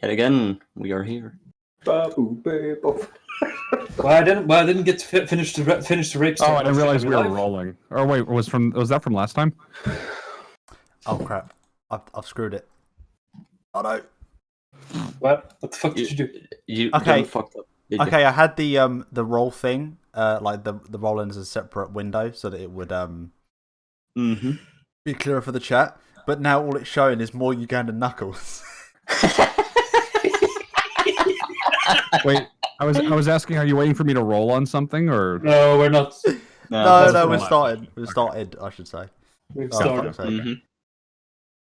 Yet again, we are here. Well, I didn't get to finish the rape. Oh, I didn't realize we were rolling. Or wait, was that from last time? Oh crap! I've screwed it. Oh no! What the fuck did you do? You Okay. done fucked up. did you? Okay, I had the roll thing, like the roll in as a separate window so that it would be clearer for the chat. But now all it's showing is more Ugandan knuckles. Wait, I was asking, are you waiting for me to roll on something or? No, we're not. No, we started. We started, I should say. We've Oh, started. fuck's sake. Mhm.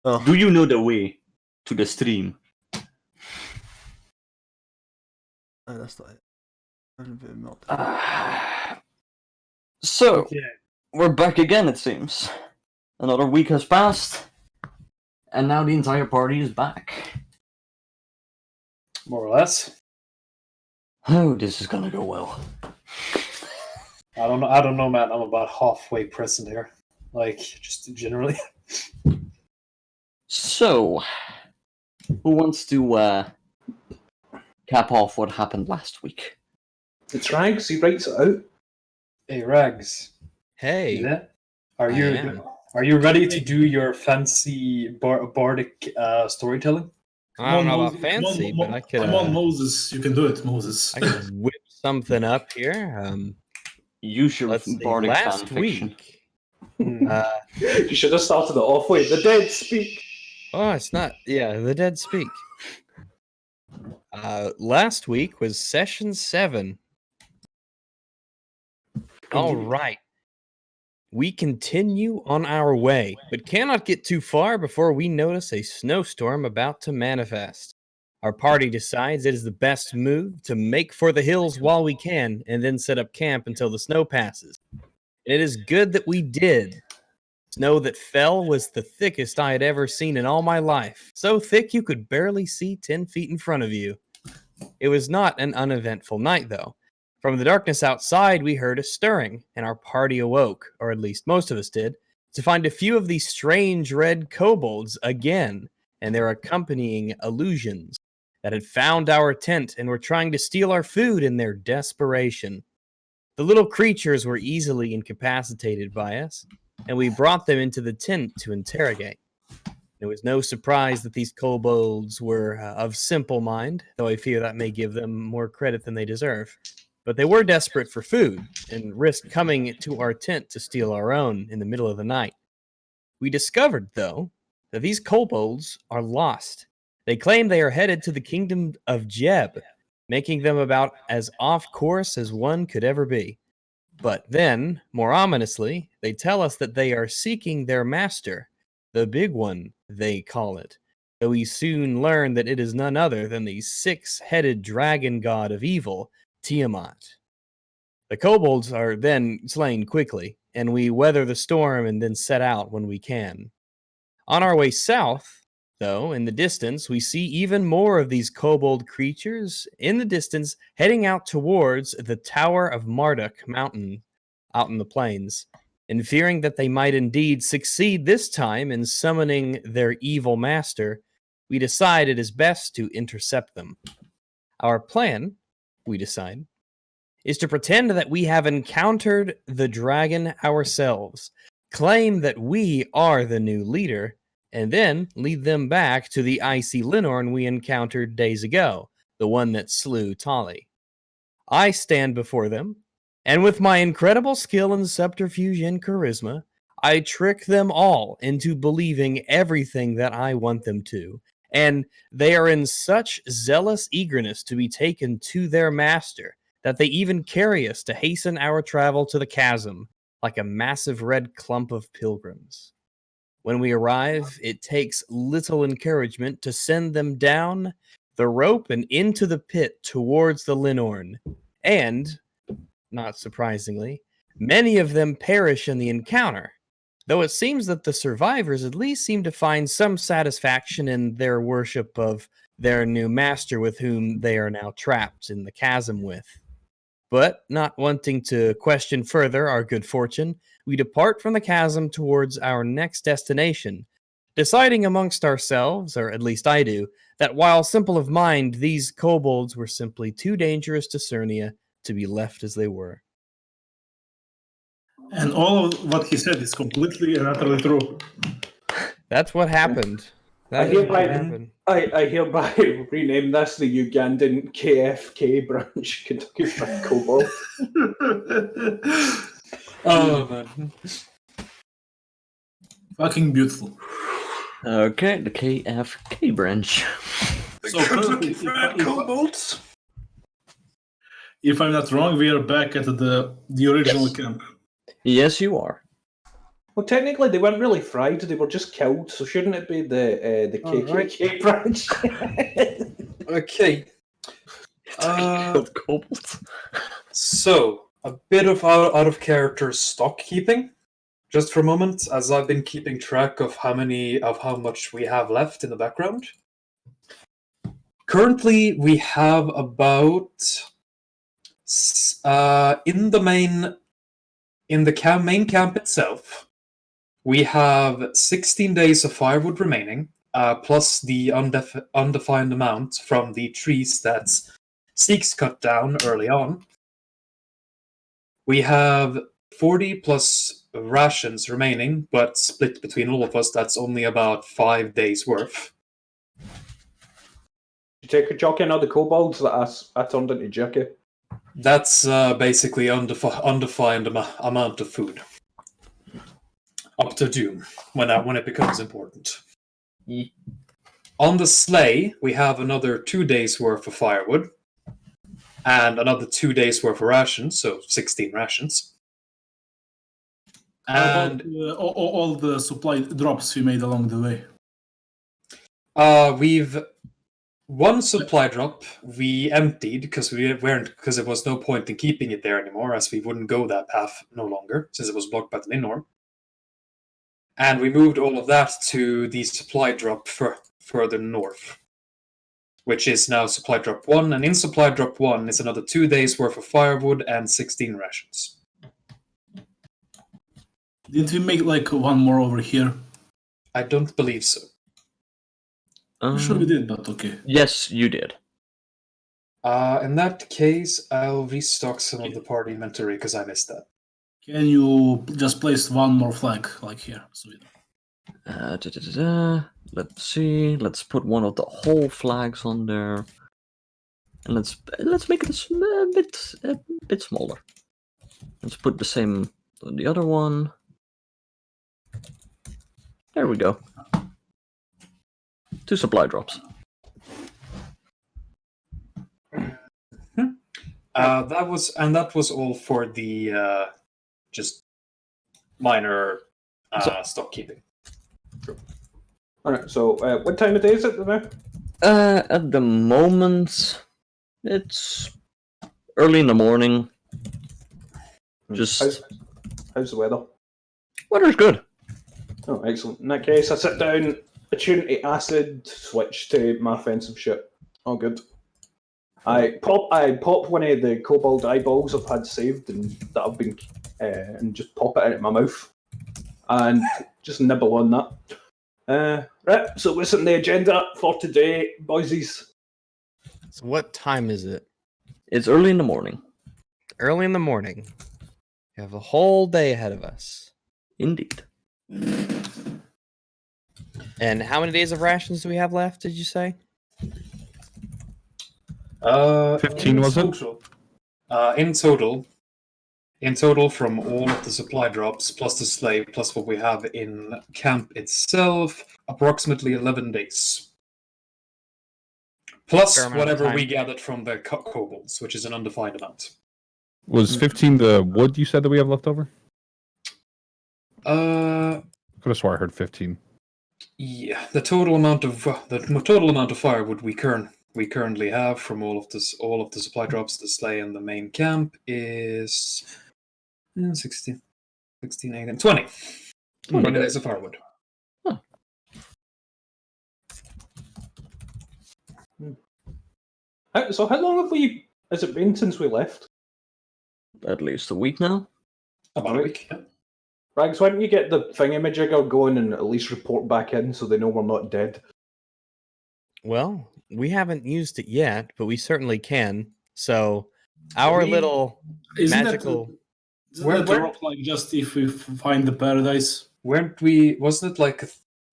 Ugh. Do you know the way to the stream? Oh, that's not it. A bit of milk. So, Okay. we're back again, it seems. Another week has passed, and now the entire party is back. More or less. Oh, this is gonna go well. I don't know, man. I'm about halfway present here. Like, just generally. So, who wants to cap off what happened last week? It's Rags, he writes it out. Hey, Rags. Hey, Yeah? Are I you am. are you ready to do your fancy bardic storytelling? I don't know about Moses. fancy, but I could. Come on, Moses. You can do it, Moses. I could whip something up here. Use your Let's see. bardic Last fanfiction. week, Hmm. You should have started it off with the dead speak. oh, it's not. Yeah, the dead speak. Last week was session 7. All right. We continue on our way, but cannot get too far before we notice a snowstorm about to manifest. Our party decides it is the best move to make for the hills while we can, and then set up camp until the snow passes. And it is good that we did. Snow that fell was the thickest I had ever seen in all my life, so thick you could barely see 10 feet in front of you. It was not an uneventful night, though. From the darkness outside, we heard a stirring, and our party awoke, or at least most of us did, to find a few of these strange red kobolds again, and their accompanying illusions, that had found our tent and were trying to steal our food in their desperation. The little creatures were easily incapacitated by us, and we brought them into the tent to interrogate. It was no surprise that these kobolds were of simple mind, though I fear that may give them more credit than they deserve. But they were desperate for food and risked coming to our tent to steal our own in the middle of the night. We discovered, though, that these kobolds are lost. They claim they are headed to the kingdom of Jeb, making them about as off course as one could ever be. But then, more ominously, they tell us that they are seeking their master, the big one, they call it, though we soon learn that it is none other than the 6-headed dragon god of evil, Tiamat. The kobolds are then slain quickly, and we weather the storm and then set out when we can. On our way south, though, in the distance, we see even more of these kobold creatures in the distance heading out towards the Tower of Marduk mountain out in the plains. And fearing that they might indeed succeed this time in summoning their evil master, we decide it is best to intercept them. Our plan, we decide, is to pretend that we have encountered the dragon ourselves, claim that we are the new leader, and then lead them back to the icy Linorn we encountered days ago, the one that slew Tali. I stand before them, and with my incredible skill in subterfuge and charisma, I trick them all into believing everything that I want them to, and they are in such zealous eagerness to be taken to their master that they even carry us to hasten our travel to the chasm, like a massive red clump of pilgrims. When we arrive, it takes little encouragement to send them down the rope and into the pit towards the Linorn, and, not surprisingly, many of them perish in the encounter, though it seems that the survivors at least seem to find some satisfaction in their worship of their new master with whom they are now trapped in the chasm with. But, not wanting to question further our good fortune, we depart from the chasm towards our next destination, deciding amongst ourselves, or at least I do, that while simple of mind, these kobolds were simply too dangerous to Cernia to be left as they were. And all of what he said is completely and utterly true. That's what happened. I That is what hereby, happened. I hereby rename this the Ugandan KFK branch, Kentucky Fried Kobold. Oh man. Fucking beautiful. Okay, the KFK branch. So currently, if I'm not wrong, we are back at the original camp. Yes, you are. Well, technically, they weren't really fried; they were just killed. So shouldn't it be the KKK branch? Okay. Killed kobolds. So, a bit of out of character stock keeping, just for a moment, as I've been keeping track of how much we have left in the background. Currently, we have about in the main camp itself, we have 16 days of firewood remaining, plus the undefined amount from the trees that Seeks cut down early on. We have 40 plus rations remaining, but split between all of us, that's only about 5 days worth. You take a jock in of the kobolds that I turned into jerky. That's basically undefined amount of food. Up to Doom, when it becomes important. On the sleigh, we have another 2 days worth of firewood, and another 2 days worth of rations, so 16 rations. How And about all the supply drops we made along the way? we've one supply drop we emptied because there was no point in keeping it there anymore, as we wouldn't go that path no longer since it was blocked by the Lindorm. And we moved all of that to the supply drop further north, which is now supply drop 1. And in supply drop 1 is another 2 days worth of firewood and 16 rations. Did we make like one more over here? I don't believe so. I'm sure we did, but okay. Yes, you did. In that case, I'll restock some of the party inventory because I missed that. Can you just place one more flag like here? So we Let's see. Let's put one of the whole flags on there, and let's make it a bit smaller. Let's put the same on the other one. There we go. 2 supply drops. That was all for the just minor stock keeping. Alright, so what time of day is it now? At the moment, it's early in the morning. Just How's the weather? weather's good. Oh, excellent. In that case, I sit down, attune to acid, switch to my offensive shit. All good. I pop one of the kobold eyeballs I've had saved and that I've been and just pop it into my mouth and just nibble on that. Right, so what's on the agenda for today, boysies? So what time is it? It's early in the morning. Early in the morning. We have a whole day ahead of us. Indeed. And how many days of rations do we have left, did you say? 15 was it? In total, from all of the supply drops, plus the slave, plus what we have in camp itself, approximately 11 days. Plus Fair amount of whatever time. we gathered from the kobolds, which is an undefined amount. Was 15 the wood you said that we have left over? Uh, Could have swore I heard 15. yeah, the total amount of firewood we currently have from all of the supply drops, the sleigh, and the main camp is 16, 18, 20. 20 days of firewood. So how long has it been since we left? At least a week now. About a week. Yeah. Rags, why don't you get the thingamajigger going and at least report back in so they know we're not dead? Well, we haven't used it yet, but we certainly can. So our We- little Isn't magical. Where, Where- rock like just if we find the paradise? Weren't we? Wasn't it like?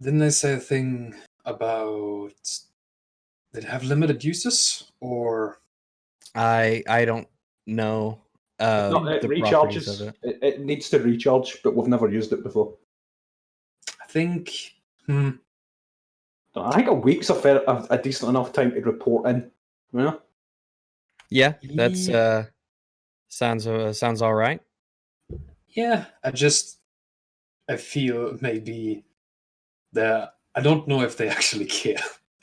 Didn't they say a thing about? Did it have limited uses or? I don't know No, it the properties recharges. of it. It needs to recharge, but we've never used it before. I think. I think a week's a decent enough time to report in. You know? Yeah, that's Yeah. sounds all right. Yeah, I feel maybe that I don't know if they actually care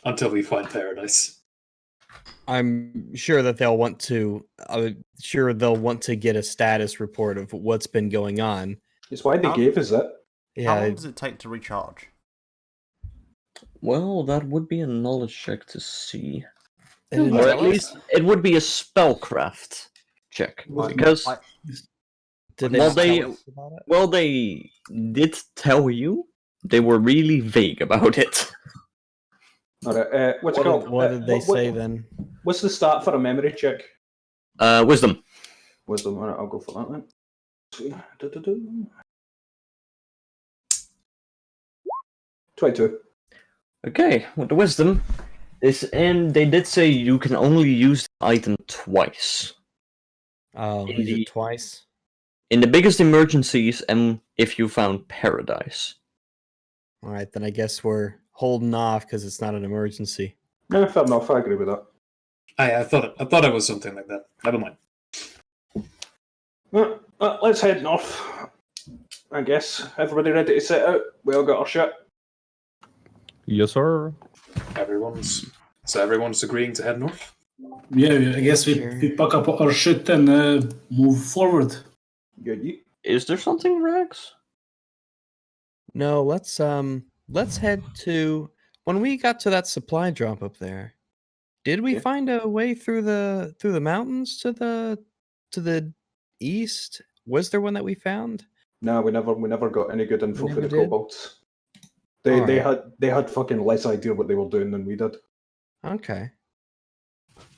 until we find paradise. I'm sure that they'll want to. Sure, they'll want to get a status report of what's been going on. It's why they How- gave us it. How Yeah, long does it take to recharge? Well, that would be a knowledge check to see. they didn't Or at tell us? least it would be a spellcraft check. Like, Because, like, Did they well, not tell they- us about it? well, they did tell you. They were really vague about it. All right, what's it called? What did they what- say then? What's the start for a memory check? Wisdom. Wisdom. All right, I'll go for that then. 22. Okay, with the wisdom, and they did say you can only use the item twice. Oh, use Indeed. it twice. In the biggest emergencies and if you found paradise. All right, then I guess we're holding off because it's not an emergency. No, fair enough. I agree with that. I thought it was something like that. Never mind. Let's head north. I guess. Everybody ready to set out? We all got our shit. Yes, sir. Everyone's agreeing to head north. Yeah, I guess Sure. we pack up our shit and move forward. Good. Is there something, Rex? No, let's head to when we got to that supply drop up there. Did we Yeah. find a way through the mountains to the east? Was there one that we found? No, we never got any good info We for never the did? kobolds. They Alright. had fucking less idea what they were doing than we did. Okay.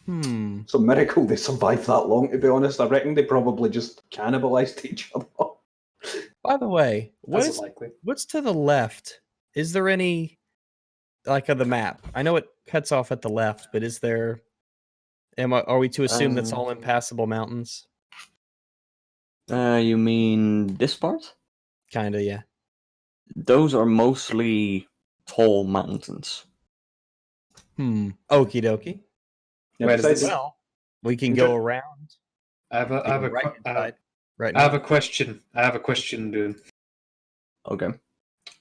So miracle they survived that long. To be honest, I reckon they probably just cannibalized each other. By the way, That's likely. what's to the left? Is there any like of the map? I know it cuts off at the left, but is there? Are we to assume that's all impassable mountains? You mean this part? Kinda, yeah. Those are mostly tall mountains. Okie dokie. Yeah, Wait, is besides- this- Well, we can Okay. go around. I have a right que- side, right I have now. a question. I have a question, dude. Okay.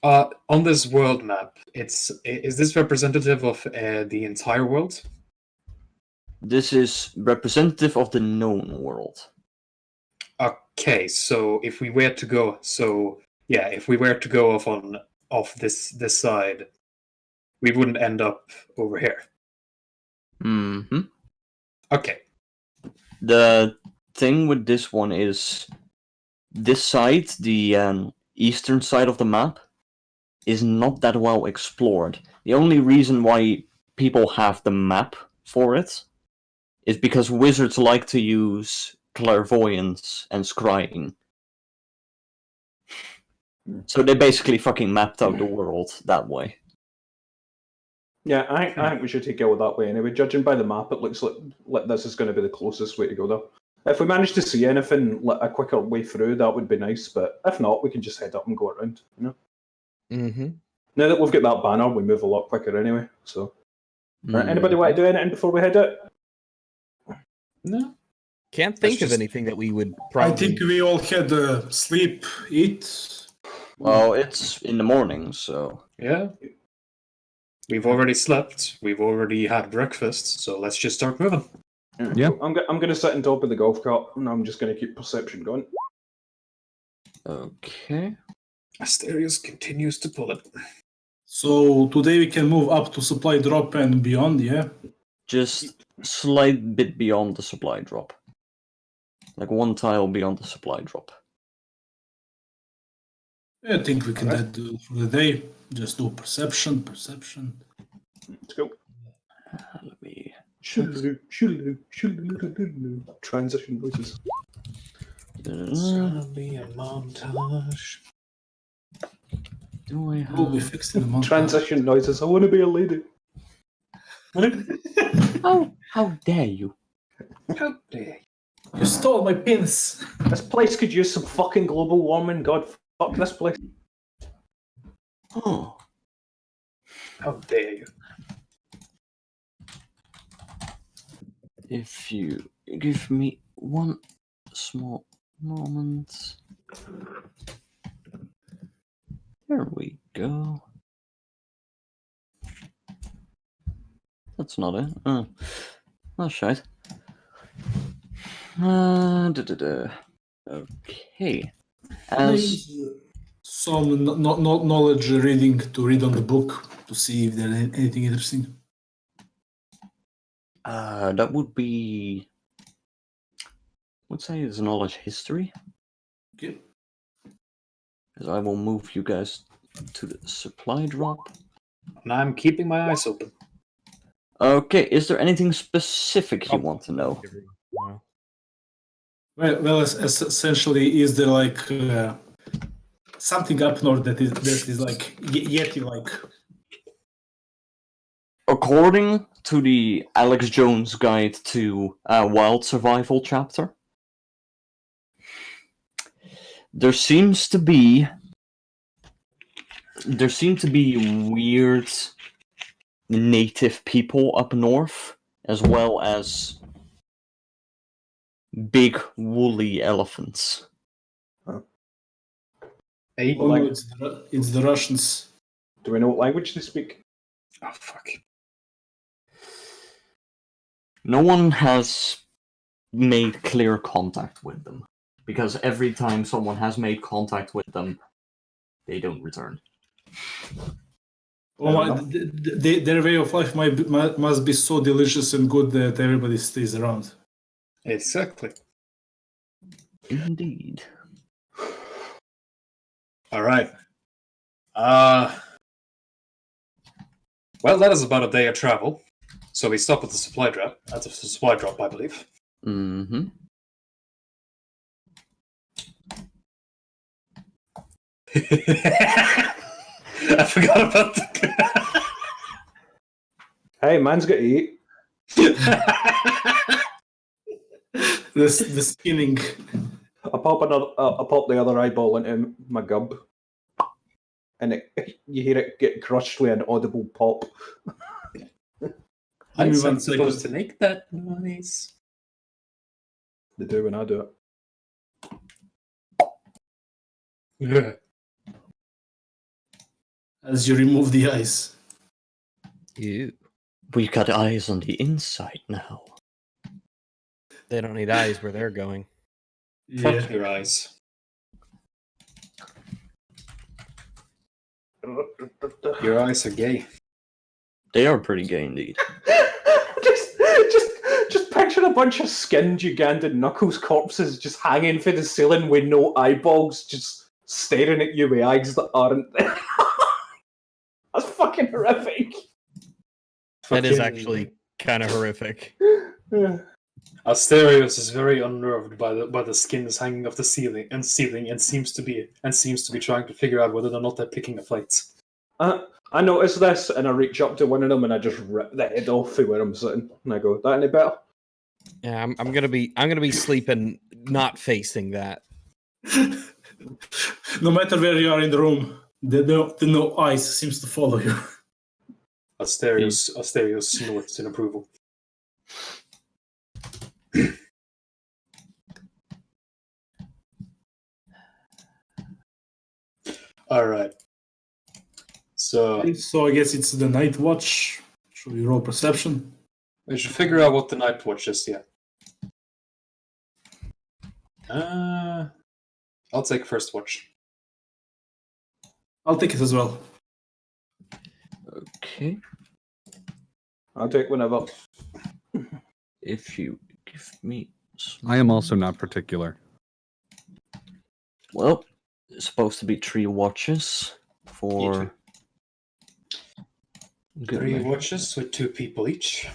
On this world map, is this representative of the entire world? This is representative of the known world. Okay, so if we were to go, off this side, we wouldn't end up over here. Mm-hmm. Okay, The thing with this one is this side, the eastern side of the map, is not that well explored. The only reason why people have the map for it is because wizards like to use clairvoyance and scrying. So they basically fucking mapped out the world that way. Yeah, I think we should take it that way anyway. Judging by the map, it looks like this is going to be the closest way to go there. If we manage to see anything a quicker way through, that would be nice. But if not, we can just head up and go around. You know. Mm-hmm. Now that we've got that banner, we move a lot quicker anyway. So, Right, anybody want to do anything before we head out? no, Can't think of just- anything that we would I probably. think we all had sleep, eat. Well, it's in the morning, so yeah. We've already slept. We've already had breakfast. So let's just start moving. Yeah. I'm going to sit on top of the golf cart, and I'm just going to keep perception going. okay. Asterius continues to pull it. So today we can move up to supply drop and beyond, yeah? Just slight bit beyond the supply drop. Like one tile beyond the supply drop. I think we can Alright. do for the day. Just do perception. Let's go. Let me. Transition noises. Gonna be a montage. Do I We'll be have? fixed in a month. Transition noises. I want to be a lady. How dare you? How dare You stole my pins. This place could use some fucking global warming. God, fuck this place. Oh, How dare you? if you give me one small moment. There we go. That's not it. Oh, that's shite. Okay. As Some knowledge reading to read on the book to see if there's anything interesting. that would be, would say it's knowledge history. Okay. As I will move you guys to the supply drop. And I'm keeping my eyes open. Okay, is there anything specific you Oh. want to know? Well, essentially, is there like something up north that is like Yeti like? According to the Alex Jones Guide to Wild Survival chapter, there seem to be weird native people up north, as well as big woolly elephants. Hey, Oh no, it's the Russians. Do we know what language they speak? oh fuck. No one has made clear contact with them, because every time someone has made contact with them, they don't return. Oh, their way of life must be so delicious and good that everybody stays around. Exactly. Indeed. All right. Well, that is about a day of travel. So we stop at the supply drop. That's a supply drop, I believe. Mm-hmm. I forgot about the. Hey, man's got to eat. The skinning. I pop the other eyeball into my gub, and you hear it get crushed with an audible pop. I'm Give me 1 supposed second. to make that noise. They do when I do it. Yeah. As you remove the ice. Ew. We've got eyes on the inside now. They don't need eyes where they're going. Fuck your eyes. Your eyes are gay. They are pretty gay indeed. just picture a bunch of skinned Ugandan Knuckles corpses just hanging from the ceiling with no eyeballs, just staring at you with eyes that aren't there. That's fucking horrific. That is actually kind of horrific. Asterios is very unnerved by the skins hanging off the ceiling and seems to be trying to figure out whether or not they're picking a fight. I notice this, and I reach up to one of them, and I just rip the head off of where I'm sitting, and I go, "That any better?" Yeah, I'm gonna be sleeping not facing that. No matter where you are in the room, the no ice seems to follow you. Asterios snorts in approval. All right. So I guess it's the night watch. Should we roll perception? we should figure out what the night watch is yet. I'll take first watch. I'll take it as well. Okay. I'll take whenever. If you give me I am also not particular. well, it's supposed to be 3 watches for Good 3 measure. watches with 2 people each.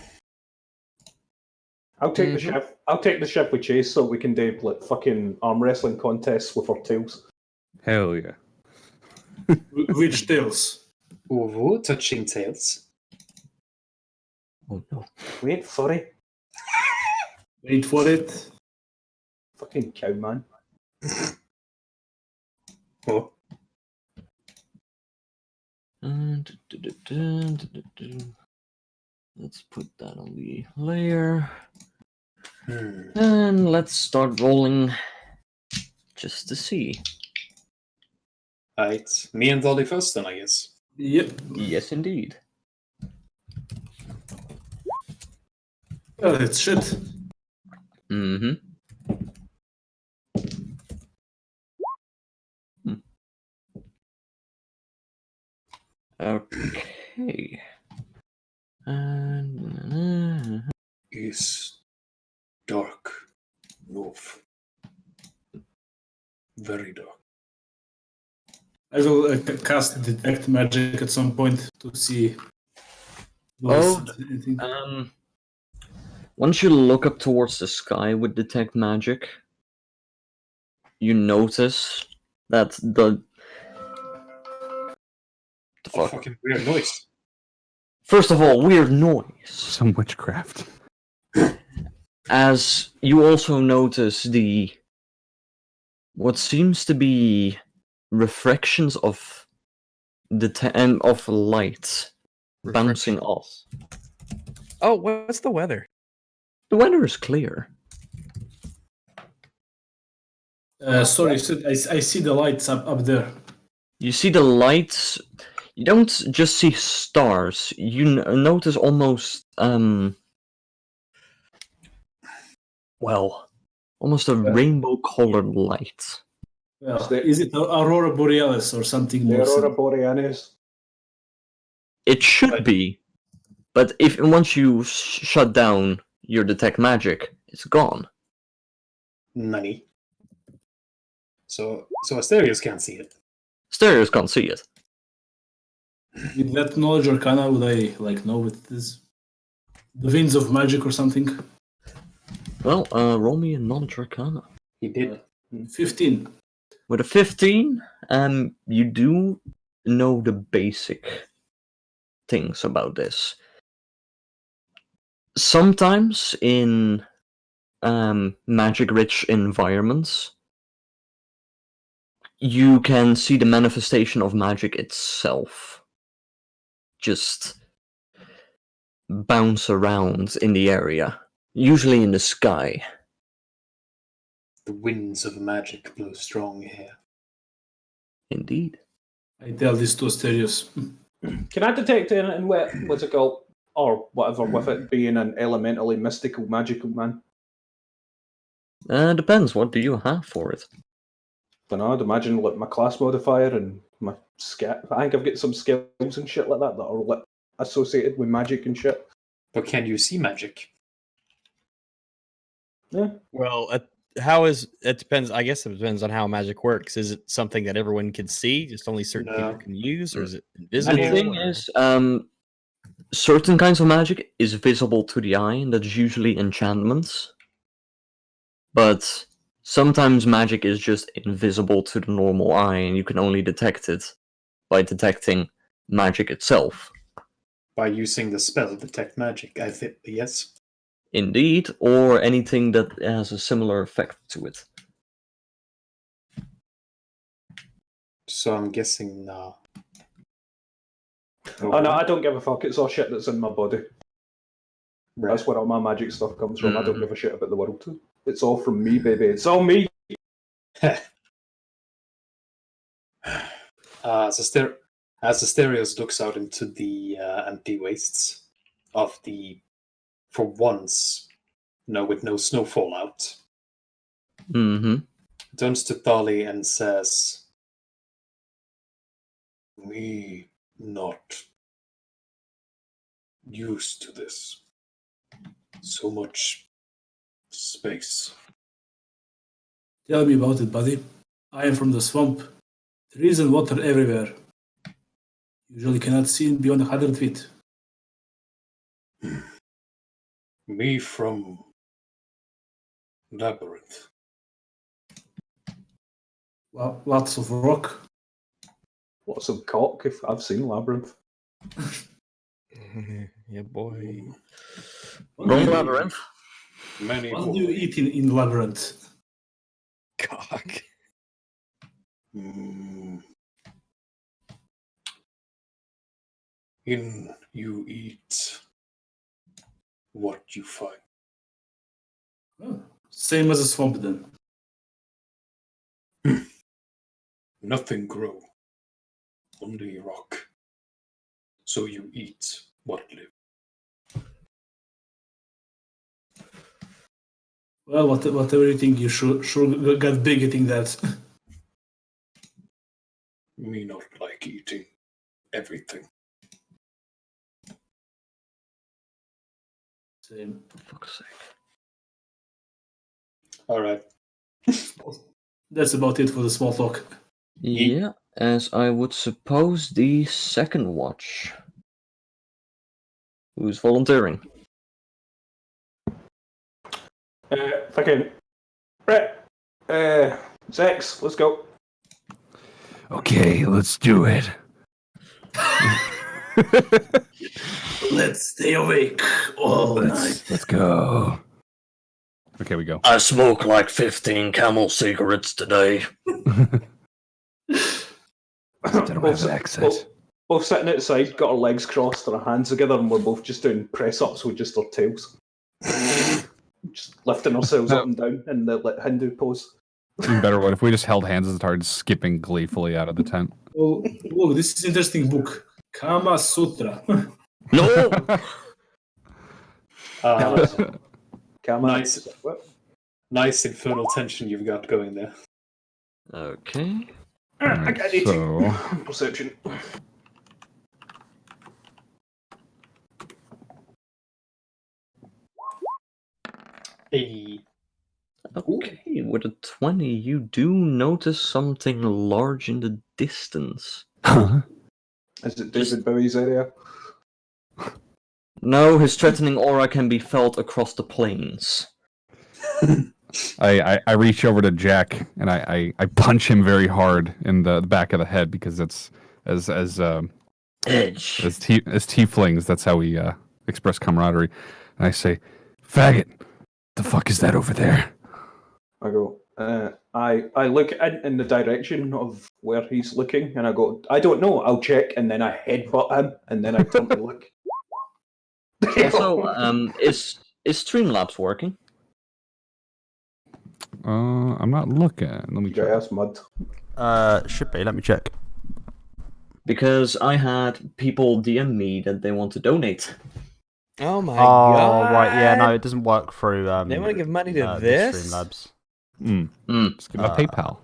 I'll take the ship. I'll take the ship with Chase so we can do like fucking arm wrestling contests with our tails. Hell yeah. Which tails? Ooh, touching tails. Oh no. Wait, sorry, Wait for it. fucking cow man. Oh, Let's put that on the layer. hmm. And let's start rolling just to see. Right, me and Dolly first then, I guess. Yep. Yes, indeed. Well, it's shit. Mm-hmm. Okay. And Is dark north. Very dark. I will cast detect magic at some point to see. Oh, anything. once you look up towards the sky with detect magic, you notice that the Oh, fuck. fucking weird noise. First of all, weird noise. Some witchcraft. As you also notice the what seems to be refractions of of light bouncing off. Oh, what's the weather? The weather is clear. Sorry, Sid, I see the lights up there. You see the lights. You don't just see stars. You notice almost almost a rainbow-colored light. Well, is it Aurora Borealis or something The more? Aurora Borealis. It should be, but if once you shut down your detect magic, it's gone. Nani. So Asterios can't see it. Stereos can't see it. With that knowledge arcana, would I know what it is? The Winds of Magic or something? Well, roll me a knowledge arcana. He did. 15. With a 15, you do know the basic things about this. Sometimes in magic-rich environments, you can see the manifestation of magic itself just bounce around in the area, usually in the sky. The winds of magic blow strong here. Indeed. I tell this to Asterios. Can I detect anything with what's it called or whatever with it being an elementally mystical magical man? Depends. What do you have for it? Don't know. I'd imagine like my class modifier and my skill. I think I've got some skills and shit like that are like associated with magic and shit. But can you see magic? Yeah. Well, it depends. I guess it depends on how magic works. Is it something that everyone can see, just only certain No. people can use, or is it The invisible? thing or- is, certain kinds of magic is visible to the eye, and that's usually enchantments. But sometimes magic is just invisible to the normal eye, and you can only detect it by detecting magic itself. By using the spell detect magic, I think yes. Indeed, or anything that has a similar effect to it. So I'm guessing no. Oh no, I don't give a fuck. It's all shit that's in my body. That's where all my magic stuff comes from. I don't give a shit about the world. It's all from me, baby. It's all me. As Asterios looks out into the empty wastes of the, for once, with no snowfall out, Mm-hmm. turns to Thali and says, "We not used to this. So much space." Tell me about it, buddy. I am from the swamp. There is water everywhere. Usually cannot see beyond 100 feet. Me from Labyrinth. Lots of rock. Lots of cock, if I've seen Labyrinth. Yeah, boy. Wrong labyrinth. Many What do you eat in Labyrinth? Cock. Mm. In you eat what you find. Oh, same as a swamp then. Nothing grow, only rock. So you eat what live. Well, whatever you think, you sure got big eating that. Me not like eating everything. Same. For fuck's sake. All right. That's about it for the small talk. Yeah, as I would suppose the second watch. Who's volunteering? Fucking. Right. Sex, let's go. Okay, let's do it. Let's stay awake all night. Let's go. Okay, we go. I smoked like 15 Camel cigarettes today. Both sitting outside, got our legs crossed, our hands together, and we're both just doing press ups with just our tails. Just lifting ourselves up and down in the Hindu pose. Even better, what if we just held hands and started skipping gleefully out of the tent? Oh, look, this is interesting book. Kama Sutra. No! Kama. Nice. What? Nice infernal tension you've got going there. Okay. I got it. So, Perception. Hey. Okay, with a 20, you do notice something large in the distance. Is it David Bowie's area? No, his threatening aura can be felt across the plains. I reach over to Jack and I punch him very hard in the back of the head because it's as Edge. tieflings, that's how we express camaraderie. And I say, "Faggot, the fuck is that over there?" I go, I look in the direction of where he's looking, and I go, I don't know, I'll check, and then I headbutt him, and then I turn to look. Also, is Streamlabs working? I'm not looking. Let me check. JS mud. Should be. Let me check. Because I had people DM me that they want to donate. Oh my Oh, god. right. Yeah, no, it doesn't work through. They want to give money to the this? Streamlabs. Just give him a PayPal.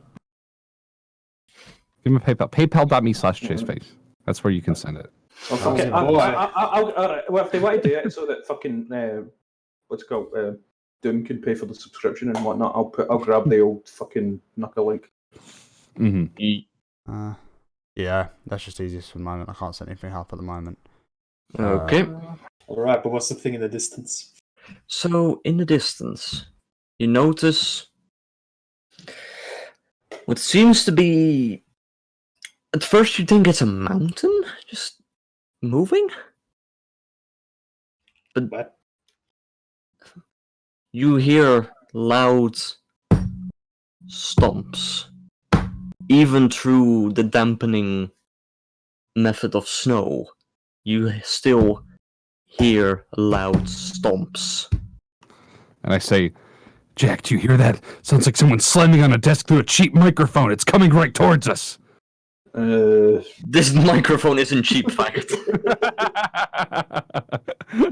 Give him a PayPal. PayPal.me/chaseface. That's where you can send it. Oh, fuck it. Alright, well, if they want to do it so that fucking what's it called, Doom can pay for the subscription and whatnot, I'll grab the old fucking knuckle link. Mm-hmm. Yeah, that's just easiest for the moment. I can't set anything up at the moment. Okay. Alright, but what's the thing in the distance? So, in the distance, you notice what seems to be. At first, you think it's a mountain just moving. But What? you hear loud stomps. Even through the dampening method of snow, you still hear loud stomps. And I say, "Jack, do you hear that? Sounds like someone's slamming on a desk through a cheap microphone. It's coming right towards us." This microphone isn't cheap, faggot.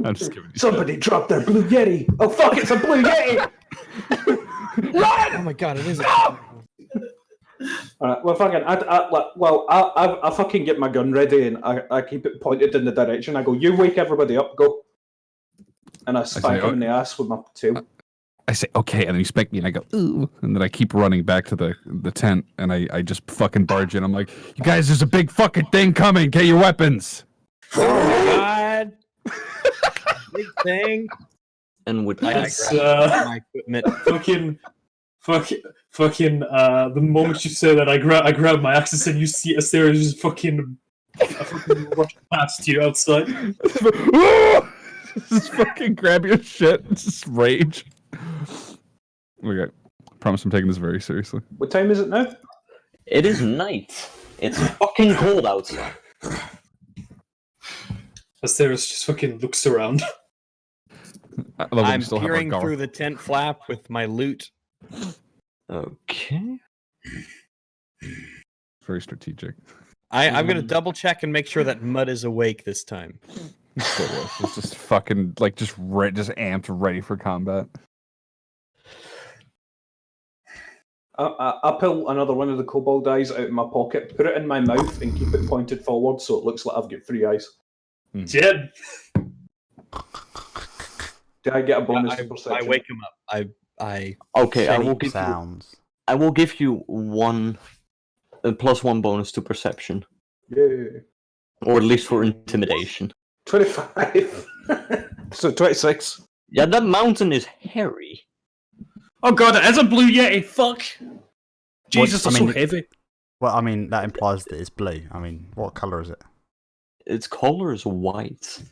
I'm just kidding. Somebody dropped their blue Yeti! Oh fuck, it's a blue Yeti! Oh my god, it is. Alright, well fucking, I fucking get my gun ready and I keep it pointed in the direction. I go, you wake everybody up, go. And I spank him in the ass with my tail. I say, "Okay," and then you spank me, and I go, "Ooh," and then I keep running back to the tent, and I just fucking barge in. I'm like, "You guys, there's a big fucking thing coming. Get your weapons." Oh my god. Big thing. And with I that, That's, grab my equipment. fucking. The moment you say that, I grab my axes, and you see Asteria just fucking rush past you outside. Just fucking grab your shit. Just rage. Okay. Promise I'm taking this very seriously. What time is it now? it is night. It's fucking cold outside. Asteria just fucking looks around. I love that we I'm still have our peering guard. through the tent flap with my loot. Okay. Very strategic. I'm gonna double check and make sure that Mud is awake this time. It's just fucking like just amped, ready for combat. I pull another one of the kobold eyes out of my pocket, put it in my mouth, and keep it pointed forward so it looks like I've got 3 eyes. Jed! Do I get a bonus to I perception? wake him up. I Okay, I Shiny will give you. Sounds. I will give you one +1 bonus to perception, Yeah. or at least for intimidation. 25. So 26. Yeah, that mountain is hairy. Oh god, it is a blue yeti. Fuck. Jesus, I it's mean, so heavy. Well, I mean, that implies that it's blue. I mean, what colour is it? Its color is white.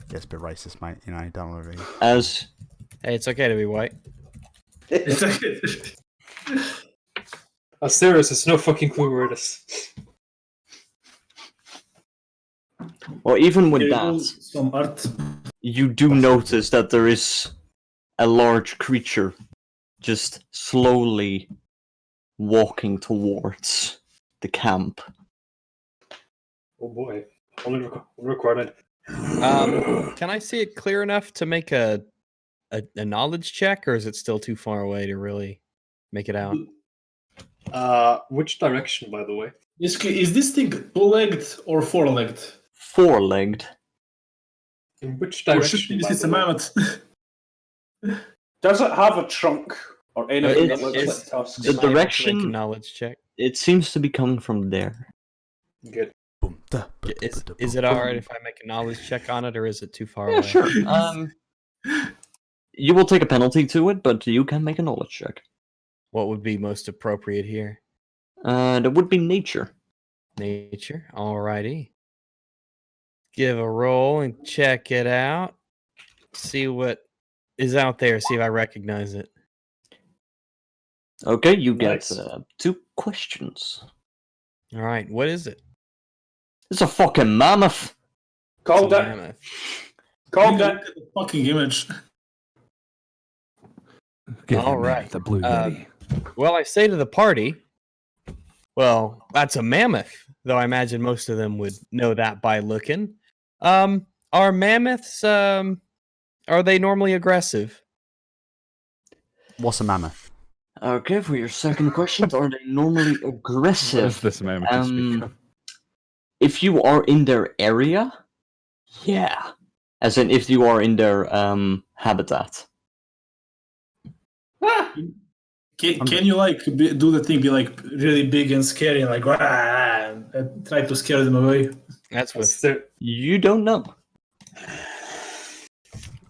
Yeah, it's a bit racist, mate. You know, don't want to be. As Hey, it's okay to be white. Asteria has no fucking clue where it is. well, even with Here you go, that, some art. you do notice that there is a large creature just slowly walking towards the camp. Oh boy. Only recorded. Can I see it clear enough to make a knowledge check, or is it still too far away to really make it out? Which direction, by the way? Is this thing two-legged or four-legged? 4-legged. In which Or direction? should by this is the a way? mammoth? Does it have a trunk or anything that It's- looks it's- like tusks? The Am I able to make a direction- knowledge check. It seems to be coming from there. Good. Boom, duh, Is it alright if I make a knowledge check on it, or is it too far Yeah, away? sure. You will take a penalty to it, but you can make a knowledge check. What would be most appropriate here? That would be nature. Nature. Alrighty. Give a roll and check it out. See what is out there. See if I recognize it. Okay, you get Nice. 2 questions. All right. What is it? It's a fucking mammoth. Called It's a it. mammoth. Called Look it. at the fucking image. All right. The blue Uh, yeti. Well, I say to the party, well, that's a mammoth, though I imagine most of them would know that by looking. Are mammoths, are they normally aggressive? What's a mammoth? Okay, for your second question, are they normally What is aggressive? this mammoth you speak of? If you are in their area, yeah. As in, if you are in their habitat. Can you like do the thing, be like really big and scary, and like and try to scare them away? That's with Aster- You don't know.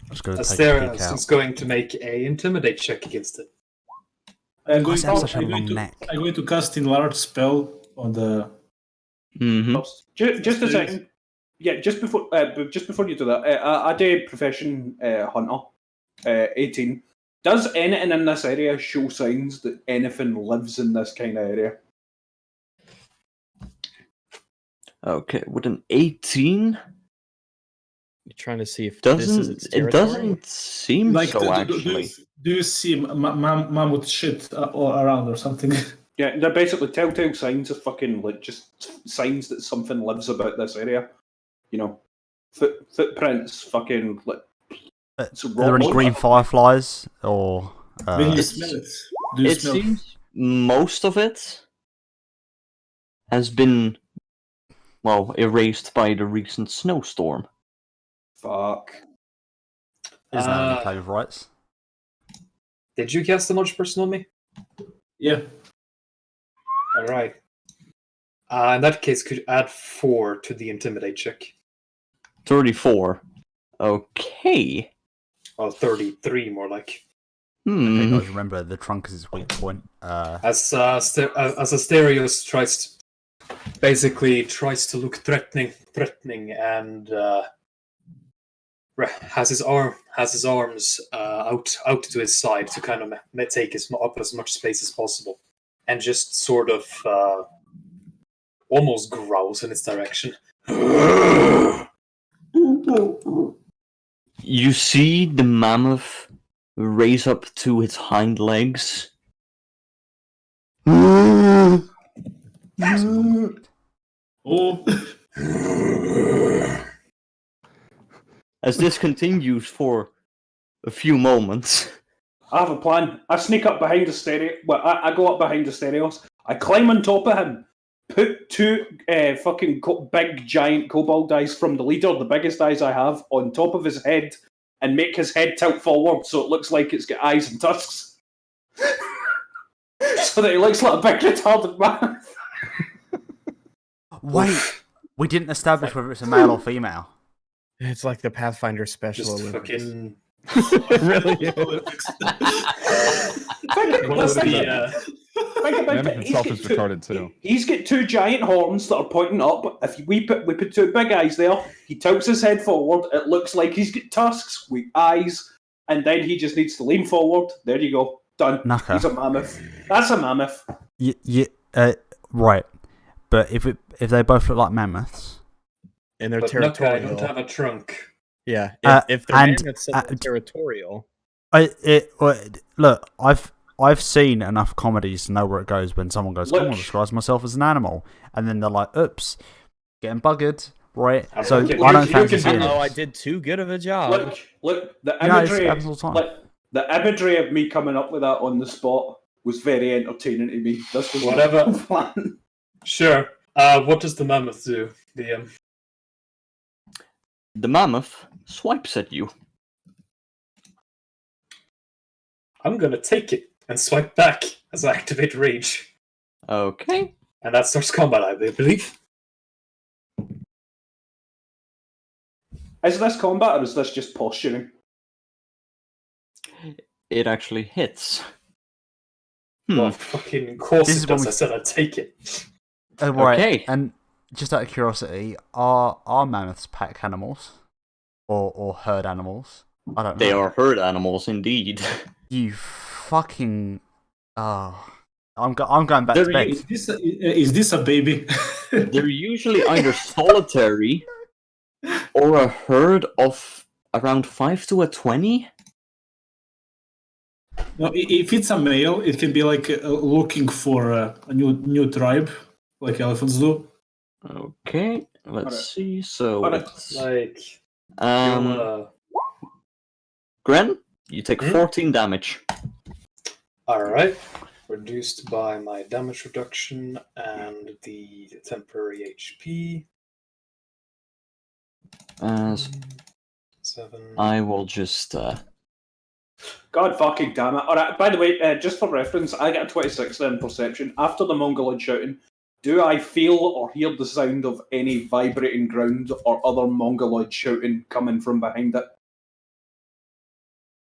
Just gonna take a Asteria peek is out. going to make a intimidate check against it. I'm Why going, does it have such a long neck? I'm going to cast enlarge spell on the. Mm-hmm. Just a second. Yeah, just before you do that, I did profession hunter, 18. Does anything in this area show signs that anything lives in this kind of area? Okay, with an 18, you're trying to see if this is its it territory. doesn't seem Like, so do actually. you see mammoth shit all around or something? Yeah, they're basically telltale signs of fucking like just signs that something lives about this area. You know, footprints, fucking like. Are So there any roll- green fireflies or? When you It's- smell it, do you It smell? seems most of it has been, well, erased by the recent snowstorm. Fuck. Isn't that any play with rights? Did you cast a knowledge person on me? Yeah. All right. In that case, could you add 4 to the intimidate check? 34. Okay. Well, 33 more like. Okay, Hmm. guys, remember the trunk is his weak point. As Asterios tries to look threatening, and has his arms out to his side to kind of take up as much space as possible, and just sort of almost growls in its direction. You see the mammoth raise up to its hind legs. Oh, As this continues for a few moments. I have a plan. I sneak up behind the stereo. Well, I go up behind the stereos. I climb on top of him. Put two fucking big giant kobold eyes from the leader, the biggest eyes I have, on top of his head, and make his head tilt forward so it looks like it's got eyes and tusks. So that he looks like a big retarded man. Wait, we didn't establish whether it's a male or female. It's like the Pathfinder Special Just Olympics. fucking. Really? Think What's about Mammoth it. itself is retarded too. He's got two giant horns that are pointing up. If we put two big eyes there, he tilts his head forward. It looks like he's got tusks with eyes, and then he just needs to lean forward. There you go, done. Knacker. He's a mammoth. That's a mammoth. Right. But if they both look like mammoths, And they're But territorial. Nuka don't have a trunk. Yeah, Uh, if they're and- mammoths and they're territorial. look, I've seen enough comedies to know where it goes when someone goes, "I want to describe myself as an animal," and then they're like, "Oops, getting buggered." Right? I'm So okay. I don't You fancy can seeing do it. Oh, I did too good of a job. Look, the You know, it imagery, happens all the time. like the imagery of me coming up with that on the spot was very entertaining to me. This was Whatever. my plan. Sure. What does the mammoth do? The mammoth swipes at you. I'm gonna take it and swipe back as I activate rage, Okay. and that starts combat, I believe. Is this combat or is this just posturing? It actually hits. Well, fucking course This is it when does. we- I said I'd take it. Right. Okay. And just out of curiosity, are mammoths pack animals or herd animals? I don't know. They are herd animals indeed. You fucking. Oh. I'm going back to They're bed. is this a baby? They're usually either solitary or a herd of around 5 to a 20. No, if it's a male, it can be like looking for a new tribe, like elephants do. Okay, let's see. So Alright. it's Like, Gren, you take Hmm? 14 damage. alright. Reduced by my damage reduction and the temporary HP. As 7. I will just God fucking damn it. Alright, by the way, just for reference, I get a 26 in perception. After the Mongoloid shouting, do I feel or hear the sound of any vibrating ground or other Mongoloid shouting coming from behind it?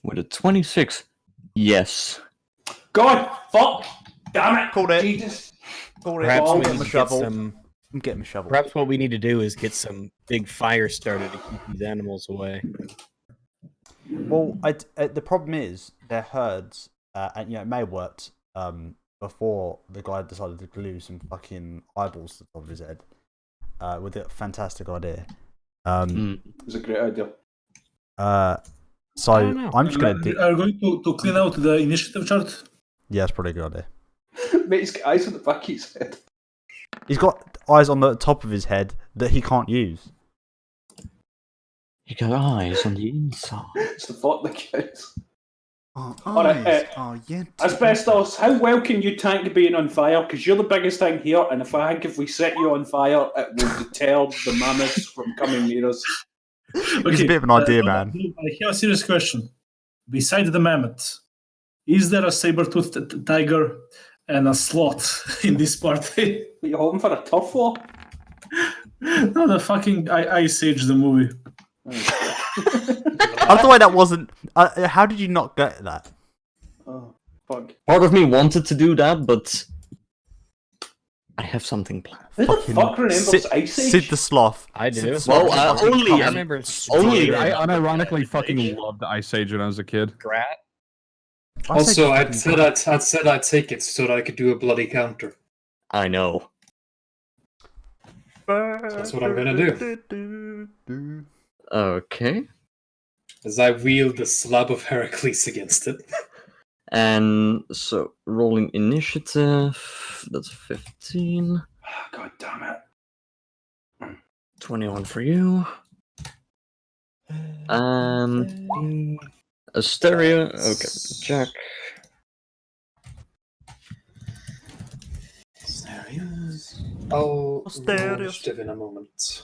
with a 26. Yes. God fuck damn it! Called it. Jesus. Perhaps I'll we get need my to get shovel. some. I'm getting my shovel. Perhaps what we need to do is get some big fire started to keep these animals away. Well, the problem is they're herds, and it may have worked before the guy decided to glue some fucking eyeballs to the top of his head with a fantastic idea. Mm. It was a great idea. So I don't know. I'm just gonna. Are you going to clean out the initiative chart? Yeah, it's probably a good idea. Mate, he's got eyes on the back of his head. He's got eyes on the top of his head that he can't use. You got eyes on the inside. It's the thought that counts. Oh, Alright, eyes. Oh, yeah. Asbestos, how well can you tank being on fire? Because you're the biggest thing here, and I think if we set you on fire, it will deter the mammoths from coming near us. It's a bit of an idea, man. I have a serious question. Besides the mammoth, is there a saber-toothed tiger and a sloth in this party? Are you hoping for a turf war? No, the fucking Ice Age, the movie. I don't know why that wasn't. How did you not get that? Oh, fuck. Part of me wanted to do that, but I have something planned. Who the fuck remembers Sid, Ice Age? Sid the Sloth. I do. Well, I remember only- I unironically fucking loved Ice Age when I was a kid. Grat. Also, I'd said I'd take it so that I could do a bloody counter. I know. That's what I'm gonna do. Okay. As I wield the slab of Heracles against it. And so rolling initiative. That's 15. God damn it. 21 for you. Asteria. Okay, Jack. I'll Asterios. roll initiative in a moment.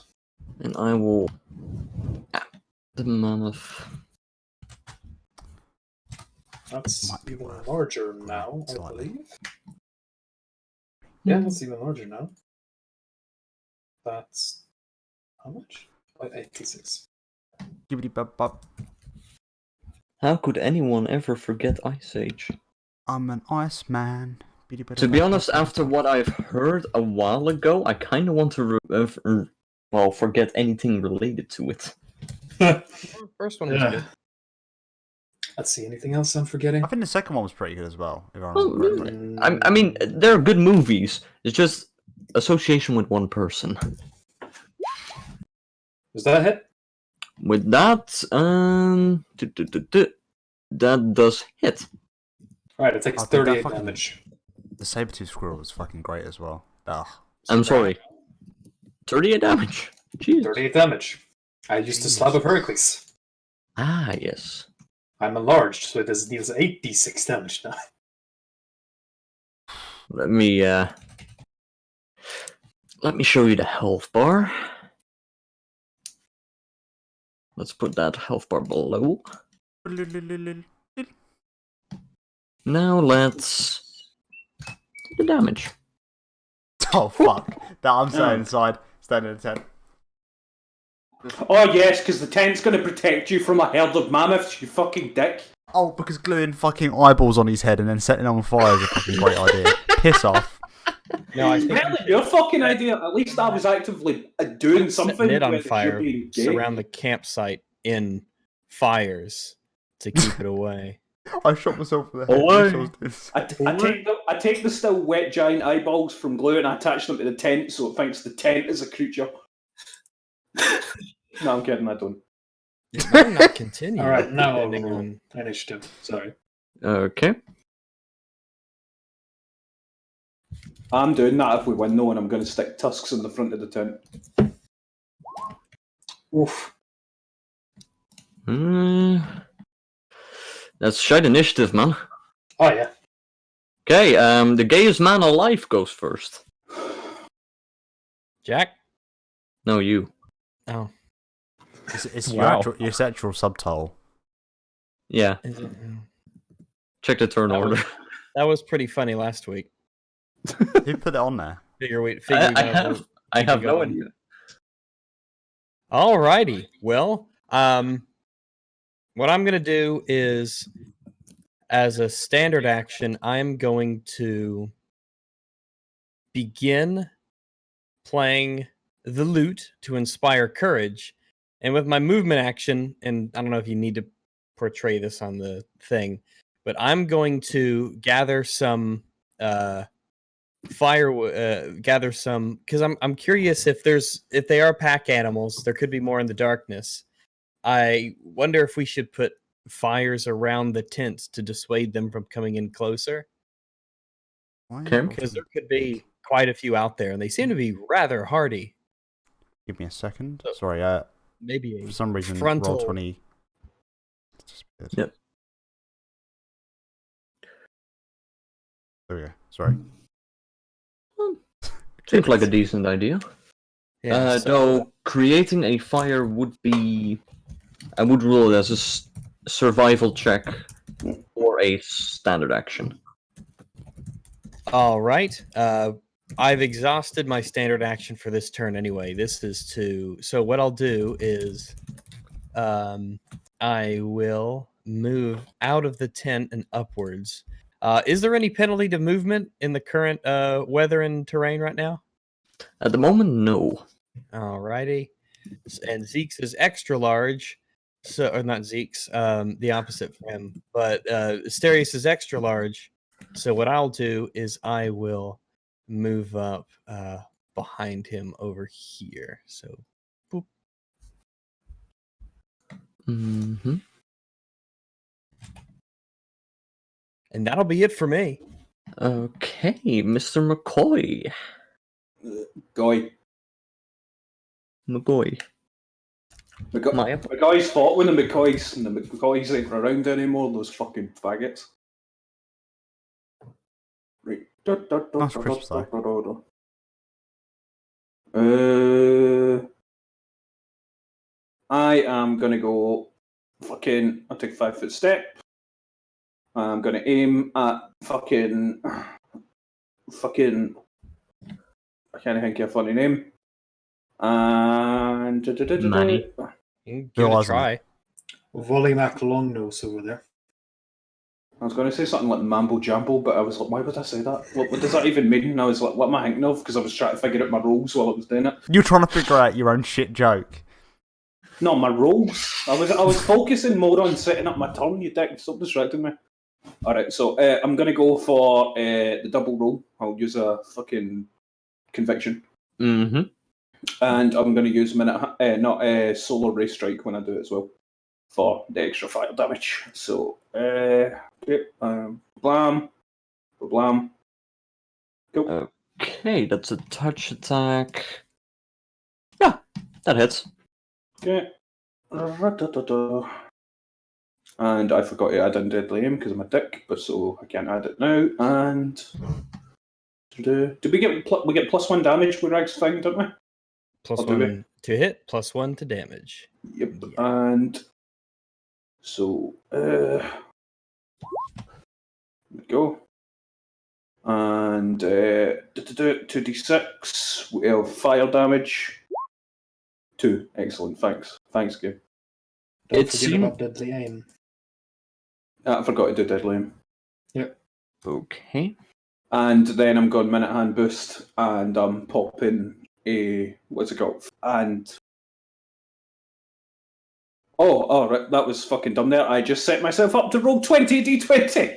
And I will. The mammoth. That's Might be even worth larger now, I slightly. believe. Yeah, that's even larger now. That's how much? Like 86. Gibbity bub bub. How could anyone ever forget Ice Age? I'm an ice man. To be honest, after what I've heard a while ago, I kind of want to forget anything related to it. First one was Yeah. good. Let's see, anything else I'm forgetting? I think the second one was pretty good as well. If I Well, remember correctly. I mean, they're good movies. It's just association with one person. Was that a hit? With that, that does hit. Alright, it takes Oh, did that 38 fucking- damage. The Sabertooth Squirrel was fucking great as well. Ugh. I'm sorry. 38 damage. Jeez. 38 damage. I used the slab of Heracles. Ah, yes. I'm enlarged, so it deals 8d6 damage now. Let me show you the health bar. Let's put that health bar below. Now let's do the damage. Oh fuck! That I'm staying inside, staying in a tent. Oh yes, because the tent's going to protect you from a herd of mammoths, you fucking dick. Oh, because gluing fucking eyeballs on his head and then setting on fire is a fucking great idea. Piss off. No, I think Apparently your fucking idea. At least I was actively doing something. setting it on with fire, you being gay. surround the campsite in fires to keep it away. I shot myself in the head. Away. I take the still wet giant eyeballs from glue and I attach them to the tent so it thinks the tent is a creature. No, I'm kidding, I don't. It might not continue. Alright, now I'll depending roll on- initiative. Sorry. Okay. I'm doing that if we win, though, and I'm going to stick tusks in the front of the tent. Oof. That's shite initiative, man. Oh, yeah. Okay, the gayest man alive goes first. Jack? No, you. Oh. It's Wow. your actual subtitle. Yeah, Is it? check the turn That order. was- That was pretty funny last week. Who put it on there? Figure we I guys have, will I keep have it no going. idea. Alrighty. Well, what I'm gonna do is, as a standard action, I'm going to begin playing the lute to inspire courage, and with my movement action, and I don't know if you need to portray this on the thing, but I'm going to gather some gather some, because I'm curious if they are pack animals, there could be more in the darkness. I wonder if we should put fires around the tents to dissuade them from coming in closer, Okay. because there could be quite a few out there, and they seem to be rather hardy. Give me a second. So- Sorry, Maybe for a some reason, frontal- roll 20. Yep. There we go. Sorry. Seems like a decent idea. yeah, Though creating a fire would be, I would rule it as a survival check or a standard action. All right. I've exhausted my standard action for this turn anyway. This is to. So what I'll do is, I will move out of the tent and upwards. Is there any penalty to movement in the current weather and terrain right now? At the moment, no. Alrighty. And Zeke's is extra large. So, or not Zeke's, the opposite for him. But Asterius is extra large. So what I'll do is I will move up behind him over here. So, boop. Mm-hmm. And that'll be it for me. Okay, Mr. McCoy. Guy. McCoy. My McCoy's fought with the McCoys, and the McCoys ain't around anymore, those fucking faggots. Right. Nice crisp, I am gonna go fucking. I'll take a 5-foot step. I'm gonna aim at fucking. I can't think of a funny name. And Manny. You can Bill give it a Eisner. try. Volley Mac Longnose over there. I was going to say something like Mambo Jambo, but I was like, why would I say that? What does that even mean? And I was like, what am I thinking of? Because I was trying to figure out my roles while I was doing it. You're trying to figure out your own shit joke. No, my roles. I was focusing more on setting up my turn. You dick, stop distracting me. All right, so I'm going to go for the double roll. I'll use a fucking conviction, Mm-hmm. and I'm going to use solar ray strike when I do it as well for the extra fire damage. So okay, blam, blam. Go. Okay, that's a touch attack. Yeah, that hits. Okay. And I forgot to add in Deadly Aim because I'm a dick, but so I can't add it now. And do we get +1 damage with Rag's thing, don't we? Plus I'll do one to hit, +1 to damage. Yep. Yeah. And so there we go. And 2d6. We have fire damage. 2. Excellent. Thanks, game. Don't It forget seemed- about Deadly Aim. I forgot to do Deadly Aim. Okay. And then I'm going Minute Hand Boost, and I'm popping a what's it called? And right, that was fucking dumb there. I just set myself up to roll 20 d20.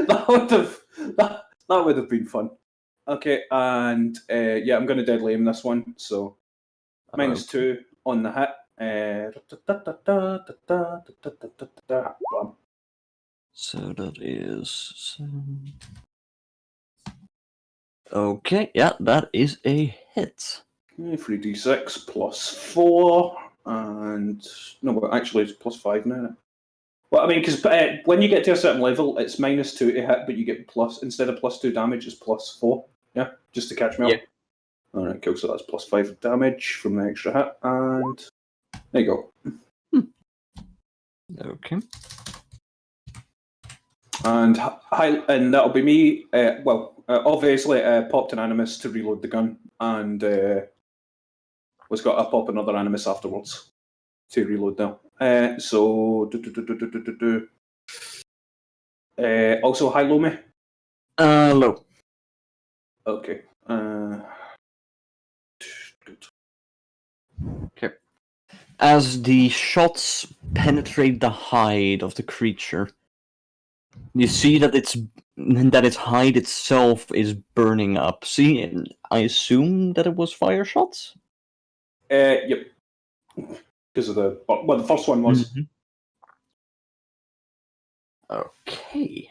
that would have been fun. Okay, and I'm going to Deadly Aim this one, so -2 on the hit. So that is. Okay, yeah, that is a hit. 3d6 +4, and no, well, actually it's +5 now. Well, I mean, because when you get to a certain level, it's -2 to hit, but you get instead of +2 damage, it's +4. Yeah, just to catch me up. Yeah. All right, cool. So that's +5 damage from the extra hit, and there you go. Okay. And that'll be me. Obviously, popped an animus to reload the gun, and was got to pop another animus afterwards to reload now. Also high low me. Low. Okay. Good. Okay. As the shots penetrate the hide of the creature, you see that its hide itself is burning up. See, I assume that it was fire shots. Yep. Because of the first one was. Okay.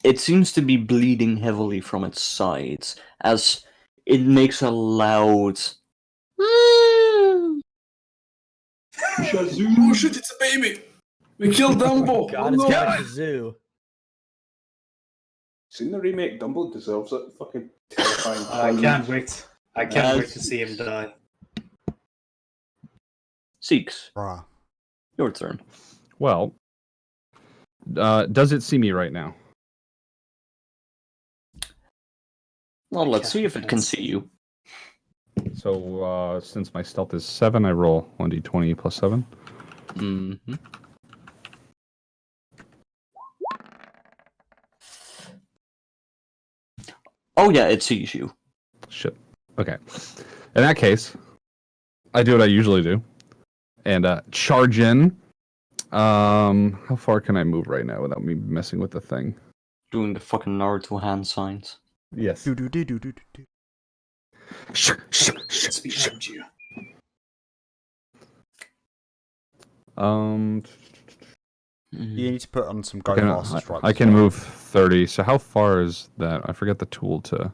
It seems to be bleeding heavily from its sides as it makes a loud. Oh shit, it's a baby! We killed Dumbo! God, Oh, it's no. got a kazoo. Seen the remake? Dumbo deserves it. Fucking terrifying. I can't wait. I can't wait As- to see him die. Seeks, Bruh. your turn. Well, does it see me right now? Well, let's see if it can Yes. see you. So since my stealth is 7, I roll 1d20 plus 7. Mm-hmm. Oh yeah, it sees you. Shit. Okay. In that case, I do what I usually do, and charge in. How far can I move right now without me messing with the thing? Doing the fucking Naruto hand signs. Yes. Do do do do do do. It's behind you. You need to put on some go I can, faster stripes. I can move 30. So how far is that? I forget the tool to.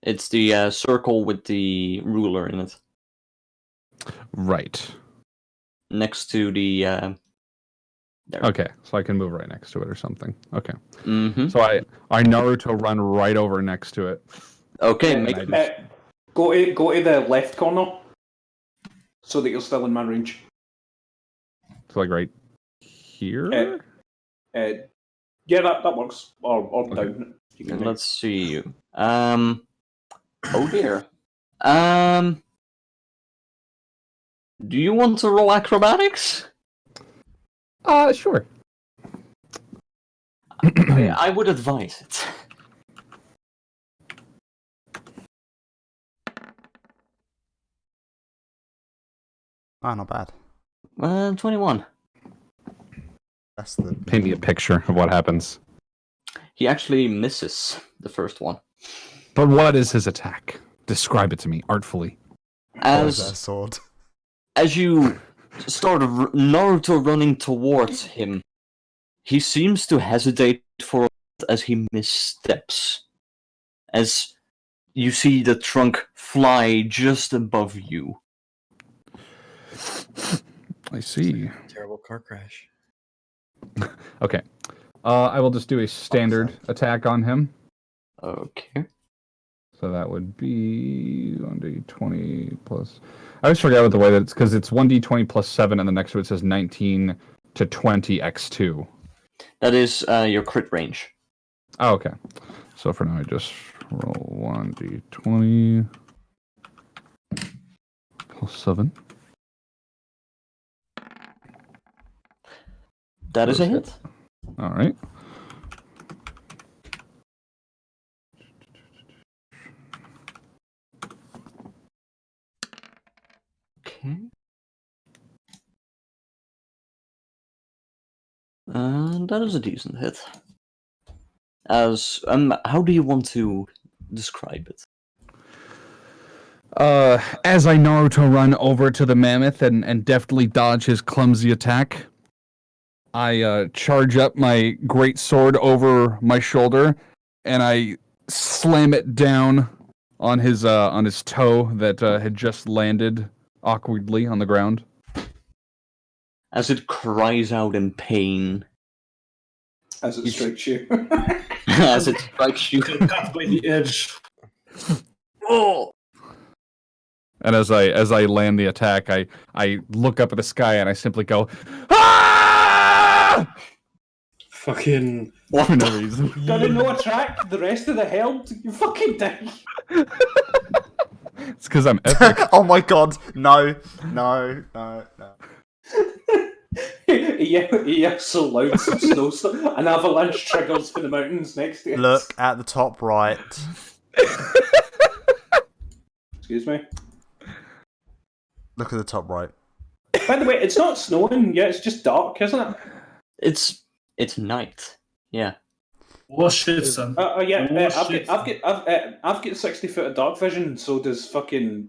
It's the circle with the ruler in it, Right. next to the. There. Okay, so I can move right next to it or something. Okay. Mm-hmm. So I Naruto run right over next to it. Okay, And make I just- Go to the left corner, so that you're still in my range. So like right here. Yeah, that works. Or Okay. down. You can make- Let's see you. Oh dear. Do you want to roll acrobatics? Sure. I would advise it. Ah, not bad. 21. That's the. Paint me a picture of what happens. He actually misses the first one. But what is his attack? Describe it to me artfully. There's that As sword. you start Naruto running towards him, he seems to hesitate for a moment as he missteps. As you see the trunk fly just above you. I see. Terrible car crash. Okay. I will just do a standard attack on him. Okay. So that would be 1d20 plus. I always forget what the way that it's because it's 1d20 plus 7, and the next to it says 19 to 20 x2. That is your crit range. Oh, okay. So for now, I just roll 1d20 plus 7. That is a Those hit. All right. Okay. And that is a decent hit. As how do you want to describe it? As I Naruto run over to the mammoth and deftly dodge his clumsy attack, I charge up my great sword over my shoulder, and I slam it down on his toe that had just landed awkwardly on the ground. As it cries out in pain, As it strikes you. as it strikes you. Cut by the edge. Oh! And as I land the attack, I look up at the sky and I simply go, ah! Fucking. For no reason. Gotta no attract the rest of the herd. You fucking dick. It's because I'm epic. Oh my god! No, no, no, no. Yeah, so loud, some snowstorm. An avalanche triggers for the mountains next to it. Look at the top right. Excuse me. Look at the top right. By the way, it's not snowing yet. It's just dark, isn't it? It's night. Yeah. Oh shit, son. Yeah. Oh, I've shit. got 60 foot of dark vision. So does fucking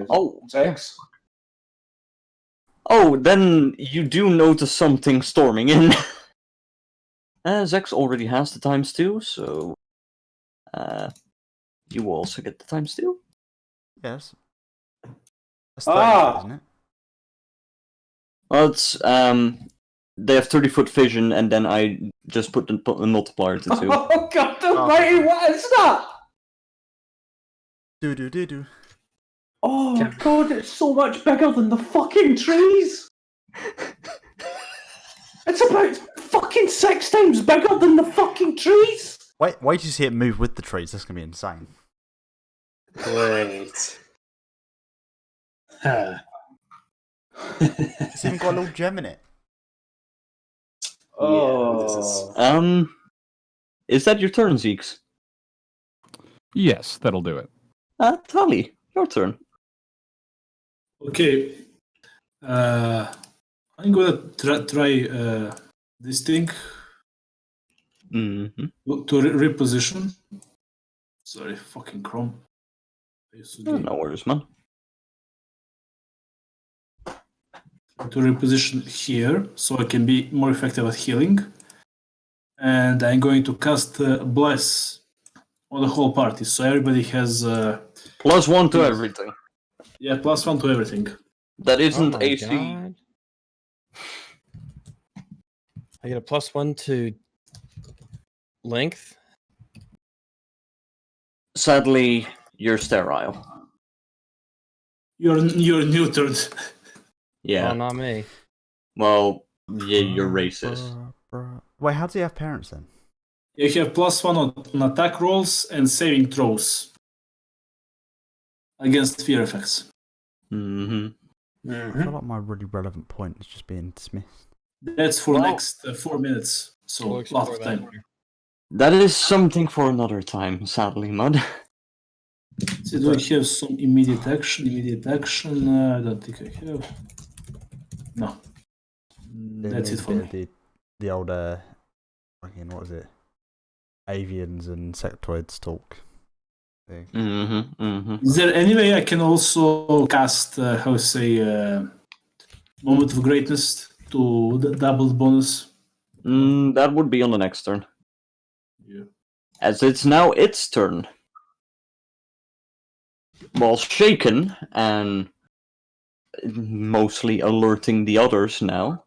Oh. Zex. Oh, then you do notice something storming in. Zex already has the ×2, so you will also get the ×2. Yes. That's 30, isn't it? Well, it's they have 30-foot vision, and then I just put the multiplier to 2. Oh god almighty, what is that? Do do do do. Oh my god, it's so much bigger than the fucking trees! It's about fucking 6 times bigger than the fucking trees! Wait till you see it move with the trees. That's gonna be insane. Great. It's even got a little gem in it. Oh, Is that your turn, Zeeks? Yes, that'll do it. Tali, your turn. Okay. I'm gonna try this thing Mm-hmm. to reposition. Sorry, fucking Chrome. No worries, man. To reposition here so I can be more effective at healing. And I'm going to cast Bless on the whole party. So everybody has +1 to everything. +1 to everything. That isn't Oh my AC. God. I get a +1 to length. Sadly, you're sterile. You're neutered. Yeah. Oh, not me. Well, yeah, you're racist. Wait, how do you have parents then? You have +1 on attack rolls and saving throws against fear effects. Mm-hmm. I feel like my really relevant point is just being dismissed. That's for Well- next 4 minutes. So We'll a lot explore of that time. later. That is something for another time, sadly, Mud. So do I have some immediate action? I don't think I have. No. That's it for me. The old, fucking, what was it? Avians and sectoids talk thing. Mm-hmm. Mm-hmm. Is there any way I can also cast, Moment of Greatness to double the bonus? That would be on the next turn. Yeah. As it's now its turn. While shaken and mostly alerting the others now,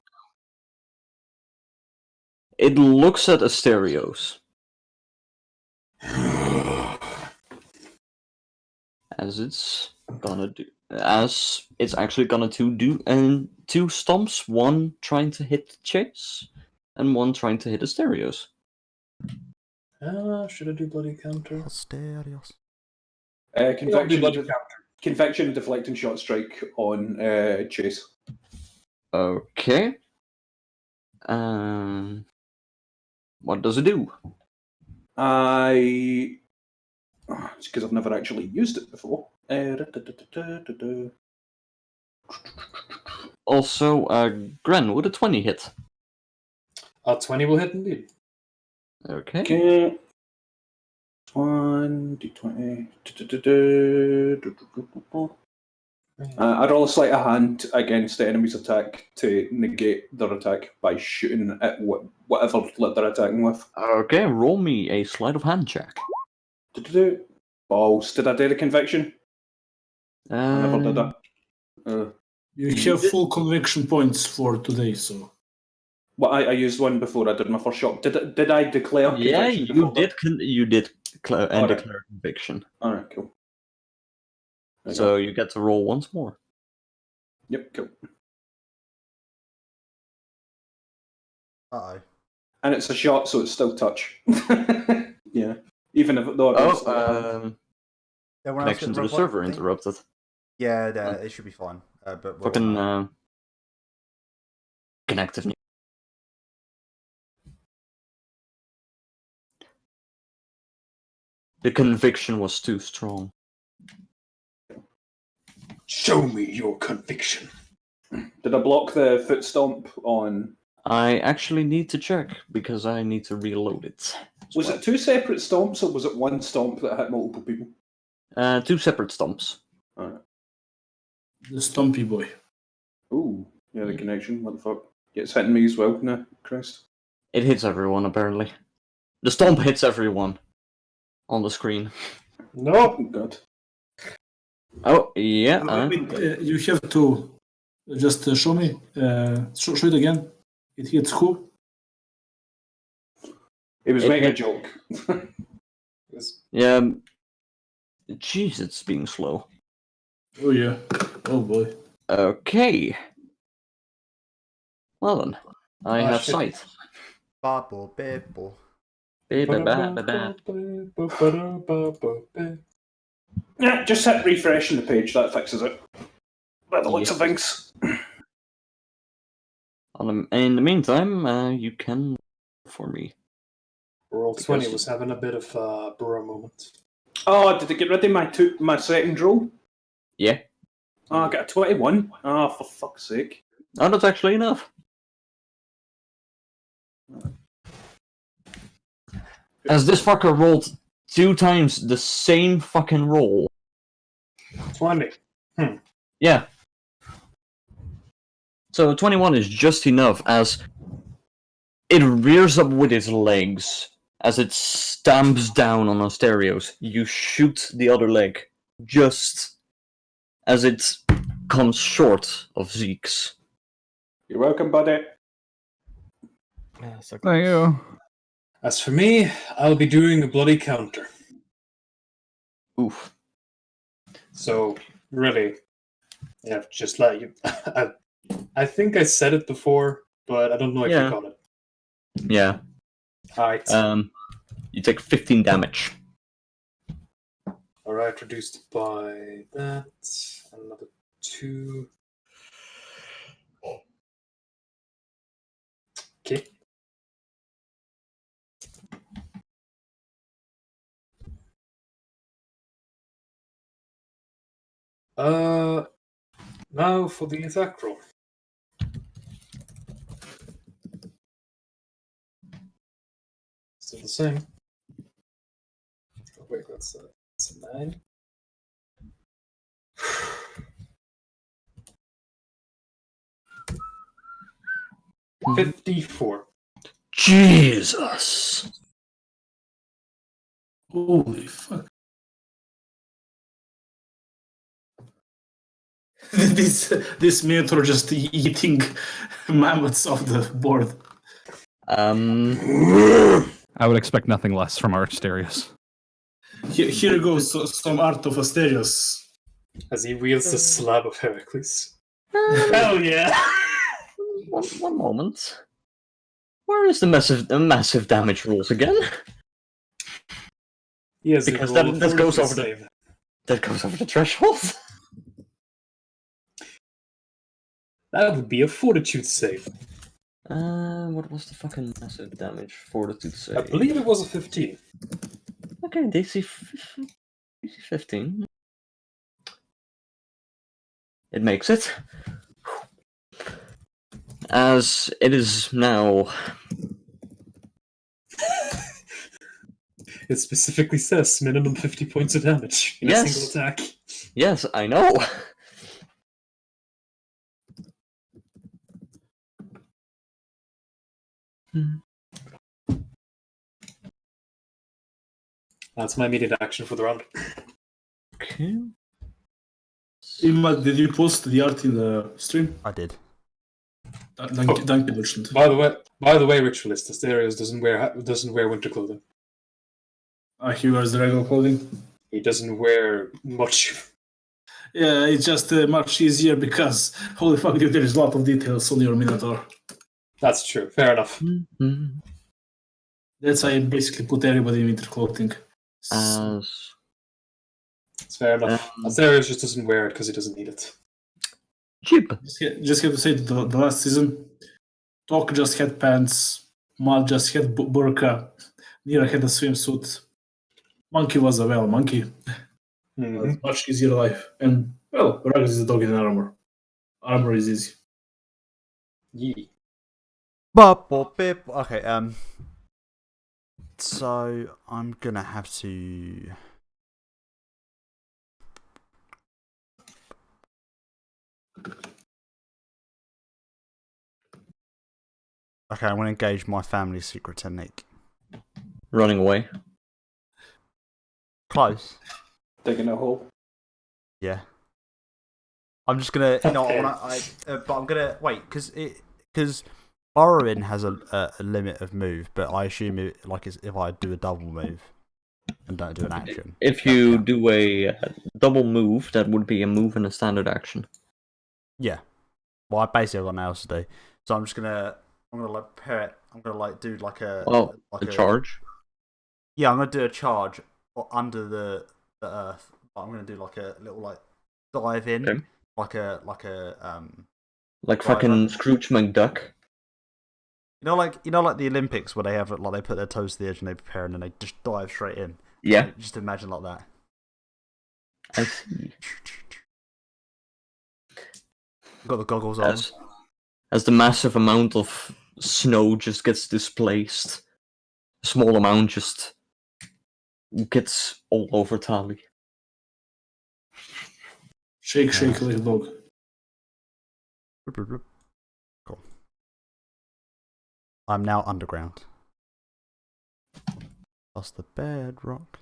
it looks at Asterios. As it's actually gonna do two stomps, one trying to hit Chase and one trying to hit Asterios. Should I do bloody counter? Asterios. Conviction, deflecting shot strike on Chase. Okay. What does it do? It's because I've never actually used it before. Also, Gren, would a 20 hit? 20 will hit indeed. Okay. Okay. 1d20. I roll a sleight of hand against the enemy's attack to negate their attack by shooting at whatever they're attacking with. Okay, roll me a sleight of hand check. Balls. Did I do the conviction? I never did that. You have full conviction points for today, so. Well, I used one before I did my first shot. Did I declare Yeah, conviction? you before did. that? You did Alright. declare conviction. Alright, cool. There you So go. you get to roll once more. Yep, cool. Uh-oh. And it's a shot, so it's still touch. Yeah. Even if though it was, Everyone else connection get to the point server thing? interrupted. Yeah, it should be fine. But we'll- Fucking connective. The conviction was too strong. Show me your conviction. did I block the foot stomp on? I actually need to check because I need to reload it. as Was well. it two separate stomps or was it one stomp that hit multiple people? Two separate stomps. Alright. The Stompy Boy. Ooh, yeah, the connection. What the fuck? Yeah, it's hitting me as well, no, Christ. It hits everyone apparently. The stomp hits everyone on the screen. No. Oh, God. Oh yeah. You have to just show me. Show it again. It hits who? He was It making a hit- joke. Yeah. Jeez, it's being slow. Oh yeah. Oh boy. Okay. Well then, I Ah, have shit. sight. Babble, babble. Yeah, just hit refresh on the page, that fixes it. by the looks of things. In the meantime, you can for me. Roll Because- 20 was having a bit of a Burrow moment. Oh, did I get rid of my second roll? Yeah. Oh, I got a 21. Oh, for fuck's sake. Oh, that's actually enough. As this fucker rolled 2 times the same fucking roll. 20. Yeah. So 21 is just enough as it rears up with its legs as it stamps down on Asterios. You shoot the other leg just as it comes short of Zeke's. You're welcome, buddy. So Thank you. As for me, I'll be doing a bloody counter. Oof. So, really, yeah, just like you. I think I said it before, but I don't know if Yeah. you caught it. Yeah. Alright. You take 15 damage. Alright, reduced by that. Another 2. Okay. Now for the attack roll. Still the same. Oh, wait, that's a 9. Mhm. 54. Jesus! Holy fuck. this Minotaur just eating mammoths off the board. I would expect nothing less from Asterios. Here goes some art of Asterios. As he wields the slab of Heracles. Hell yeah! One moment. Where is the massive damage rules again? Yes, Because that goes over the that goes over the threshold. That would be a fortitude save. What was the fucking massive damage? Fortitude save. I believe it was a 15. Okay, DC 15. It makes it. As it is now. It specifically says minimum 50 points of damage in a Yes. single attack. Yes, I know. That's my immediate action for the round. Okay. Imad, did you post the art in the stream? I did. Thank you, Bertrand. By the way, Ritualist Asterios doesn't wear winter clothing. He wears the regular clothing. He doesn't wear much. Yeah, it's just much easier because, holy fuck, dude, there's a lot of details on your Minotaur. That's true. Fair enough. Mhm. That's why I basically put everybody in winter clothing. As It's fair enough. Asterios just doesn't wear it because he doesn't need it. cheap. Just have to say that the last season, Talk just had pants, Mal just had burqa, Nira had a swimsuit, Monkey was a well monkey. Mhm. Much easier life. And, well, Ragus is a dog in armor. Armor is easy. Yee. Bop, bop, bip. Okay, so I'm gonna have to. Okay, I'm gonna engage my family's secret technique. Running away. Close. Digging a hole. Yeah. I'm just gonna, you know, Okay. but I'm gonna wait because burrowing has a limit of move, but I assume it like it's if I do a double move and don't do an action. If you do a double move, that would be a move and a standard action. Yeah. Well, I basically got nothing else to do, so I'm gonna like pair it. I'm gonna like do like a Oh, like a charge. Yeah, I'm gonna do a charge under the earth. But I'm gonna do like a little like dive in, Okay. like a Like Driver. fucking Scrooge McDuck. like the Olympics where they have like they put their toes to the edge and they prepare and then they just dive straight in. Yeah, Like, just imagine like that. I see. Got the goggles on. As the massive amount of snow just gets displaced, a small amount just gets all over Tali. Shake, shake like a dog. Cool. I'm now underground. That's the bedrock.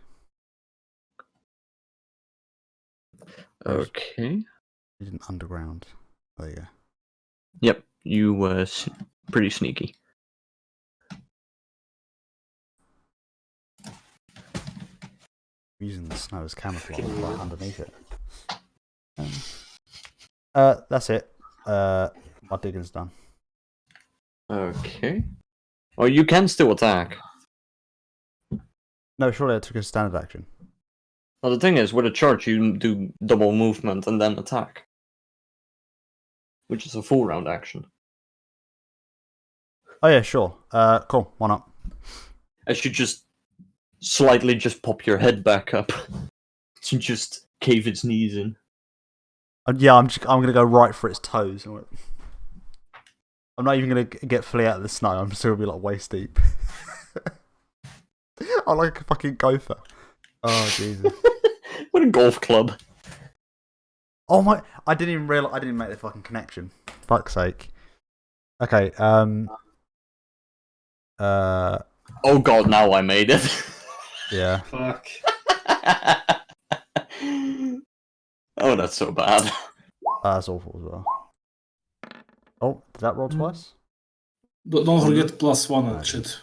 Okay. You didn't underground. There you go. Yep, you were pretty sneaky. Using the snow as camouflage right underneath it. That's it. My digging's done. Okay. Oh, you can still attack. No, surely I took a standard action. Well, the thing is, with a charge, you do double movement and then attack. Which is a full round action. Oh yeah, sure. Cool. Why not? As you just slightly just pop your head back up. To just cave its knees in. Yeah, I'm gonna go right for its toes. I'm not even gonna get fully out of the snow. I'm just gonna be like waist deep. I'm like a fucking gopher. Oh Jesus. What a golf club. Oh my! I didn't even realize. I didn't make the fucking connection. Fuck's sake. Okay. Oh god, now I made it. Yeah. Fuck. Oh, that's so bad. That's awful as well. Oh, did that roll twice? Don't forget +1 and shit.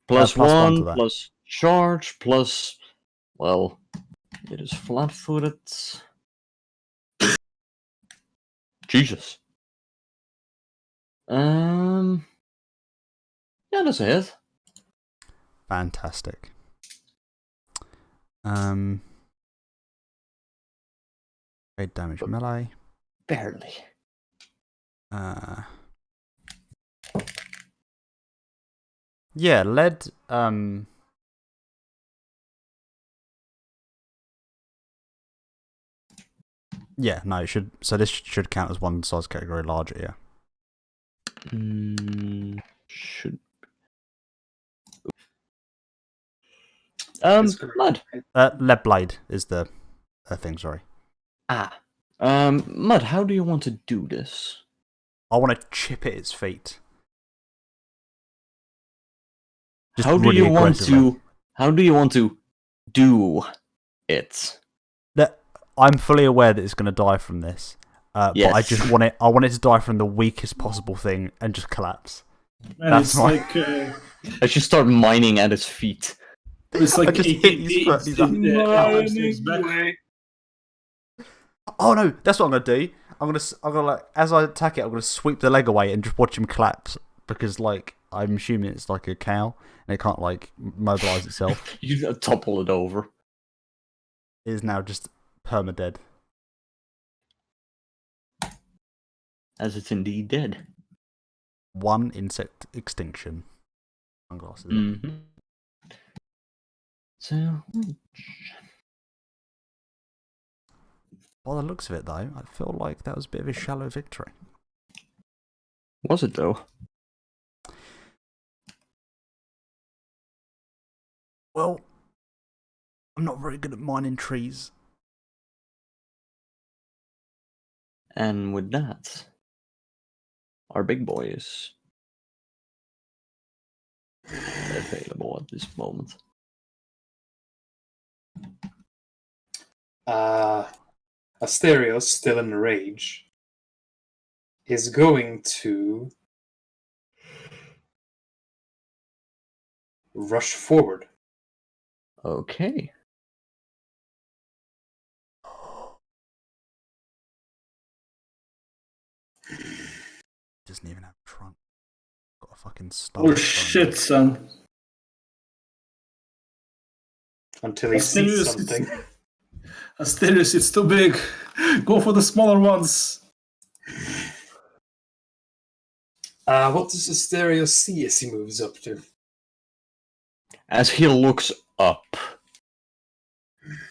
Plus plus one to one, that. plus charge, plus... Well, it is flat-footed. Jesus. Yeah, that's a hit. Fantastic. 8 damage melee. Barely. Yeah, lead. Yeah, no, it should. So this should count as one size category larger. Yeah. Should. It's correct. Mud. Lead blade is the thing. Sorry. Mud. How do you want to do this? I want to chip at its feet. Just How do really you want aggressively. to? How do you want to do it? I'm fully aware that it's going to die from this, but I Yes. just want it. I want it to die from the weakest possible thing and just collapse. And That's it's my- like I should start mining at his feet. it's like I just hit his foot, he's like, it's back. Oh no, that's what I'm gonna do. I'm gonna like as I attack it, I'm gonna sweep the leg away and just watch him collapse because like I'm assuming it's like a cow and it can't like mobilize itself. You topple it over. It is now just perma-dead. As it's indeed dead. One insect extinction. Sunglasses. Mm-hmm. So, By the looks of it, though, I feel like that was a bit of a shallow victory. was it though? Well, I'm not very good at mining trees. And with that, our big boy is available at this moment. Asterios, still in a rage, is going to rush forward. Okay. Doesn't even have a trunk. Got a fucking stump. Oh shit, son. Until he Asterios sees is- something. Asterios, it's too big. Go for the smaller ones. What does Asterios see as he moves up to? As he looks up,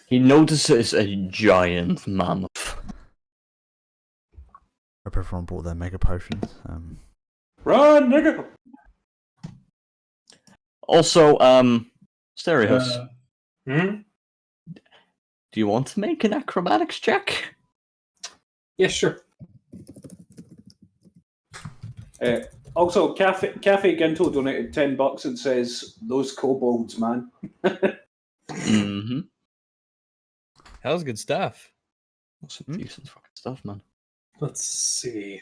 he notices a giant mammoth. Hope everyone brought their mega potions. Run, nigga! Also, Stereos, Hmm? do you want to make an acrobatics check? Yeah, sure. Also, Cafe Ginto donated $10 and says, "Those kobolds, man." Mm-hmm. That was good stuff. That's some decent fucking stuff, man. Let's see.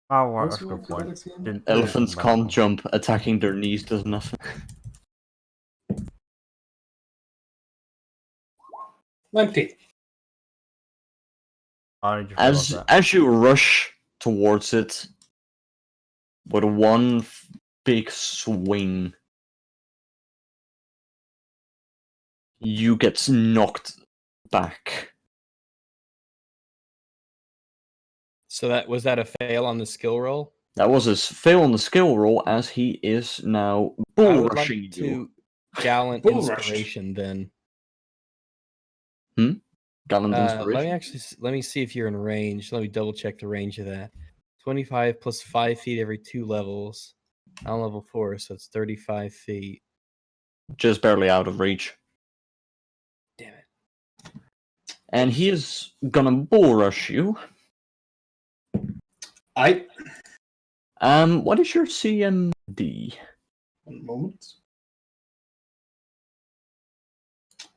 Oh, right, What's that's a my good point. acrobatics again? Didn't Elephants think about can't that. jump, attacking their knees does nothing. 19. I only just realised that. As you rush towards it, with one big swing, you get knocked back. So that was that a fail on the skill roll? That was his fail on the skill roll, as he is now bull I would rushing like you. to gallant Bull rushed. inspiration then. Gallant inspiration. Let me see if you're in range. Let me double check the range of that. 25 plus 5 feet every 2 levels. I'm level 4, so it's 35 feet. Just barely out of reach. Damn it. And he is gonna bull rush you. What is your CMD? One moment.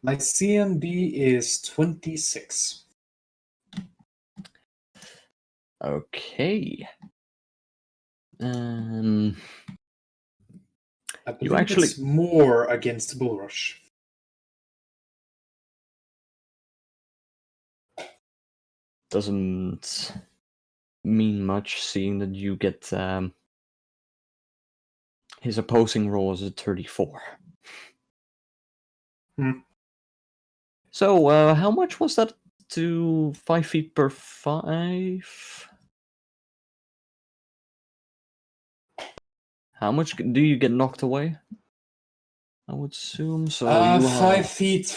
My CMD is 26. Okay. I believe actually- it's more against Bull Rush. Doesn't mean much, seeing that you get his opposing roll is a 34. So, how much was that to 5 feet per 5? How much do you get knocked away? I would assume so. You 5 feet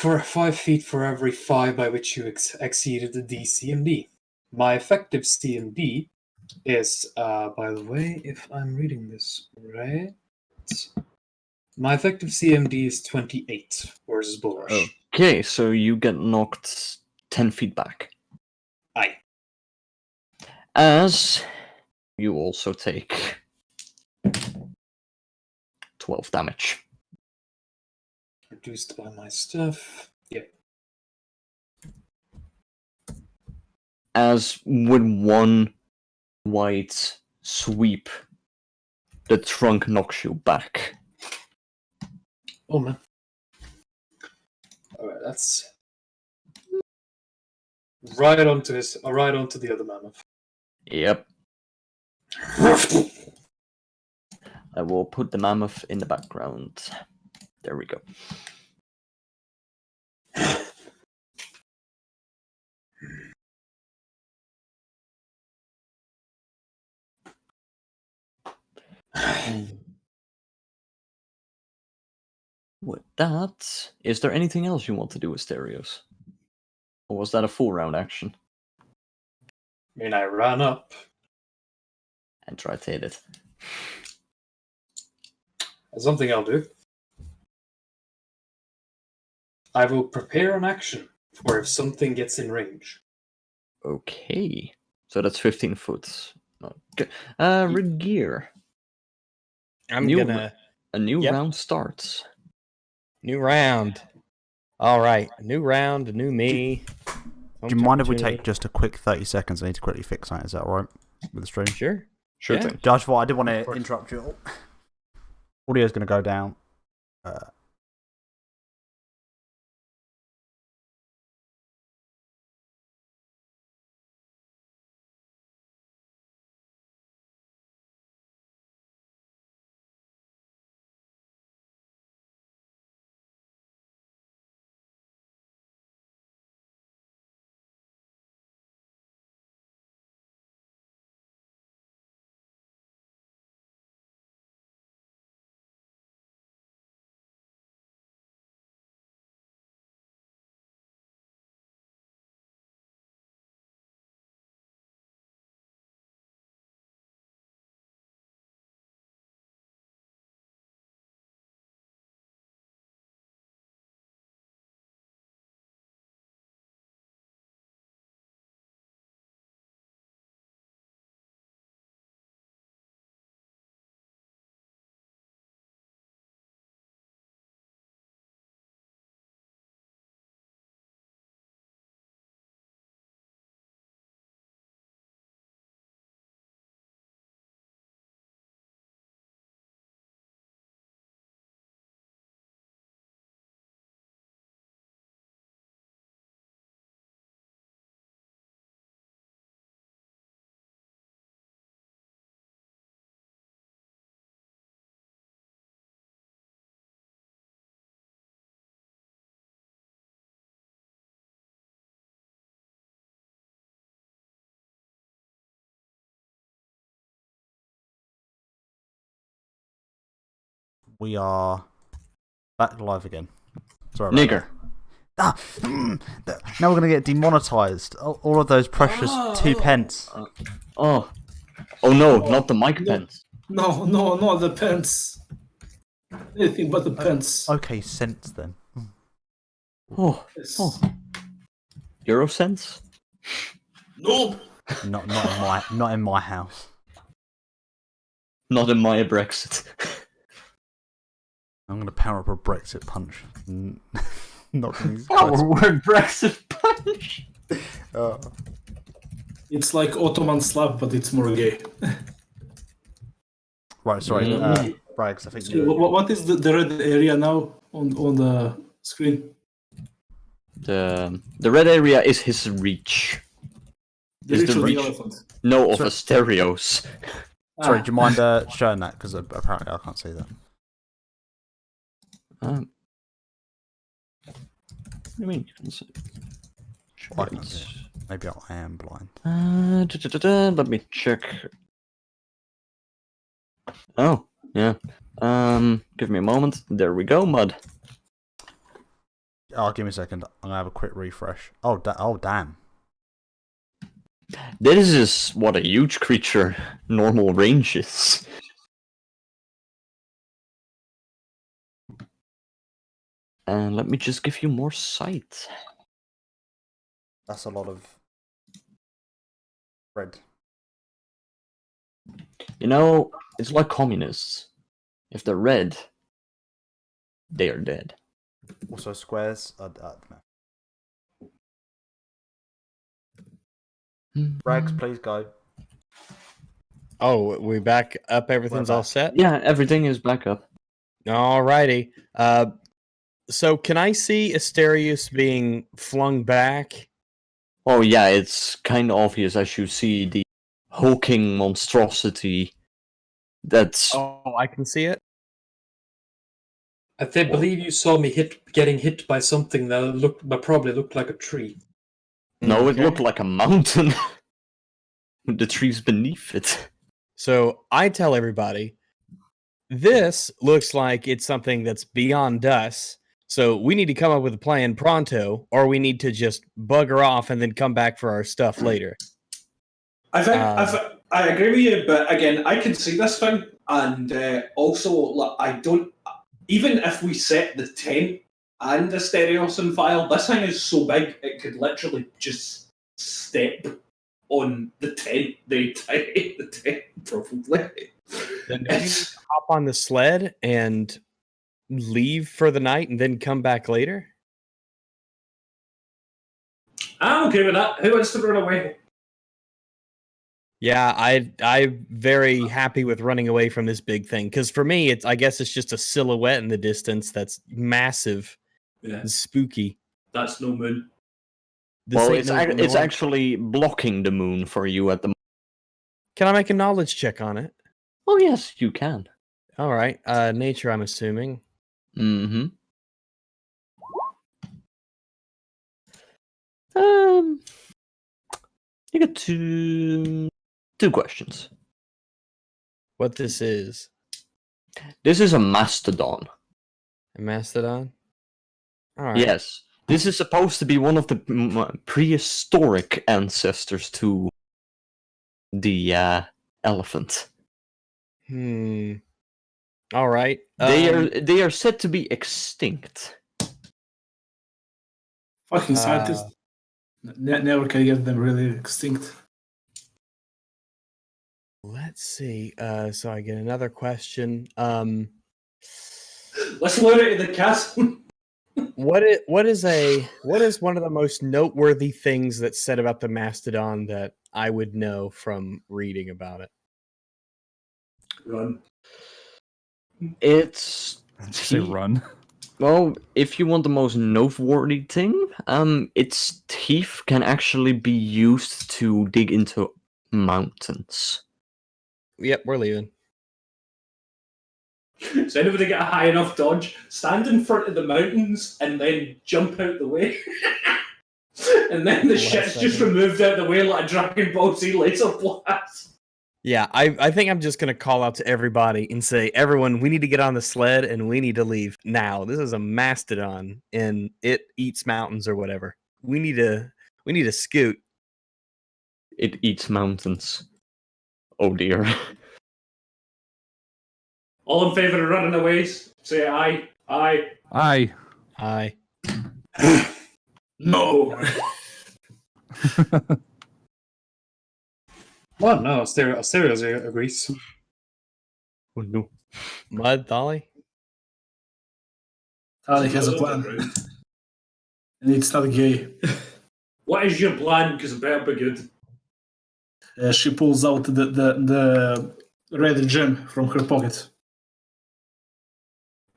for every 5 by which you exceeded the DCMD. My effective CMD is, by the way, if I'm reading this right, my effective CMD is 28 versus Bull Rush. Okay, so you get knocked 10 feet back. Aye. As you also take 12 damage. Reduced by my stuff. Yep. As with one white sweep, the trunk knocks you back. Oh man. Alright, that's right onto the other mammoth. Yep. I will put the mammoth in the background. There we go. With that, is there anything else you want to do with Stereos? Or was that a full round action? I mean, I ran up. And try to hit it. That's something I'll do. I will prepare an action for if something gets in range. Okay. So that's 15 foot. Okay. Regear. I'm New- gonna A new Yep. round starts. new round. All right, new round, a new me. Do you mind if we take just a quick 30 seconds? I need to quickly fix something. Is that all right with the stream? Sure. Sure Yeah. thing. Josh, I didn't want Of to course. interrupt you. Audio's going to go down. We are back live again. Sorry about Nigger. that. Now we're going to get demonetized. All of those precious 2 pence. Oh no, not the mic No. pens. No, not the pence. Anything but the pence. Okay, cents then. Oh, Yes. oh. Euro cents? No. Not in my house. Not in my Brexit. I'm going to power up a Brexit punch. Not gonna use Our word Brexit punch. It's like Ottoman slap, but it's more gay. Right, sorry. Brags, I think So you. what is the red area now on the screen? The red area is his reach. The Is reach the of the reach- elephant. No, of the stereos. Sorry, do you mind showing that? Because apparently I can't see that. What do you mean? You can see. I can see it. Maybe I am blind. Let me check. Oh, yeah. Give me a moment. There we go, Mud. Oh, give me a second. I'm gonna have a quick refresh. Oh, damn. This is what a huge creature normal range is. And let me just give you more sight. That's a lot of red. You know, it's like communists. If they're red, they are dead. Also, squares are. Brags, please go. Oh, we back up. Everything's all back. set. Yeah, everything is back up. Alrighty. So can I see Asterius being flung back? Oh yeah, it's kind of obvious as you see the hulking monstrosity that's... Oh, I can see it. I believe you saw me getting hit by something that probably looked like a tree. No, it Okay. looked like a mountain. With the trees beneath it. So I tell everybody, this looks like it's something that's beyond us. So we need to come up with a plan pronto, or we need to just bugger off and then come back for our stuff later. I think I agree with you, but again, I can see this thing, and also like, I don't. Even if we set the tent and the Asterios on fire, this thing is so big it could literally just step on the tent. The tent probably. Then do we need to hop on the sled and leave for the night and then come back later? I'm okay with that. Who wants to run away? Yeah, I'm very happy with running away from this big thing because for me, I guess it's just a silhouette in the distance that's massive Yeah, and spooky. that's no moon. This Well, ain't no it's norm. actually blocking the moon for you at the moment. Can I make a knowledge check on it? Oh yes, you can. All right, nature. I'm assuming. Mm-hmm. You get two questions. What this is? This is a mastodon. A mastodon? All right. Yes. This is supposed to be one of the prehistoric ancestors to the elephant. All right. They are said to be extinct. Fucking scientists. Never can get them really extinct. Let's see. So I get another question. Let's load it in the castle. What is one of the most noteworthy things that's said about the mastodon that I would know from reading about it? Run. It's Say run. well, if you want the most noteworthy thing, its teeth can actually be used to dig into mountains. Yep, we're leaving. So anybody get a high enough dodge, stand in front of the mountains, and then jump out the way. And then the Last shit's just second. removed out the way like a Dragon Ball Z laser blast. Yeah, I think I'm just gonna call out to everybody and say, everyone, we need to get on the sled and we need to leave now. This is a mastodon and it eats mountains or whatever. We need to scoot. It eats mountains. Oh dear. All in favour of running away? Say aye. Aye. Aye. Aye. No. Well, no, Asterios agrees. Oh no. Mud, Dolly? Ali has a plan. And it's not gay. What is your plan? Because it better be good. She pulls out the red gem from her pocket.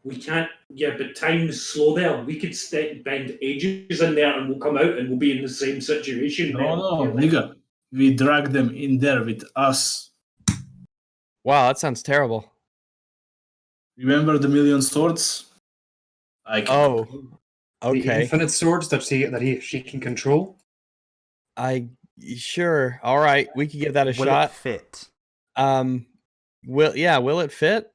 We can't. Yeah, but time is slow there. We could spend ages in there, and we'll come out, and we'll be in the same situation. No, nigga. We drag them in there with us. Wow, that sounds terrible. Remember the million swords? Oh, The okay. infinite swords that she can control. Sure. All right, we could give that a Will shot. it fit? Will it fit?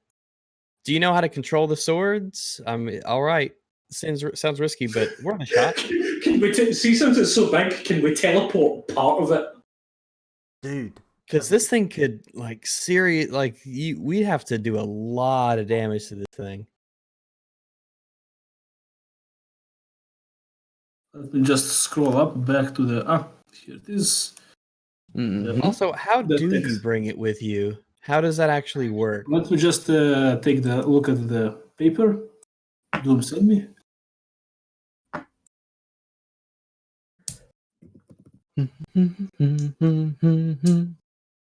Do you know how to control the swords? All right. Sounds risky, but worth a shot. Can we see since it's so big? Can we teleport part of it? Dude. Because this thing could we'd have to do a lot of damage to this thing. Let me just scroll up back to the here it is. Mhm. Also, how That do you takes- bring it with you? How does that actually work? Let me just take the look at the paper. Doom send me.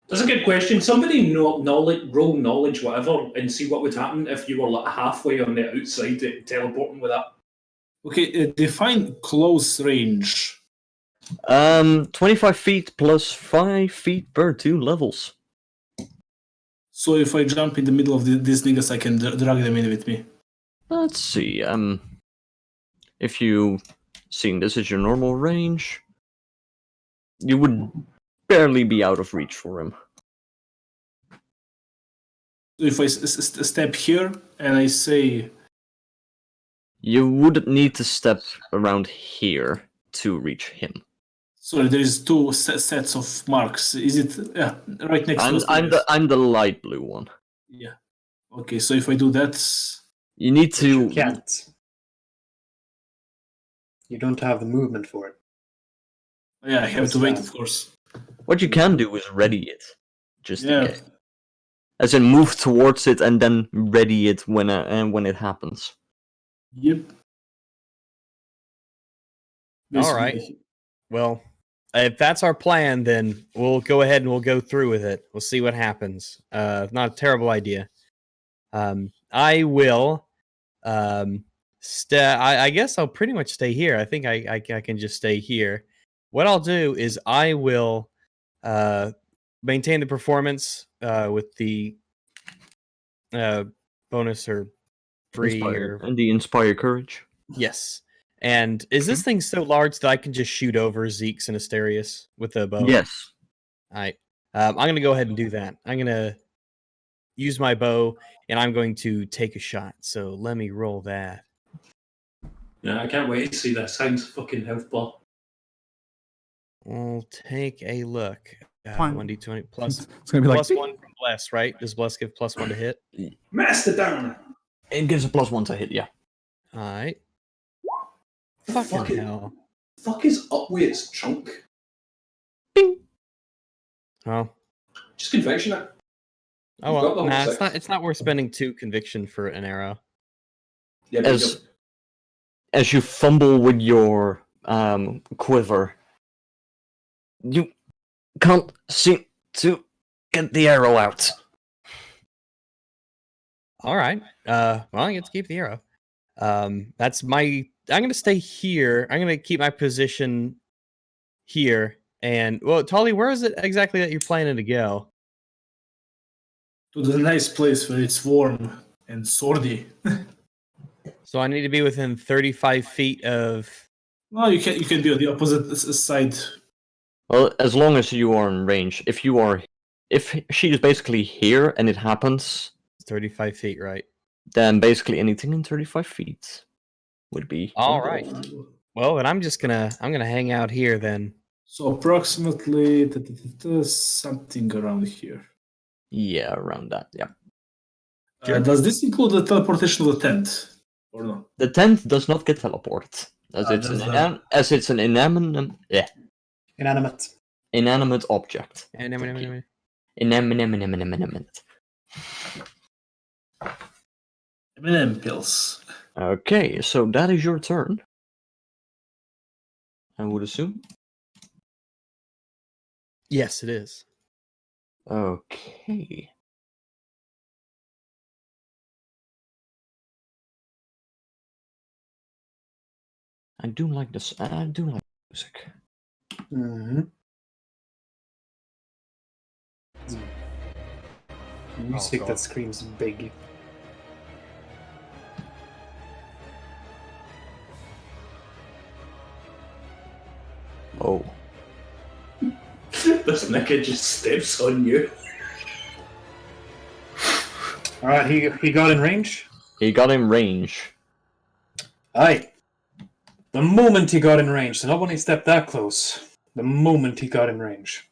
That's a good question. Somebody roll knowledge, whatever, and see what would happen if you were like halfway on the outside teleporting with that. Okay, define close range. 25 feet plus 5 feet per 2 levels. So if I jump in the middle of these niggas, I can drag them in with me. Let's see. If you seeing this as your normal range, you would barely be out of reach for him. So if I step here and I say, You wouldn't need to step around here to reach him. sorry, there is two sets of marks. Is it right next to us? I'm the light blue one. Yeah. Okay, so if I do that, You need to. You can't. You don't have the movement for it. yeah, I have to wait, of course. What you can do is ready it, just in Yeah. case. As in, move towards it and then ready it when it happens. Yep. All right. Well, if that's our plan, then we'll go ahead and we'll go through with it. We'll see what happens. Not a terrible idea. I will. I guess I'll pretty much stay here. I think I can just stay here. What I'll do is I will maintain the performance with the bonus or free Inspire, or and the inspire courage. yes. And is this thing so large that I can just shoot over Zeke's and Asterius with a bow? Yes. All right. I'm going to go ahead and do that. I'm going to use my bow, and I'm going to take a shot. So let me roll that. Yeah, I can't wait to see that. Sounds fucking health bar. We'll take a look. Fine. 1d20 plus, It's gonna be like plus 1 from Bless, right? Does Bless give +1 to hit? Mastodon! It gives a +1 to hit, yeah. All right. Fucking Fucking hell. Fuck is up with its chunk? Oh. Just conviction it. Oh You've got the well, whole nah, six. it's not worth spending 2 conviction for an arrow. Yeah, but As you fumble with your quiver, you can't seem to get the arrow out. All right. Well, I get to keep the arrow. That's my. I'm gonna stay here. I'm gonna keep my position here. And well, Tolly, where is it exactly that you're planning to go? To the nice place where it's warm and swordy. So I need to be within 35 feet of. No, you can be on the opposite side. Well, as long as you are in range. If you are if she is basically here and it happens, 35 feet, right? then basically anything in 35 feet would be. All right. Well, then I'm gonna hang out here then. So approximately something around here. Yeah, around that. Yeah. Does this include the teleportation of the tent, or no? The tent does not get teleported, as it's an inanimate object. And Inanimate. M&M pills. Okay, so that is your turn. I would assume. yes, it is. Okay. I do like this. I do like music. Mm-hmm. Music God. that screams big. Oh. This nigga just steps on you. Alright, he got in range. He got in range. Aye. The moment he got in range, so not when he stepped that close. The moment he got in range.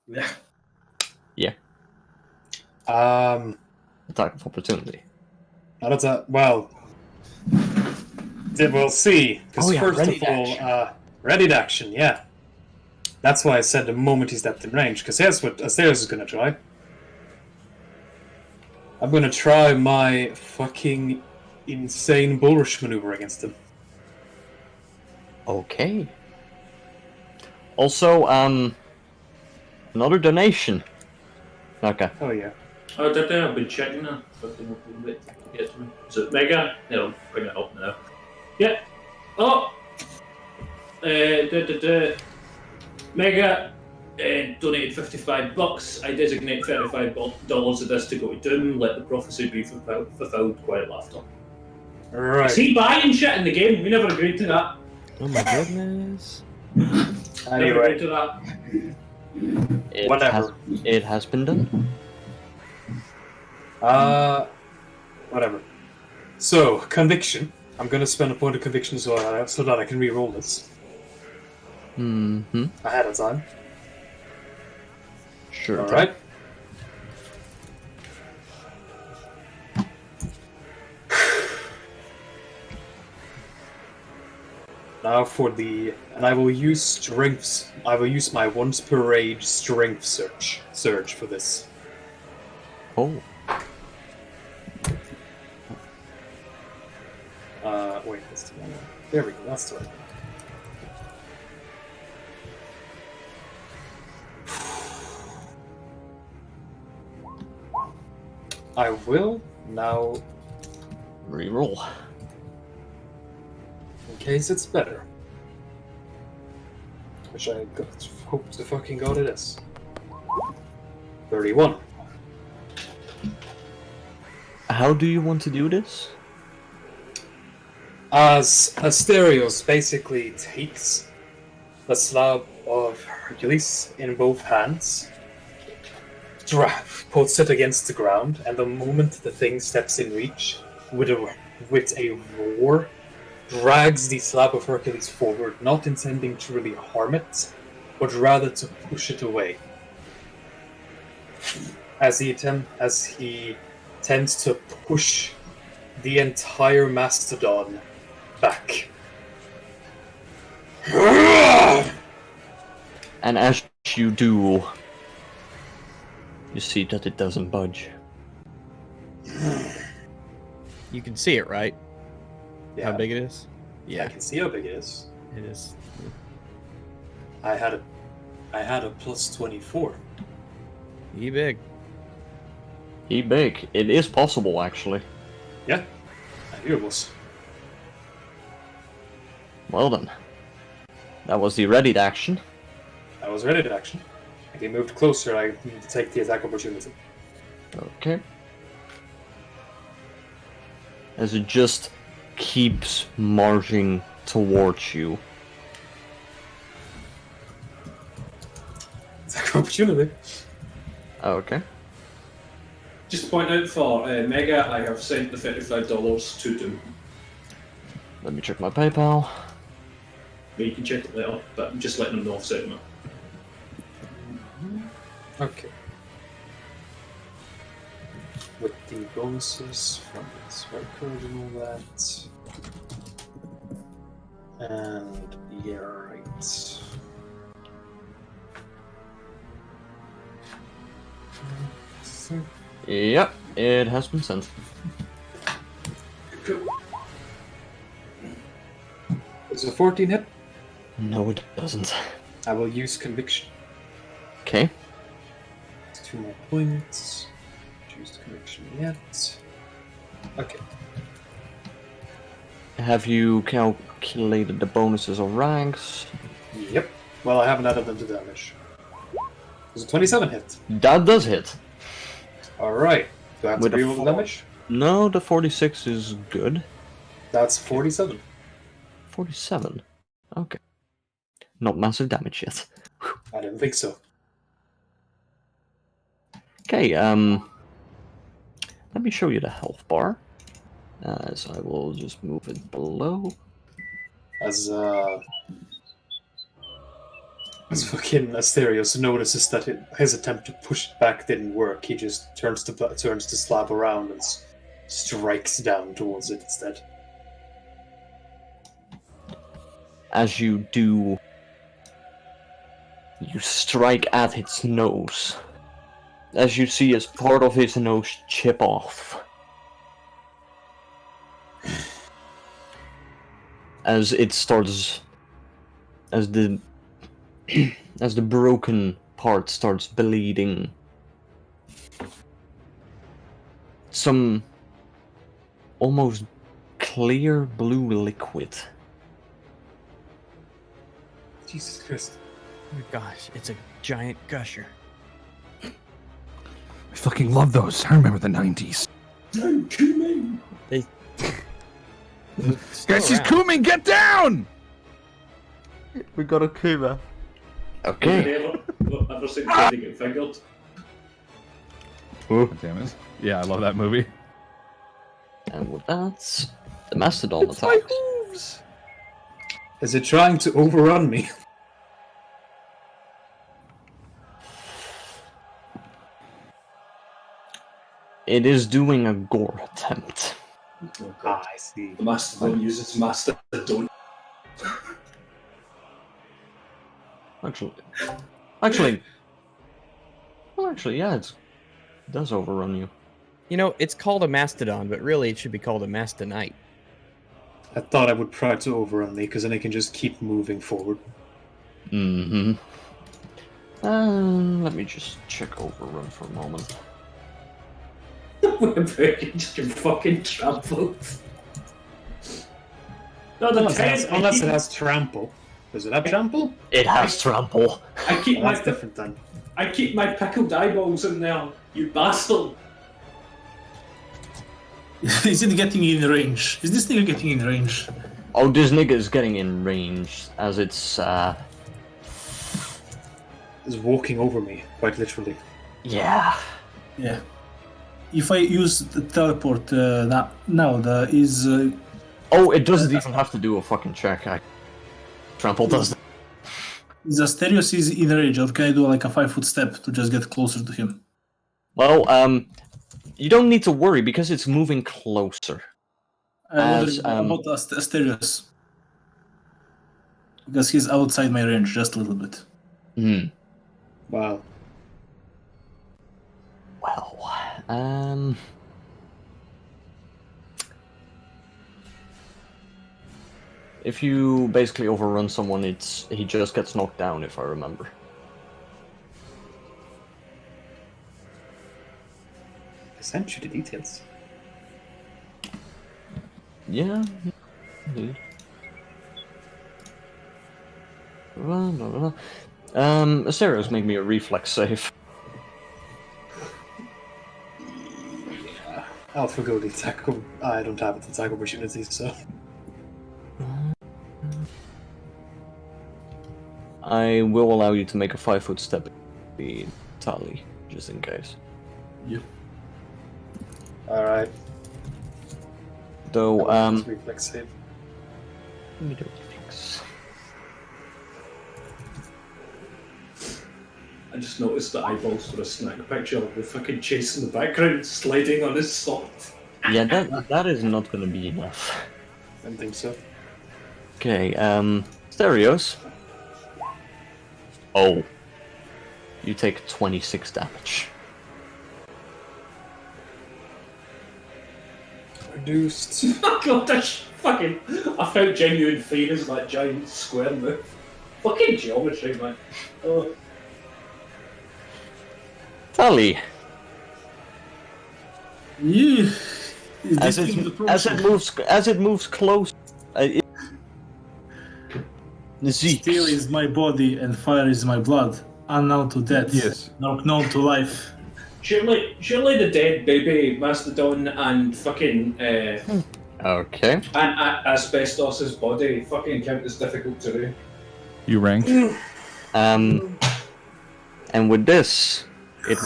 Yeah. Attack of opportunity. Now that's a well. We'll see. Because Oh, yeah, first ready of to all, action. ready to action, yeah. That's why I said the moment he stepped in range, because here's what Asterios is gonna try. I'm gonna try my fucking insane bull rush maneuver against him. Okay. Also, another donation. Okay. Oh yeah. Oh, did they? I've been checking that. Fucking wait to get to me. Is it Mega? Yeah, I'll bring it up now. Yeah. Oh! Mega donated $55. I designate $35 of this to go to Doom. Let the prophecy be fulfilled. Quiet laughter. Right. Is he buying shit in the game? We never agreed to that. Oh my goodness. Never Anyway, agreed to that. Whatever. It has been done. Whatever. So, conviction. I'm gonna spend a point of conviction so that I can re-roll this Mm-hmm. ahead of time. Sure. Alright. Now for the... And I will use strengths. I will use my once per rage strength surge for this. Oh. Wait, that's the one. There we go, that's the right one. I will now, Reroll. in case it's better. Which I hope to fucking god it is. 31. How do you want to do this? As Asterios basically takes the slab of Hercules in both hands, puts it against the ground, and the moment the thing steps in reach, with a roar, drags the slab of Hercules forward, not intending to really harm it, but rather to push it away. As he tends to push the entire mastodon back. And as you do, you see that it doesn't budge. You can see it, right? Yeah, How big it is? I can see how big it is. It is. I had a plus 24. He big. He big. It is possible, actually. Yeah, I knew it was. Well then. That was the readied action. I was ready to action. If he moved closer, I need to take the attack opportunity. Okay. As it just keeps marching towards you. Attack opportunity. Okay. Just to point out for Mega, I have sent the $35 to Doom. Let me check my PayPal. But you can check it later, but I'm just letting them know I've sent them. Okay. With the bonuses from its record and all that. And yeah, right. Yep, it has been sent. Cool. Is it a 14 hit? No, it doesn't. I will use conviction. Okay. 2 more points. Choose the conviction yet. Okay. Have you calculated the bonuses or ranks? Yep. Well, I haven't added them to damage. There's a 27 hit. That does hit. Alright. Do I have With to a reroll the four. damage? No, the 46 is good. That's 47. 47. Okay. Not massive damage yet. I didn't think so. Okay, let me show you the health bar. So I will just move it below. As fucking Asterios notices that his attempt to push it back didn't work, he just turns the slab around and strikes down towards it instead. As you do, you strike at its nose. As you see as part of his nose chip off. As it starts, as the broken part starts bleeding, some almost clear blue liquid. Jesus Christ. Oh my gosh, it's a giant gusher. I fucking love those. I remember the 90s. Guys, she's Kumin, get down! We got a Kuma. Okay. Ever seen Freddy get figured? God damn it. Yeah, I love that movie. And with that, the Mastodon It's my attacks. hooves! Is it trying to overrun me? It is doing a gore attempt. Oh, God. I see. The Mastodon uses Mastodon. Actually, yeah, it does overrun you. You know, it's called a mastodon, but really it should be called a mastodonite. I thought I would try to overrun me, because then I can just keep moving forward. Mm-hmm. Let me just check overrun for a moment. We're just get fucking trampled. No, the Unless it has trample. Does it have trample? It has trample. I keep Well, my that's different then. I keep my pickled eyeballs in there, you bastard. Is it getting in range? Is this nigga getting in range? Oh, this nigga is getting in range as it's It's walking over me, quite literally. yeah. Yeah. If I use the teleport Oh, it doesn't even have to do a fucking check. Trample does that. is Asterios is in range, or can I do like a 5-foot step to just get closer to him? Well, you don't need to worry because it's moving closer. As, About Asterios. Because he's outside my range just a little bit. Hmm. Wow. Well, if you basically overrun someone, he just gets knocked down, if I remember. I sent you the details. Yeah, indeed. Asterios, make me a reflex save. I'll forgo the attack. I don't have an attack opportunity, so. I will allow you to make a 5-foot step. The tally. just in case. Alright. Though, reflex save. let me do things. I just noticed the eyeballs for a snack picture of the fucking Chase in the background sliding on his sword. Yeah, that is not gonna be enough. I don't think so. Okay, stereos. Oh. You take 26 damage. Reduced. God, that's fucking. I felt genuine fear as that giant square move. Fucking geometry, man. Oh. Tally. Yeah. As it moves close. Zeke. Steel is my body and fire is my blood. Unknown to death. Yes. Known to life. Surely the dead baby Mastodon and fucking Okay. and Asbestos's body fucking count as difficult to do. You rank. And with this, it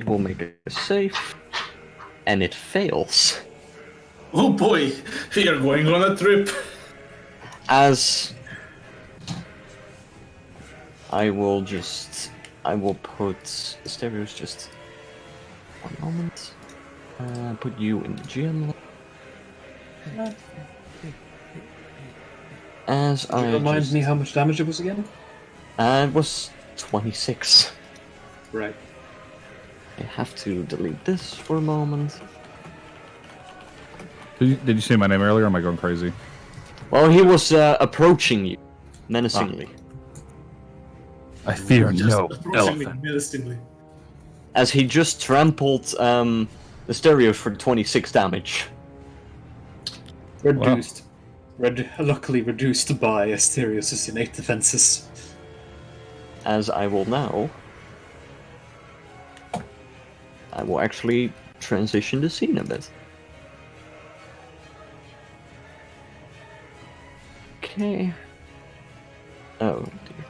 will make it safe, and it fails. Oh boy, we are going on a trip. As I will put stereos just 1 moment. Put you in the gym. As I Remind me how much damage it was again? it was 26. Right. I have to delete this for a moment. Did you say my name earlier? Or am I going crazy? Well, he was approaching you menacingly. I fear no Approaching me elephant. menacingly. As he just trampled the stereos for 26 damage. Reduced. Luckily reduced by Asterios' innate defenses. As I will now. I will actually transition the scene a bit. Okay. Oh dear.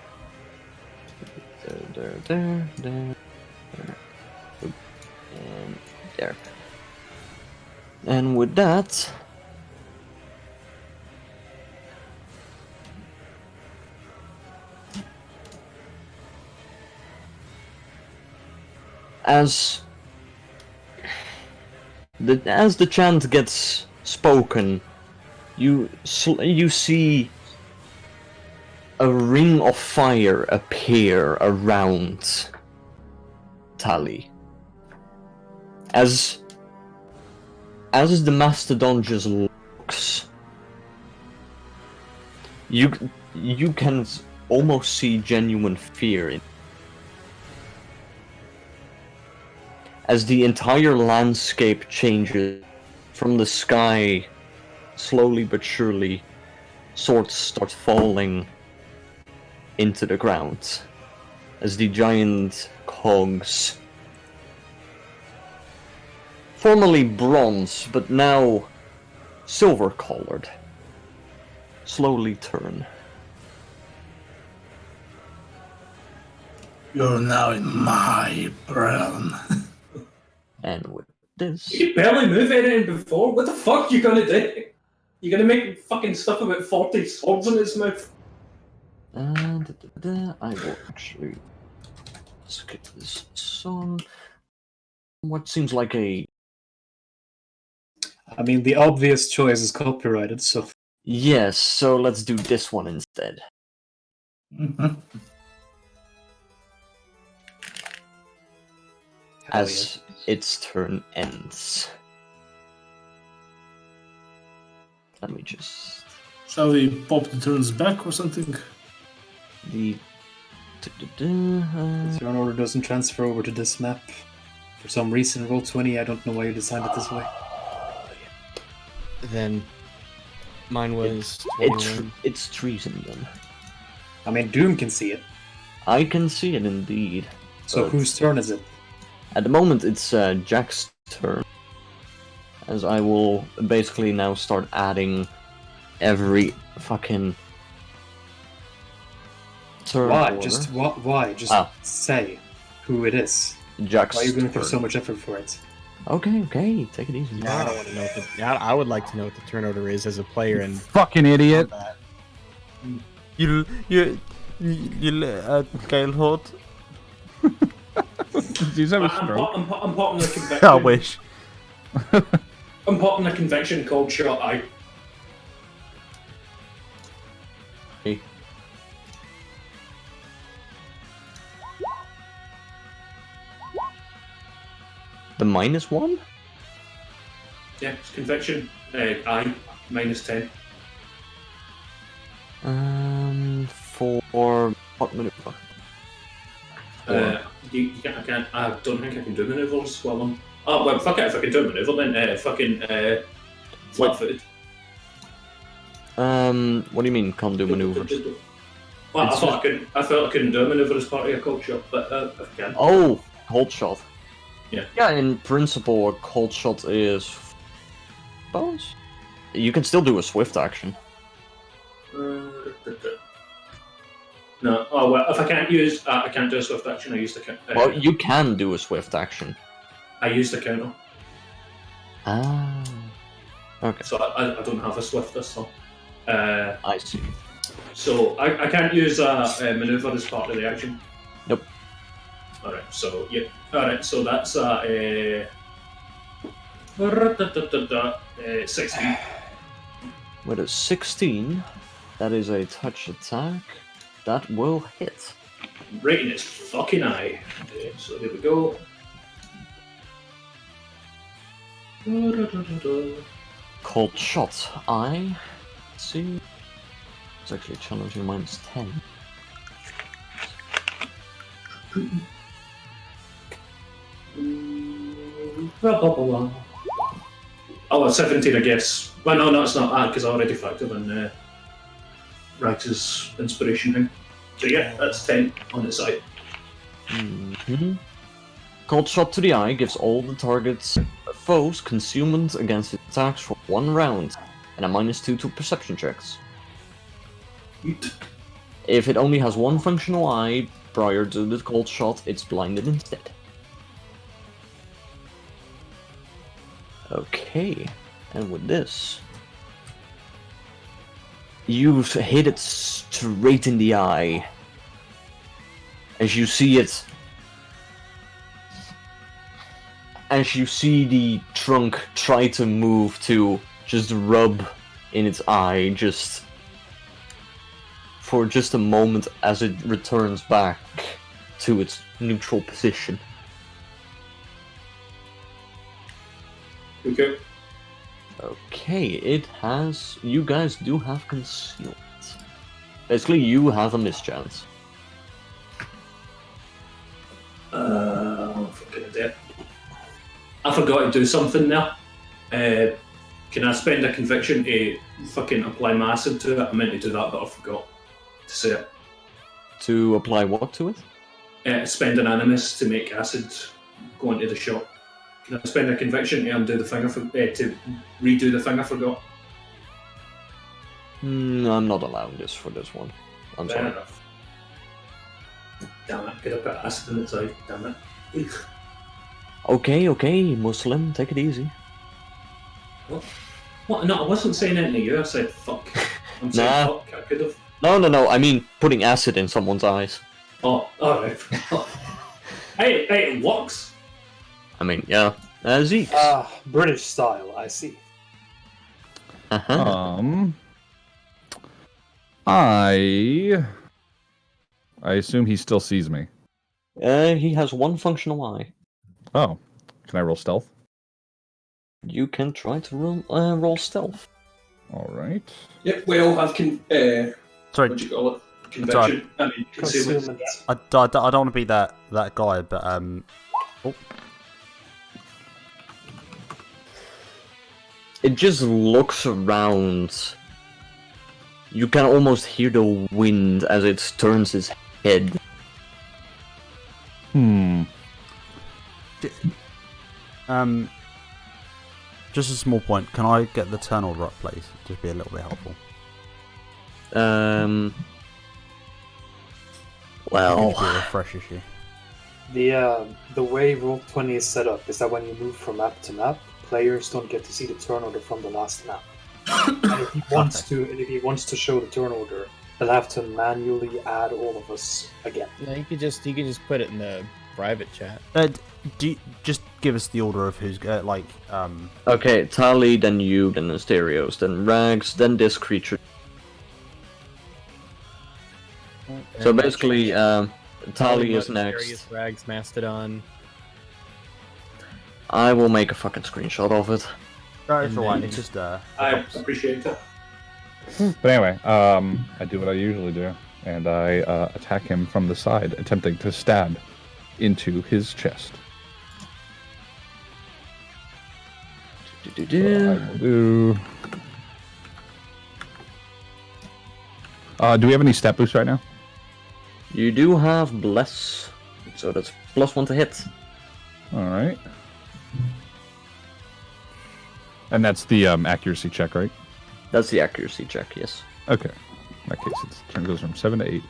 There. Oop. And there. And with that. As the chant gets spoken, you see a ring of fire appear around Tally. As the Mastodon just looks, you can almost see genuine fear in. As the entire landscape changes from the sky, slowly but surely, swords start falling into the ground. As the giant cogs, formerly bronze, but now silver-colored, slowly turn. You're now in my realm. And with this, You could barely move anything before. What the fuck you gonna do? You gonna make fucking stuff about 40 swords in his mouth? I will actually skip this song. What seems like a... I mean, the obvious choice is copyrighted, so... Yes, so let's do this one instead. As its turn ends. Let me just... Shall we pop the turns back or something? The... Turn order doesn't transfer over to this map. For some reason, Roll20, I don't know why you designed it this way. Then mine was It's treason then. I mean, Doom can see it. I can see it indeed. So but whose turn is it? At the moment it's Jack's turn. As I will basically now start adding every fucking turn Why? order. Why? Just say who it is. Jack's Why are you going to give turn. so much effort for it? Okay, okay, take it easy. I don't want to know what the. I would like to know what the turn order is as a player and Fucking idiot. combat. You Gale Horde. Did you have a stroke? I'm popping the conviction. I wish. I'm popping the conviction called Shot Eye. The -1? Yeah, it's conviction. I -10. For what maneuver? I don't think I can do maneuvers while I'm. Oh well, fuck it. If I can do a maneuver, then flat-footed. What do you mean can't do maneuvers? Well, I thought I couldn't do a maneuver as part of your cold shot, but if I can. Oh, cold shot. Yeah. Yeah, in principle, a cold shot is. Suppose you can still do a swift action. No. Oh well, if I can't use, I can't do a swift action. I use the. Well, you can do a swift action. I use the counter, Ah. Okay, so I don't have a swift this time. I see. So I can't use a maneuver as part of the action. Nope. All right. So yeah. All right. So that's 16. With a 16, that is a touch attack. That will hit. Right in its fucking eye. So here we go. Cold shot. Let's see. It's actually challenging -10. Oh, 17, I guess. Well, no, it's not that because I already factored in Rax's inspiration thing. So yeah, that's 10 on the side. Mhm. Cold shot to the eye gives all the target's foes concealment against its attacks for 1 round, and a -2 to perception checks. If it only has 1 functional eye prior to the cold shot, it's blinded instead. Okay, and with this, you hit it straight in the eye. As you see it, as you see the trunk try to move to just rub in its eye, just for just a moment as it returns back to its neutral position. Okay. Okay, it has. You guys do have concealment. Basically, you have a mischance. Fucking idiot. I forgot to do something now. Can I spend a conviction to fucking apply my acid to it? I meant to do that, but I forgot to say it. To apply what to it? Spend an animus to make acid go into the shot. Can I spend a conviction to undo the thing to redo the thing I forgot? I'm not allowing this for this one. I'm Fair sorry. enough. Damn it, could have put acid in its eye. Damn it. Ugh. Okay, Muslim, take it easy. What? No, I wasn't saying anything to you. I said fuck. I'm saying Nah. fuck. I could have. No, I mean putting acid in someone's eyes. Oh, alright. Hey, it works. I mean, yeah. Zeke. British style, I see. Uh-huh. I assume he still sees me. He has 1 functional eye. Oh, can I roll stealth? You can try to roll stealth. All right. Yep, we all have Sorry, what do you call it? Conviction. I mean, concealment. Concealment. I don't want to be that guy, but It just looks around. You can almost hear the wind as it turns its head. just a small point. Can I get the turn order up, please? Just be a little bit helpful. Well, Be a refresh issue. The way Roll20 is set up is that when you move from map to map, players don't get to see the turn order from the last map. And if he wants to show the turn order, they'll have to manually add all of us again. No, you could just put it in the private chat. Just give us the order of who's Okay, Tali, then you, then Asterios, then Rags, then this creature. So basically, Tali is next. Darius, Rags, Mastodon. I will make a fucking screenshot of it. No, it's alright. It's just I appreciate it. But anyway, I do what I usually do, and I attack him from the side, attempting to stab into his chest. So I will do. Do we have any stat boosts right now? You do have Bless, so that's +1 to hit. All right. And that's the accuracy check, right? That's the accuracy check, yes. Okay. In that case, its turn goes from 7 to 8.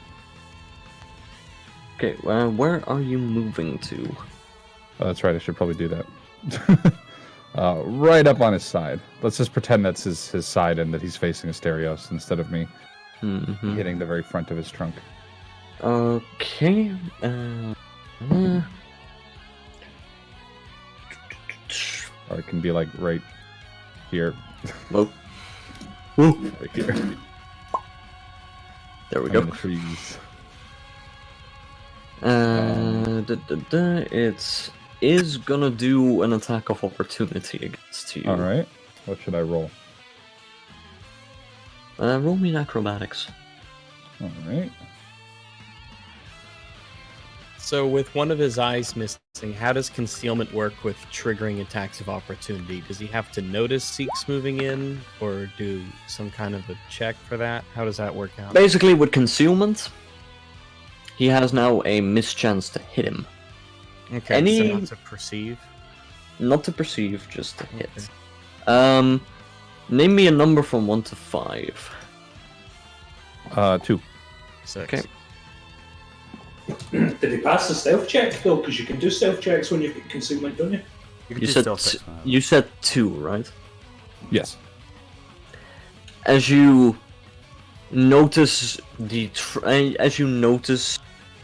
Okay, where are you moving to? Oh, that's right. I should probably do that. Right up on his side. Let's just pretend that's his side and that he's facing Asterios instead of me hitting the very front of his trunk. Okay. Or it can be like right here. Whoa. Right here. There we I'm go. in the trees. It is gonna do an attack of opportunity against you. Alright. What should I roll? Roll me an acrobatics. Alright. So with one of his eyes missing, how does concealment work with triggering attacks of opportunity? Does he have to notice Seeks moving in, or do some kind of a check for that? How does that work out? Basically, with concealment, he has now a mischance to hit him. Okay, so not to perceive? Not to perceive, just to hit. Name me a number from 1 to 5. 2. 6. Okay. Did he pass the stealth check though? Because you can do stealth checks when you've got concealment, don't you? You said 2, right? Yes. As you notice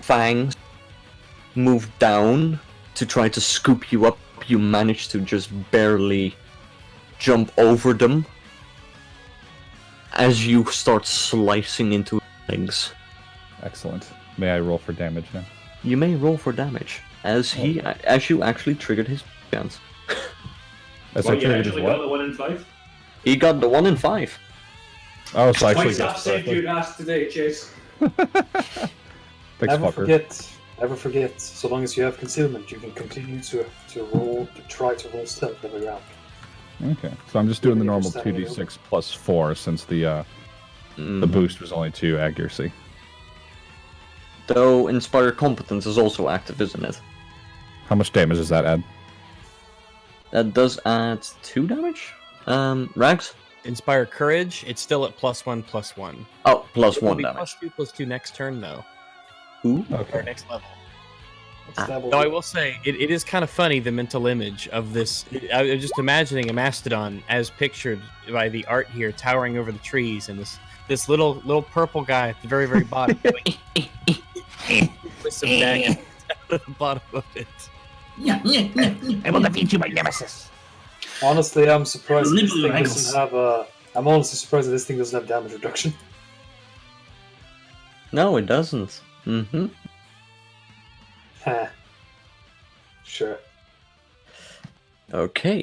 Fangs move down to try to scoop you up, you manage to just barely jump over them as you start slicing into legs. Excellent. May I roll for damage now? You may roll for damage as you actually triggered his chance. As Well, I you triggered his actually got what? the 1 in 5. He got the 1 in 5. Oh, so I actually Points I've guessed saved correctly. your ass today, Chase. Thanks, Never fucker. forget. So long as you have concealment, you can continue to try to roll stealth every round. Okay, so I'm just doing the Maybe normal just having a 2d6 plus 4 since the boost was only 2 accuracy. Though Inspire Competence is also active, isn't it? How much damage does that add? That does add 2 damage? Rags? Inspire Courage, it's still at +1/+1. Oh, plus It will 1 be damage. +2/+2 next turn, though. Ooh. Or Okay. next level. Double Though I will say, it is kind of funny, the mental image of this. I was just imagining a mastodon as pictured by the art here, towering over the trees, and this little purple guy at the very, very bottom going with some daggers at the bottom of it. I will defeat you, my nemesis. Honestly, I'm surprised this Liberal thing angles. doesn't have I'm honestly surprised that this thing doesn't have damage reduction. No, it doesn't. Mm-hmm. Heh. Sure. Okay,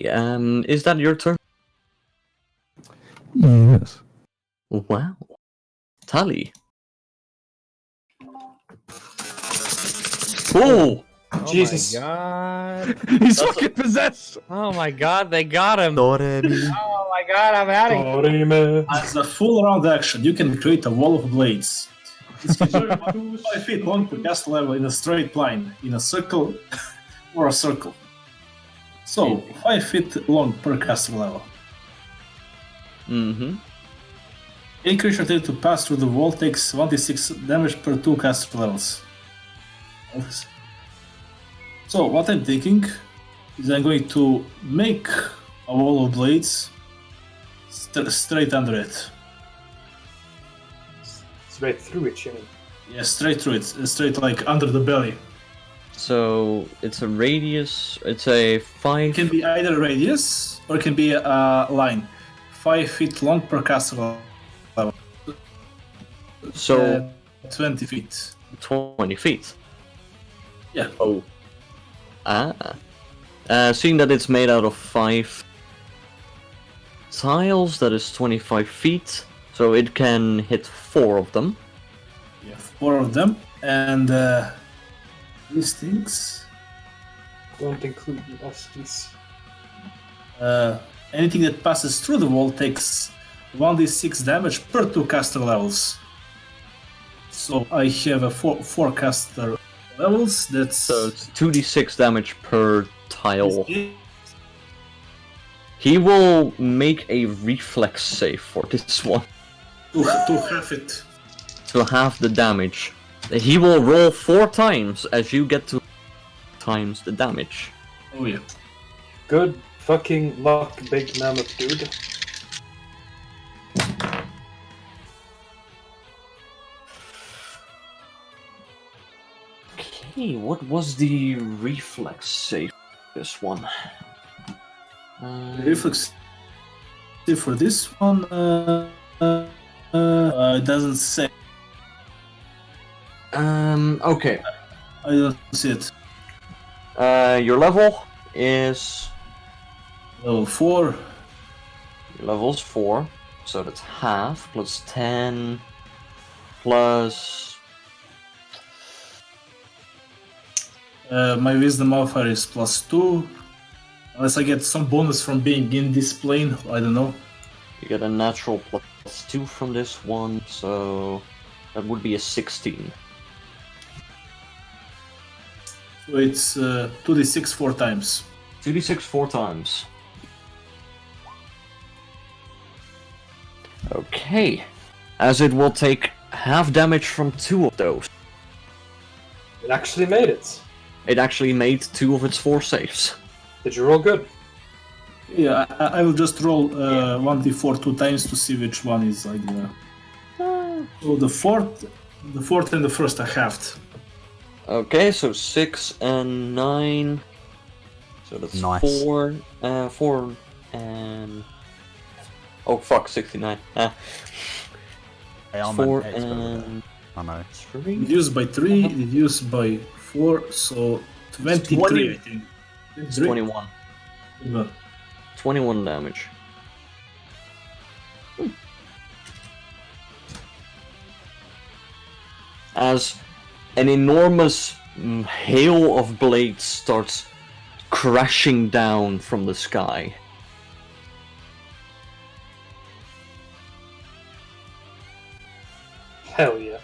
is that your turn? Yes. Wow. Tali. Whoa! Oh Jesus. my god. He's fucking possessed! Oh my god, they got him. Doremi. Oh my god, I'm out of here. Dorime. As a full round action, you can create a wall of blades. It's 5 feet long per cast level in a straight line, in a circle, or a circle. So, 5 feet long per caster level. Mm-hmm. Any creature attempting to pass through the wall takes 1d6 damage per 2 caster levels. So what I'm thinking is I'm going to make a wall of blades straight under it. Straight through it, you mean? Yeah, straight through it, straight like under the belly. So it's a radius. It's a 5. It can be either radius or it can be a line, 5 feet long per caster level. So 20 feet. 20 feet. Yeah. Oh. Seeing that it's made out of 5 tiles, that is 25 feet. So it can hit 4 of them. Yeah, 4 of them, and these things. Don't include the us, please. Anything that passes through the wall takes 1d6 damage per 2 caster levels. So I have a 4 caster levels. That's So it's 2d6 damage per tile. He will make a reflex save for this one to half it. to half the damage. He will roll 4 times as you get to times the damage. Oh yeah. Good fucking luck, big mammoth dude. Okay, what was the reflex save for this one? Reflex for this one it doesn't say. Okay. I don't see it. Your level is... Level 4. Your level's 4, so that's half, plus 10, plus... My wisdom modifier is +2. Unless I get some bonus from being in this plane, I don't know. You get a natural +2 from this one, so that would be a 16. So it's 2d6 4 times. 2d6 4 times. Okay. As it will take half damage from 2 of those. It actually made it. It actually made 2 of its 4 saves. Did you roll good? Yeah, I will just roll 1d4 2 times to see which one is like the... So the fourth and the first are halved. Okay, so 6 and 9. So that's Nice. 4 and... Oh fuck, 69. Hey, I'm 4 an expert with that. and... I know. 3? Reduced by 3, reduced by 4, so 23 20. I think. It's 21. Yeah. 21 damage. As an enormous hail of blades starts crashing down from the sky. Hell yeah.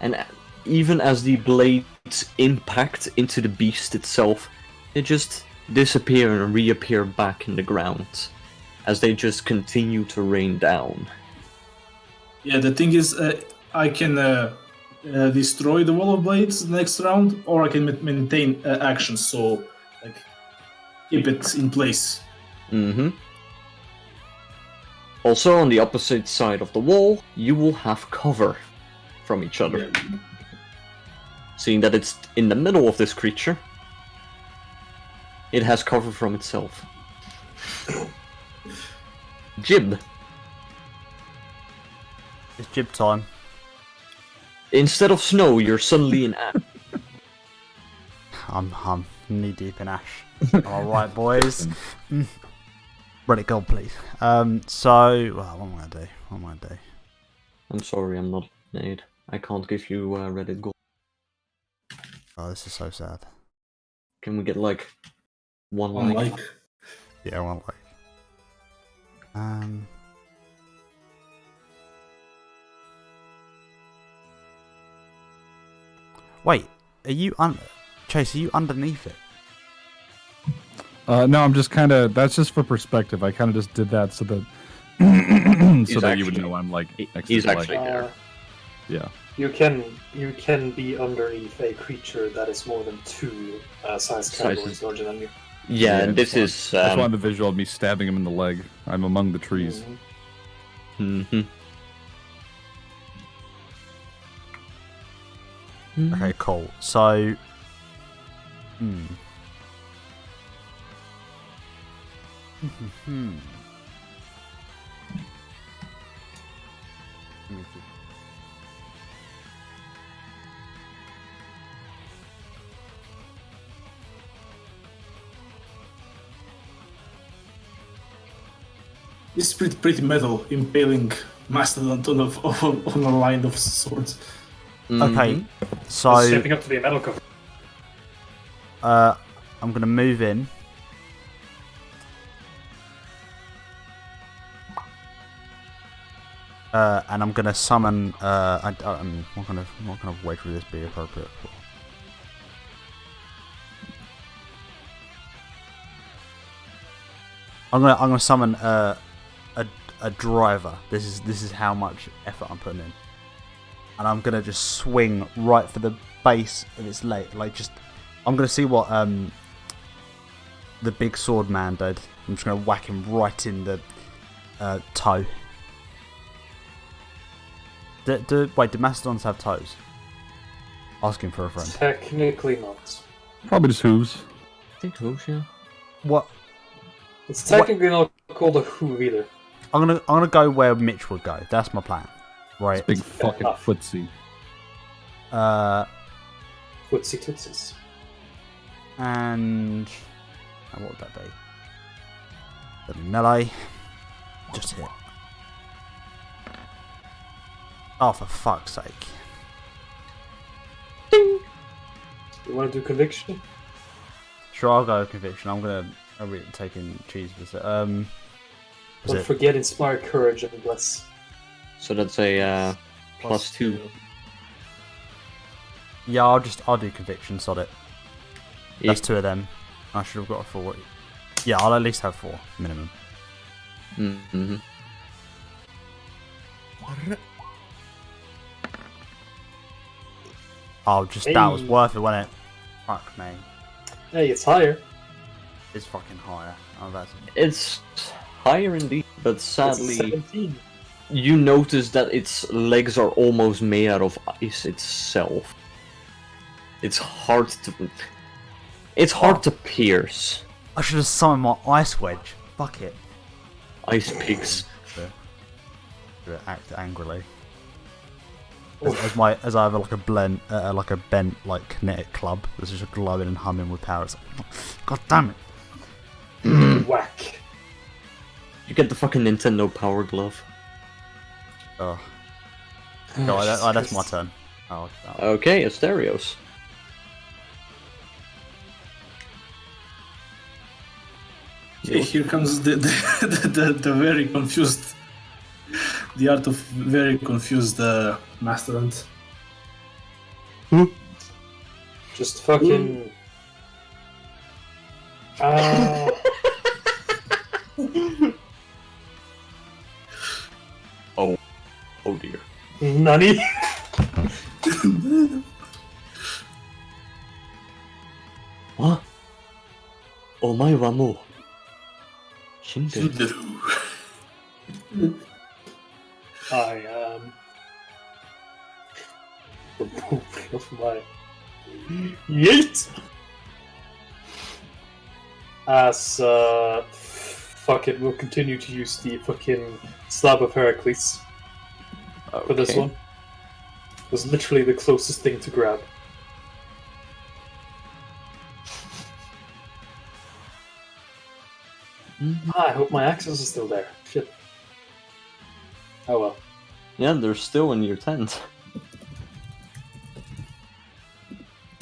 And even as the blades impact into the beast itself, they just disappear and reappear back in the ground as they just continue to rain down. Yeah, the thing is, I can destroy the wall of blades next round, or I can maintain actions, so like keep it in place. Mm-hmm. Also, on the opposite side of the wall, you will have cover from each other. Seeing that it's in the middle of this creature, it has cover from itself. Jib. It's jib time. Instead of snow, you're suddenly in ash. I'm knee deep in ash. Alright, boys. Ready, go, please. So, well, what am I gonna do? What am I gonna do? I'm sorry, I'm not made. I can't give you Reddit gold. Oh, this is so sad. Can we get like one One like? like. Yeah, one like. Wait, are you Chase? Are you underneath it? No, I'm just kind of. That's just for perspective. I kind of just did that so that so that you would actually- know I'm like. He's like, actually there. Yeah. You can be underneath a creature that is more than 2 size categories larger than you. Yeah, and this it's is. I just wanted the visual of me stabbing him in the leg. I'm among the trees. Mhm. Okay, cool. So, It's pretty metal, impaling Mastodon on a line of swords. Okay, Mhm. so Stepping up to be a metal cover. I'm gonna move in. And I'm gonna summon. What kind of weight would this be appropriate for? I'm gonna summon a driver. This is how much effort I'm putting in, and I'm gonna just swing right for the base of its leg. Like just, I'm gonna see what the big sword man did. I'm just gonna whack him right in the toe. Wait, do mastodons have toes? Asking for a friend. Technically not. Probably just hooves. I think hooves, yeah. What? It's technically not called a hoof either. I'm gonna go where Mitch would go. That's my plan. Right. Big fucking footsie. Footsie tootsies. And what would that be? The melee. Just hit. Oh, for fuck's sake. You want to do conviction? Sure, I'll go conviction. I'll be taking cheese with it. Don't forget inspire courage and bless. So that's a +2. Yeah, I'll do conviction. Sod it. That's 2 of them. I should have got a 4. Yeah, I'll at least have 4 minimum. Mm-hmm. Oh, just that was worth it, wasn't it? Fuck me. Hey, it's higher. It's fucking higher. Oh, that's. It's higher indeed, but It's sadly, 17. you notice that its legs are almost made out of ice itself. It's hard to. It's hard to pierce. I should have summoned my ice wedge. Fuck it. Ice pigs. Do it act angrily. As I have like a bent like kinetic club that's just glowing and humming with power. It's like, God damn it! Whack. You get the fucking Nintendo Power Glove. Oh, no, that's my turn. Oh. Okay, Asterios. Okay, here comes the very confused, the art of very confused mastodon. Just fucking. Oh dear. Nani? What? Omae wa mou Shinderu. I am removing of my yeet as fuck it, we'll continue to use the fucking slab of Heracles for this Okay. one. It was literally the closest thing to grab. I hope my axes are still there. Shit. Oh well. Yeah, they're still in your tent.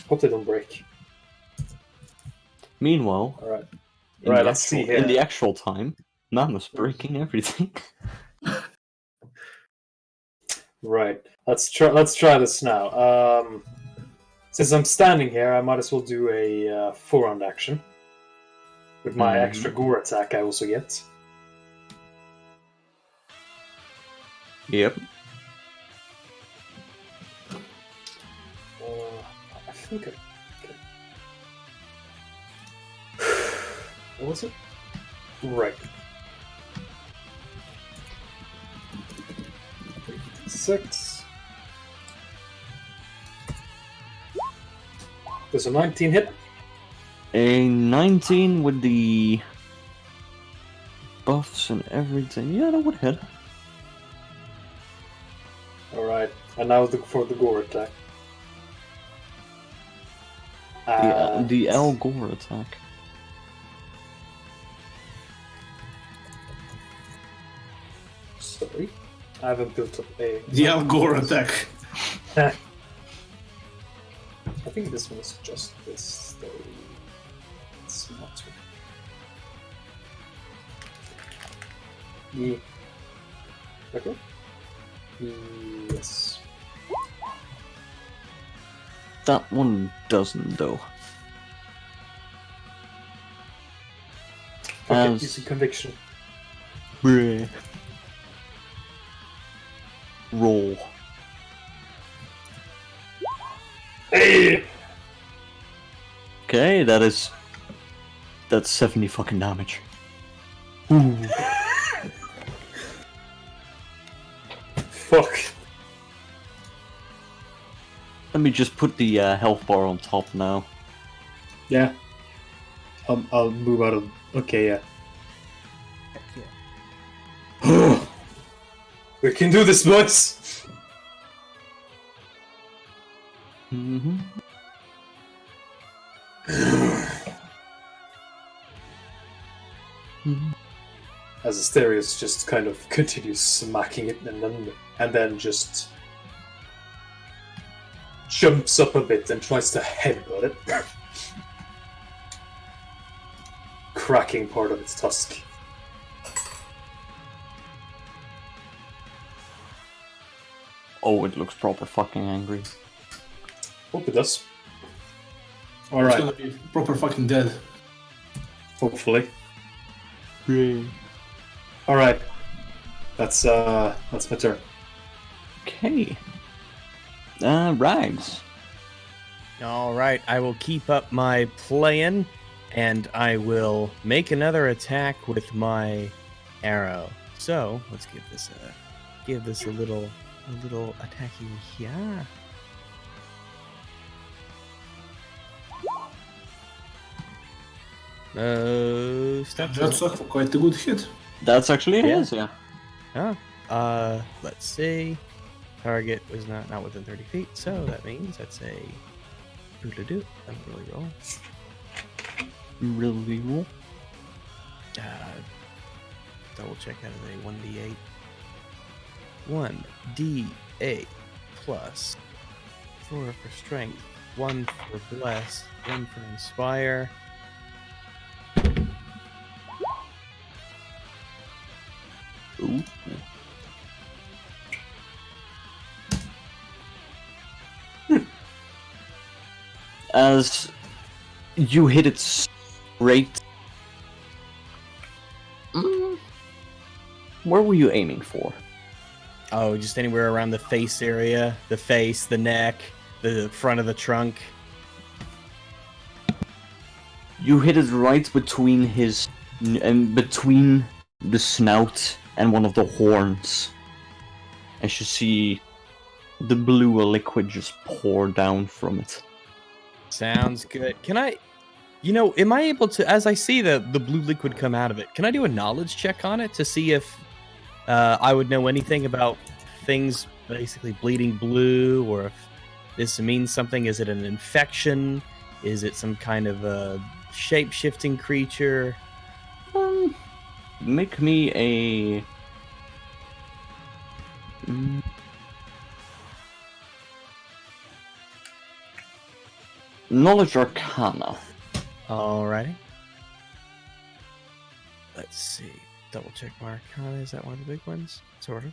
Hope they don't break. Meanwhile, Alright. in Right, the let's see actual- here. In the actual time, Mammoth's breaking everything. Right. Let's try this now. Since I'm standing here, I might as well do a 4-round action. With my extra gore attack I also get. Yep. Okay. What was it? Right. 6. Does a 19 hit? A 19 with the buffs and everything. Yeah, that would hit. Alright, and now for the gore attack. The Al Gore attack. Sorry. I haven't built up a... The Al Gore attack. I think this one is just this, though. It's not. Yeah. Okay. Yes. That one doesn't, though. Okay, As- using conviction. Bruh. Roll. Hey! Okay, that's 70 fucking damage. Fuck. Let me just put the health bar on top now. Yeah. I'll move out of... Okay, yeah. Heck yeah. We can do this, boys! Mm-hmm. As Asterius just kind of continues smacking it and then just jumps up a bit and tries to headbutt it, cracking part of its tusk. Oh, it looks proper fucking angry. Hope it does. It's Alright, gonna be proper fucking dead. hopefully. Bruh. Alright. That's my turn. Okay. Rags. All right, I will keep up my playing, and I will make another attack with my arrow. So let's give this a little attacking here. That's quite a good hit. That's actually Yeah. his, yeah. Let's see. Target was not within 30 feet, so that means that's a doodle-doo. I'm really roll. Really cool. Double check out of a 1d8. 1d8 plus 4 for strength, 1 for bless, 1 for inspire. Ooh. As you hit it straight. Where were you aiming for? Oh, just anywhere around the face area, the face, the neck, the front of the trunk. You hit it right between his and between the snout and one of the horns. As you see the blue liquid just pour down from it. Sounds good. Can I, am I able to, as I see the blue liquid come out of it, can I do a knowledge check on it to see if I would know anything about things basically bleeding blue, or if this means something? Is it an infection? Is it some kind of a shape-shifting creature? Make me a... Knowledge Arcana. Alrighty. Let's see. Double check my Arcana. Is that one of the big ones? Sort of.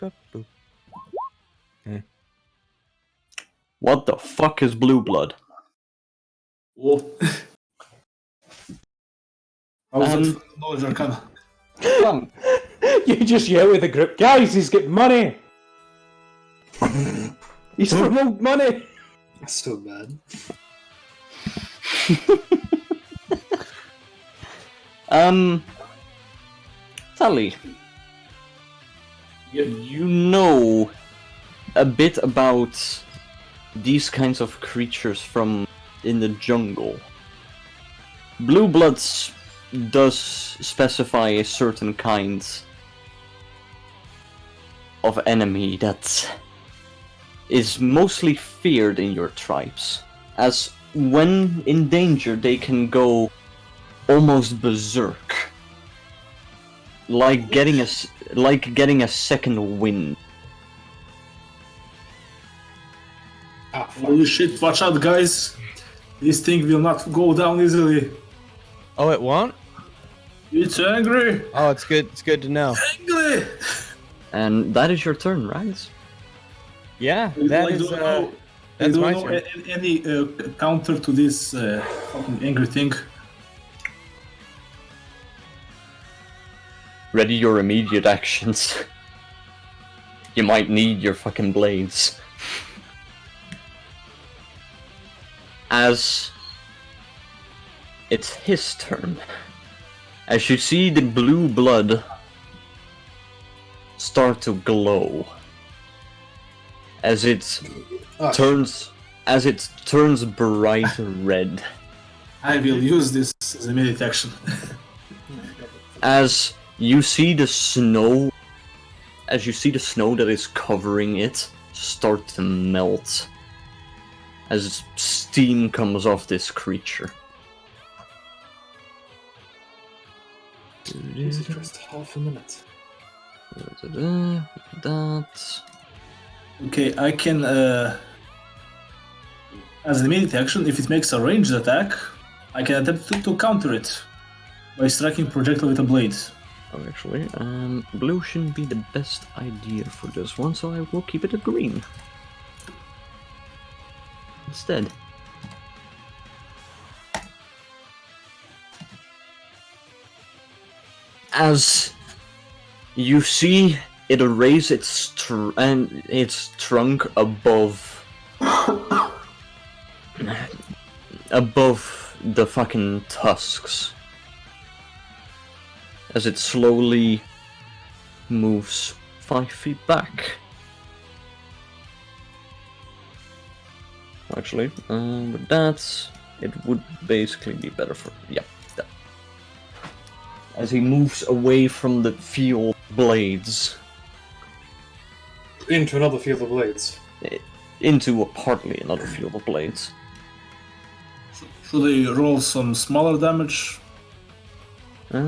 Boop, boop. What the fuck is blue blood? Whoa. How was Um, that knowledge arcana? You just yell with the group, guys, he's got money! He's from old money! That's so bad. Tally, Yep. you know a bit about these kinds of creatures from in the jungle. Blue Bloods does specify a certain kind of enemy that is mostly feared in your tribes, as when in danger they can go almost berserk, like getting a second wind. Ah, fuck. Holy shit, watch out, guys. This thing will not go down easily. Oh, it won't? It's angry. Oh, it's good. It's good to know. Angry. And that is your turn, right? Yeah, that is. That's my turn. Any counter to this fucking angry thing. Ready your immediate actions. You might need your fucking blades. As it's his turn. As you see the blue blood start to glow. As it turns bright red. I will use this as a immediate action. As you see the snow that is covering it start to melt as steam comes off this creature. Jesus Christ, half a minute. That. Okay, I can, as an immediate action, if it makes a ranged attack, I can attempt to counter it by striking projectile with a blade. Oh, actually, blue shouldn't be the best idea for this one, so I will keep it a green instead. As you see it raise its trunk above the fucking tusks, as it slowly moves 5 feet back. Actually, with that, it would basically be better for that. As he moves away from the field blades Into another field of blades. into partly another field of blades. Should I roll some smaller damage? Let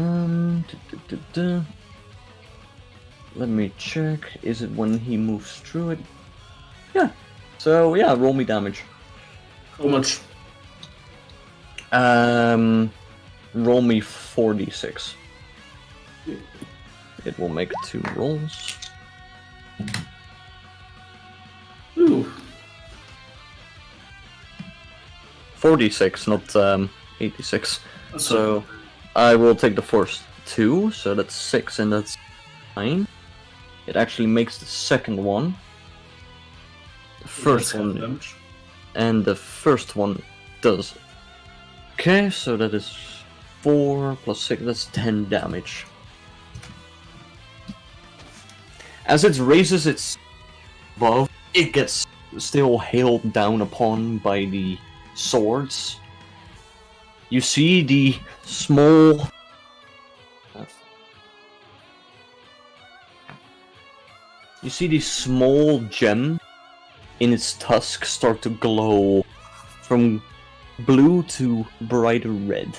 me check. Is it when he moves through it? Yeah. So yeah, roll me damage. How much? Roll me 4d6. It will make 2 rolls. Ooh. 4d6, not 86. So I will take the first 2, so that's 6 and that's 9. It actually makes the second one. The first one, Damage. and the first one does. Okay, so that is 4 plus 6, that's 10 damage. As it raises its above, it gets still hailed down upon by the swords. You see the small gem in its tusk start to glow from blue to brighter red.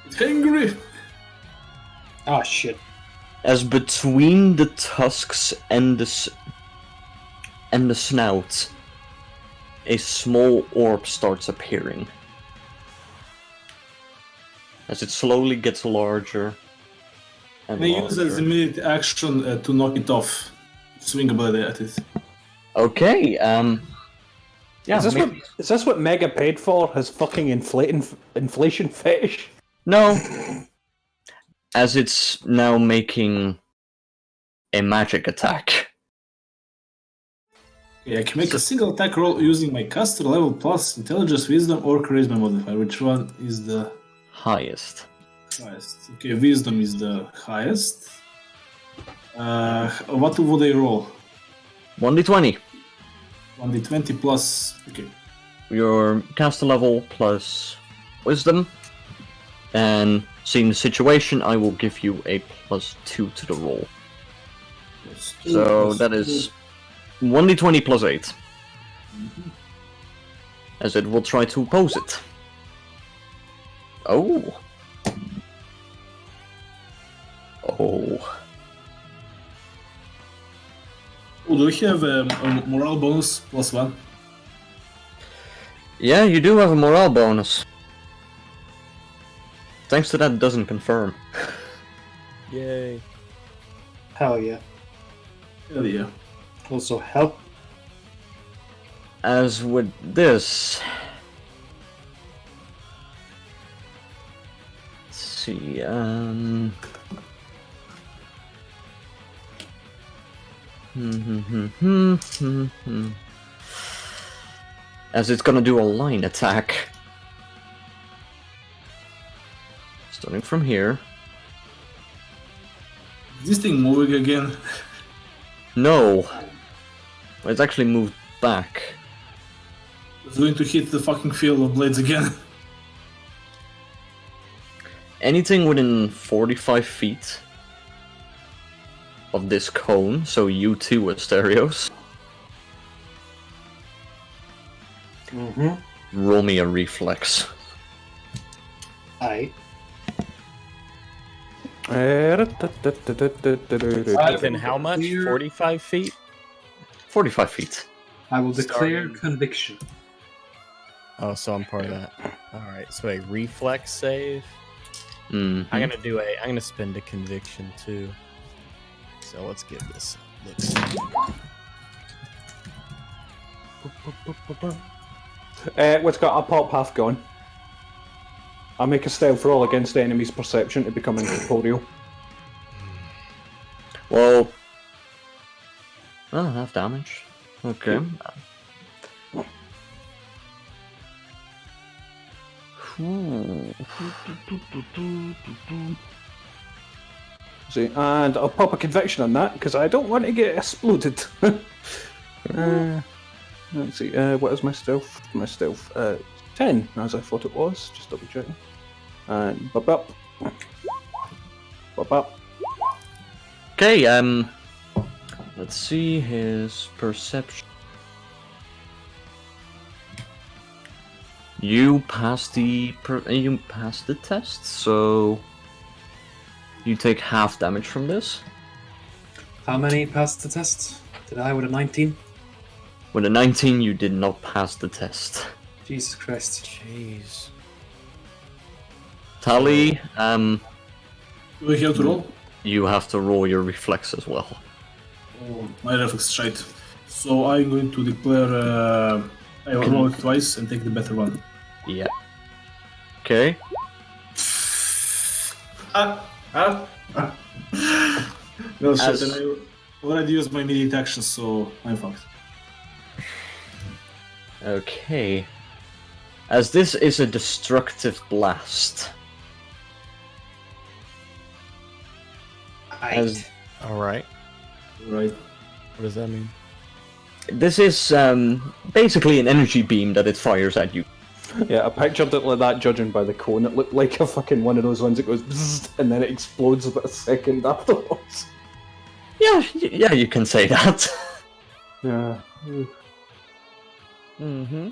It's angry. Ah, shit. As between the tusks and the snout, a small orb starts appearing. As it slowly gets larger and I use as larger. immediate action to knock it off. Swing a blade at it. Okay, yeah, Is this what Mega paid for? His fucking inflation fetish? no. As it's now making a magic attack. Okay, I can make a single attack roll using my caster level plus intelligence, wisdom, or charisma modifier. Which one is the Highest. highest? Okay, wisdom is the highest. What would I roll? 1d20. 1d20 plus. Okay. Your caster level plus wisdom. And seeing the situation, I will give you a +2 to the roll. Plus two, So plus that is 1d20 plus 8. As it will try to oppose it. Oh. Oh. Oh, do we have a morale bonus +1? Yeah, you do have a morale bonus. Thanks to that, it doesn't confirm. Yay. Hell yeah. Hell yeah. Also help. As with this... Let's see, As it's gonna do a line attack. Starting from here. Is this thing moving again? No! It's actually moved back. It's going to hit the fucking field of blades again. Anything within 45 feet of this cone, so you too, Asterios, roll me a reflex. Aye. Within how much? 45 feet? 45 feet. I will declare Starting- conviction. Oh, so I'm part of that. Alright, so a reflex save. Mhm. I'm gonna spend a conviction too. So let's give this a look. What's got a pop half gone? I make a stealth roll against the enemy's perception to become incorporeal. Well... Oh, half damage. Okay. See, and I'll pop a conviction on that because I don't want to get exploded. Let's see, what is my stealth? My stealth, 10, as I thought it was. Just double checking. And bop bop. Bop bop. Okay, let's see his perception. You passed the test, so you take half damage from this. How many passed the test? Did I with a 19? With a 19, you did not pass the test. Jesus Christ. Jeez. Tally, Do we have to roll? you have to roll your reflex as well. Oh, my reflex is shite. So I'm going to declare. I will roll it twice and take the better one. Yeah. Okay. Well, shit, As- and I already used my immediate action, so I'm fucked. Okay. As this is a destructive blast. As Alright. Right. What does that mean? this is basically an energy beam that it fires at you. Yeah, I pictured it like that, judging by the cone. It looked like a fucking one of those ones that goes bzzzt, and then it explodes about a second afterwards. Yeah, yeah, you can say that. Yeah. Mm-hmm.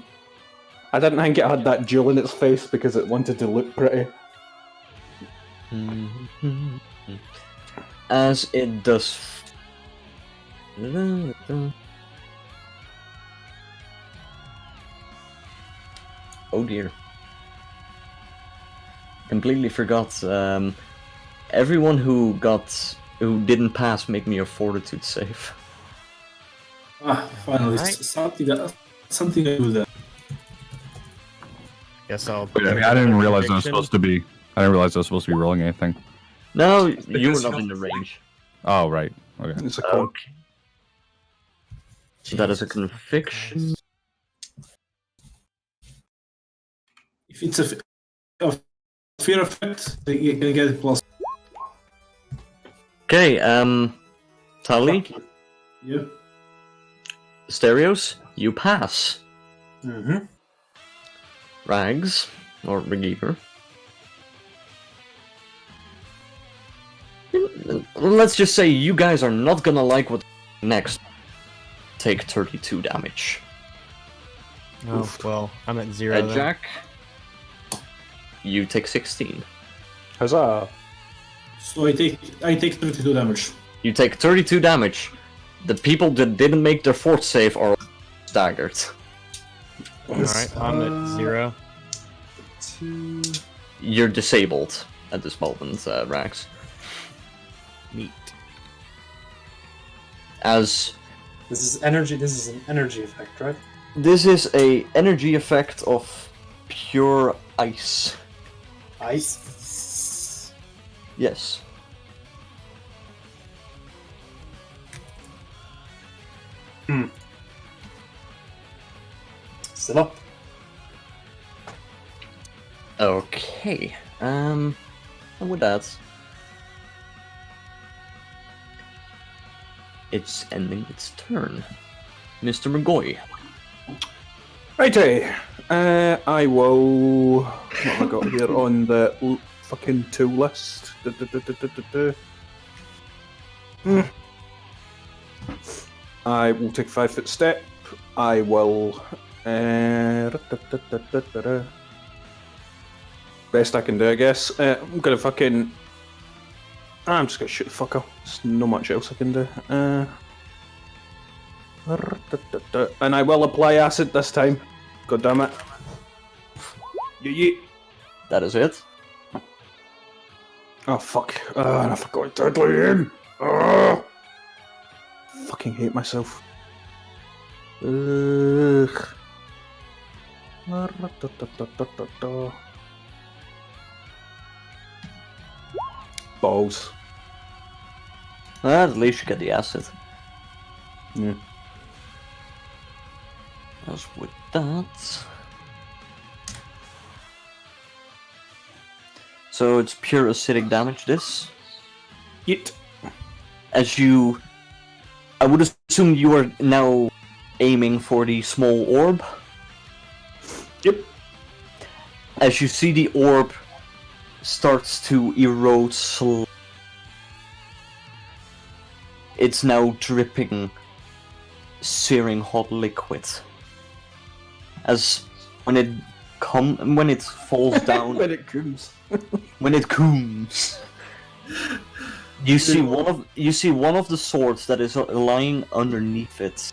I didn't think it had that jewel in its face because it wanted to look pretty. As it does. Oh dear. Completely forgot. Everyone who didn't pass, make me a fortitude save. Ah, finally, Alright. something I do that. Guess I'll. I didn't realize I was Conviction. supposed to be. I didn't realize I was supposed to be rolling anything. No, you were Because not you're in the range. Oh right. Okay. It's a cone. Okay. So that is a conviction. If it's a fear effect, then you can get plus. Okay, Tali, Yeah. Stereos, you pass. Mm-hmm. Rags, or Regiver. Let's just say you guys are not gonna like what next. Take 32 damage. Oh, well, I'm at 0 then. Jack, you take 16. Huzzah! So I take 32 damage. You take 32 damage. The people that didn't make their fort save are staggered. Alright, I'm at 0. 2. You're disabled at this moment, Rax. Neat. As This is energy. This is an energy effect, right? this is a energy effect of pure ice. Ice. Yes. Still up. Okay. And with that, it's ending its turn. Mr. McGoy. Righty. I will. What have I got here on the fucking tool list? I will take a 5-foot step. I will. Best I can do, I guess. I'm gonna fucking. I'm just gonna shoot the fucker. There's not much else I can do. And I will apply acid this time. God damn it. Yeet. That is it. Oh fuck. And I forgot deadly in. Fucking hate myself. Ugh. Balls. At least you get the acid. Yeah. As with that. So it's pure acidic damage, this. Yeet. As you... I would assume you are now aiming for the small orb. Yep. As you see the orb starts to erode slowly. It's now dripping searing hot liquid. As when it falls down, When it comes. when it cooms, you see one of the swords that is lying underneath it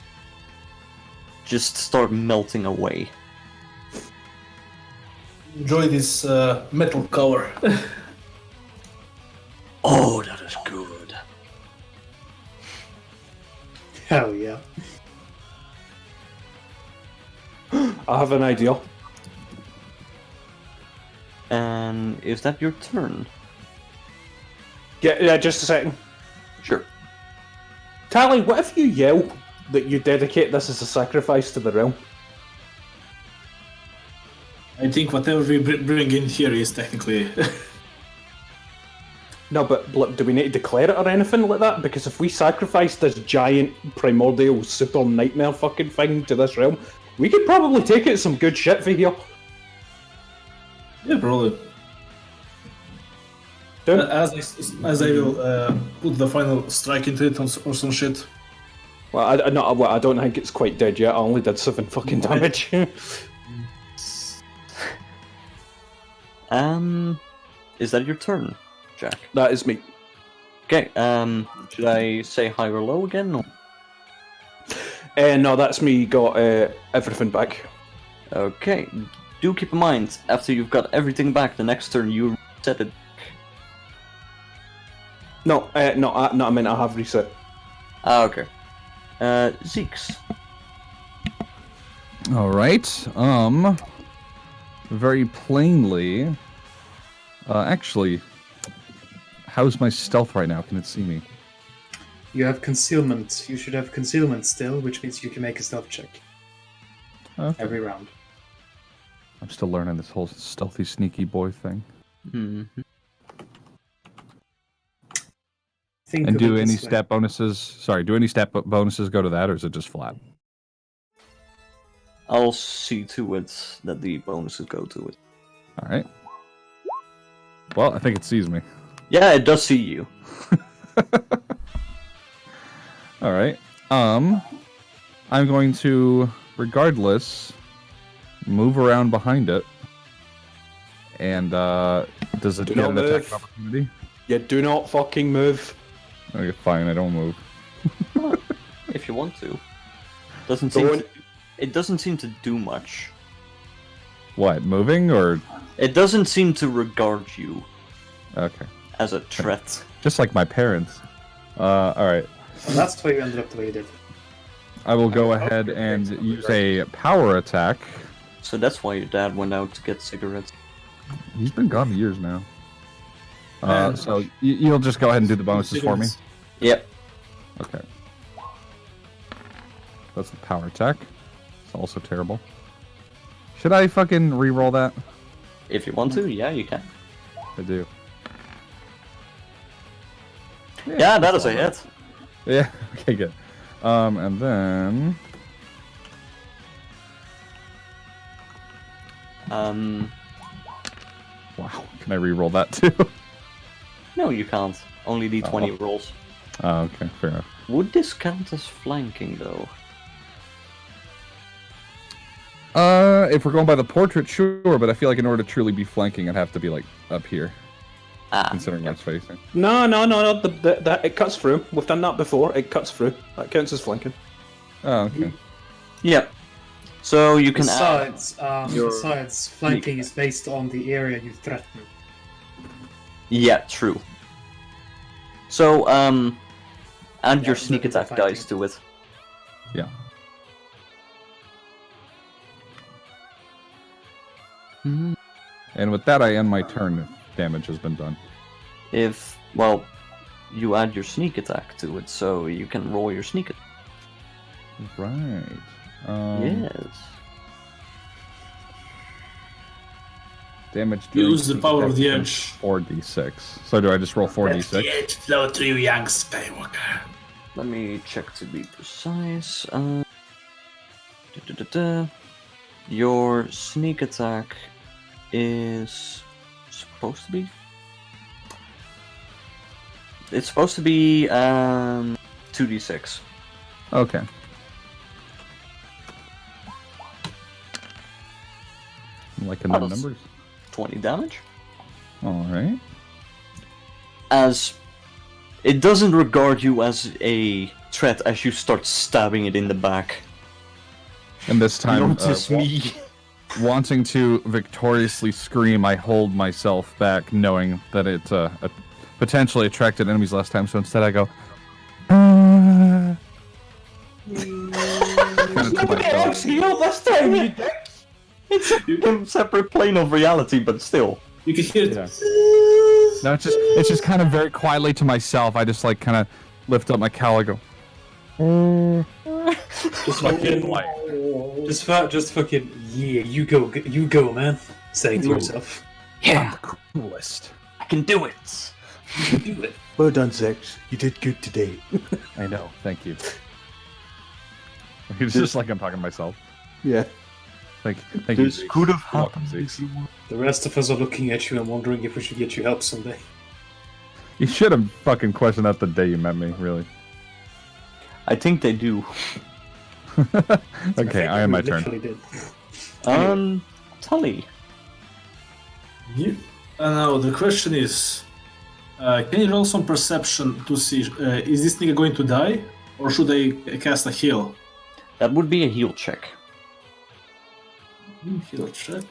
just start melting away. Enjoy this metal color. Oh, that is good. Hell yeah. I have an idea. And is that your turn? Yeah, just a second. Sure. Tally, what if you yell that you dedicate this as a sacrifice to the realm? I think whatever we bring in here is technically. No, but look, do we need to declare it or anything like that? Because if we sacrifice this giant primordial super nightmare fucking thing to this realm, we could probably take it some good shit for here. Yeah, probably. Don't. As I will put the final strike into it or some shit. Well, I don't think it's quite dead yet. I only did 7 fucking damage. Is that your turn, Jack? That is me. Okay, should I say high or low again? Or... No, that's me. Got everything back. Okay, do keep in mind, after you've got everything back, the next turn you reset it. No, I mean I have reset. Okay. Zeeks. All right. Very plainly. Actually, how's my stealth right now? Can it see me? You have concealment. You should have concealment still, which means you can make a stealth check Okay. every round. I'm still learning this whole stealthy, sneaky boy thing. Mhm. Think And of do it any this way. stat bonuses? Sorry, do any stat bonuses go to that, or is it just flat? I'll see to it that the bonuses go to it. All right. Well, I think it sees me. Yeah, it does see you. All right. I'm going to, regardless, move around behind it. And does it Do get not an attack move. opportunity? You do not fucking move. Okay, fine. I don't move. If you want to. Doesn't seem Don't. to, it doesn't seem to do much. What? Moving or? It doesn't seem to regard you Okay. as a threat. Just like my parents. All right. And that's why you ended up the way you did. I will go ahead and use a power attack. So that's why your dad went out to get cigarettes. He's been gone years now. Man. So you'll just go ahead and do the bonuses for me. Yep. Okay. That's the power attack. It's also terrible. Should I fucking re-roll that? If you want to, yeah, you can. I do. Yeah, that is a hit. Yeah. Okay. Good. And then wow, can I re-roll that too? No, you can't. Only D20 rolls. Oh, okay, fair enough. Would this count as flanking, though? If we're going by the portrait, sure, but I feel like in order to truly be flanking, I'd have to be like up here, considering where it's facing. No. It cuts through. We've done that before. It cuts through. That counts as flanking. Oh, okay. Yep. So you can add... Besides, flanking is based on the area you threaten. Yeah, true. So, add Yeah, your sneak it's attack fighting. dice to it. Yeah. And with that, I end my turn if damage has been done. If, well, you add your sneak attack to it, so you can roll your sneak attack. Right. Yes. Damage. Use the during power of the attack edge. 4d6. So do I just roll Let 4d6? the edge flow through you, young Skywalker. Let me check to be precise. Your sneak attack is supposed to be. It's supposed to be 2d6. Okay. I'm liking the Oh, that's- numbers. 20 damage. All right. As it doesn't regard you as a threat as you start stabbing it in the back. And this time, Notice me. wanting to victoriously scream, I hold myself back, knowing that it potentially attracted enemies last time. So instead, I go. Kinda to myself. this time, you dick! It's a separate plane of reality, but still. You can hear it. Yeah. No, it's just kind of very quietly to myself. I just like kind of lift up my cowl. I go. Just fucking, just fucking, yeah, you go, man. Saying to yourself, Yeah, Coolest. I can do it. do it. Well done, Zex. You did good today. I know. Thank you. It's just like I'm talking to myself. Yeah. Thank you. This Zeke. could have You're welcome, happened. Zeke. The rest of us are looking at you and wondering if we should get you help someday. You should have fucking questioned that the day you met me. Really. I think they do. Okay, I am my turn. Literally did. Tully. Now the question is, can you roll some perception to see is this nigga going to die, or should I cast a heal? That would be a heal check. Heal check.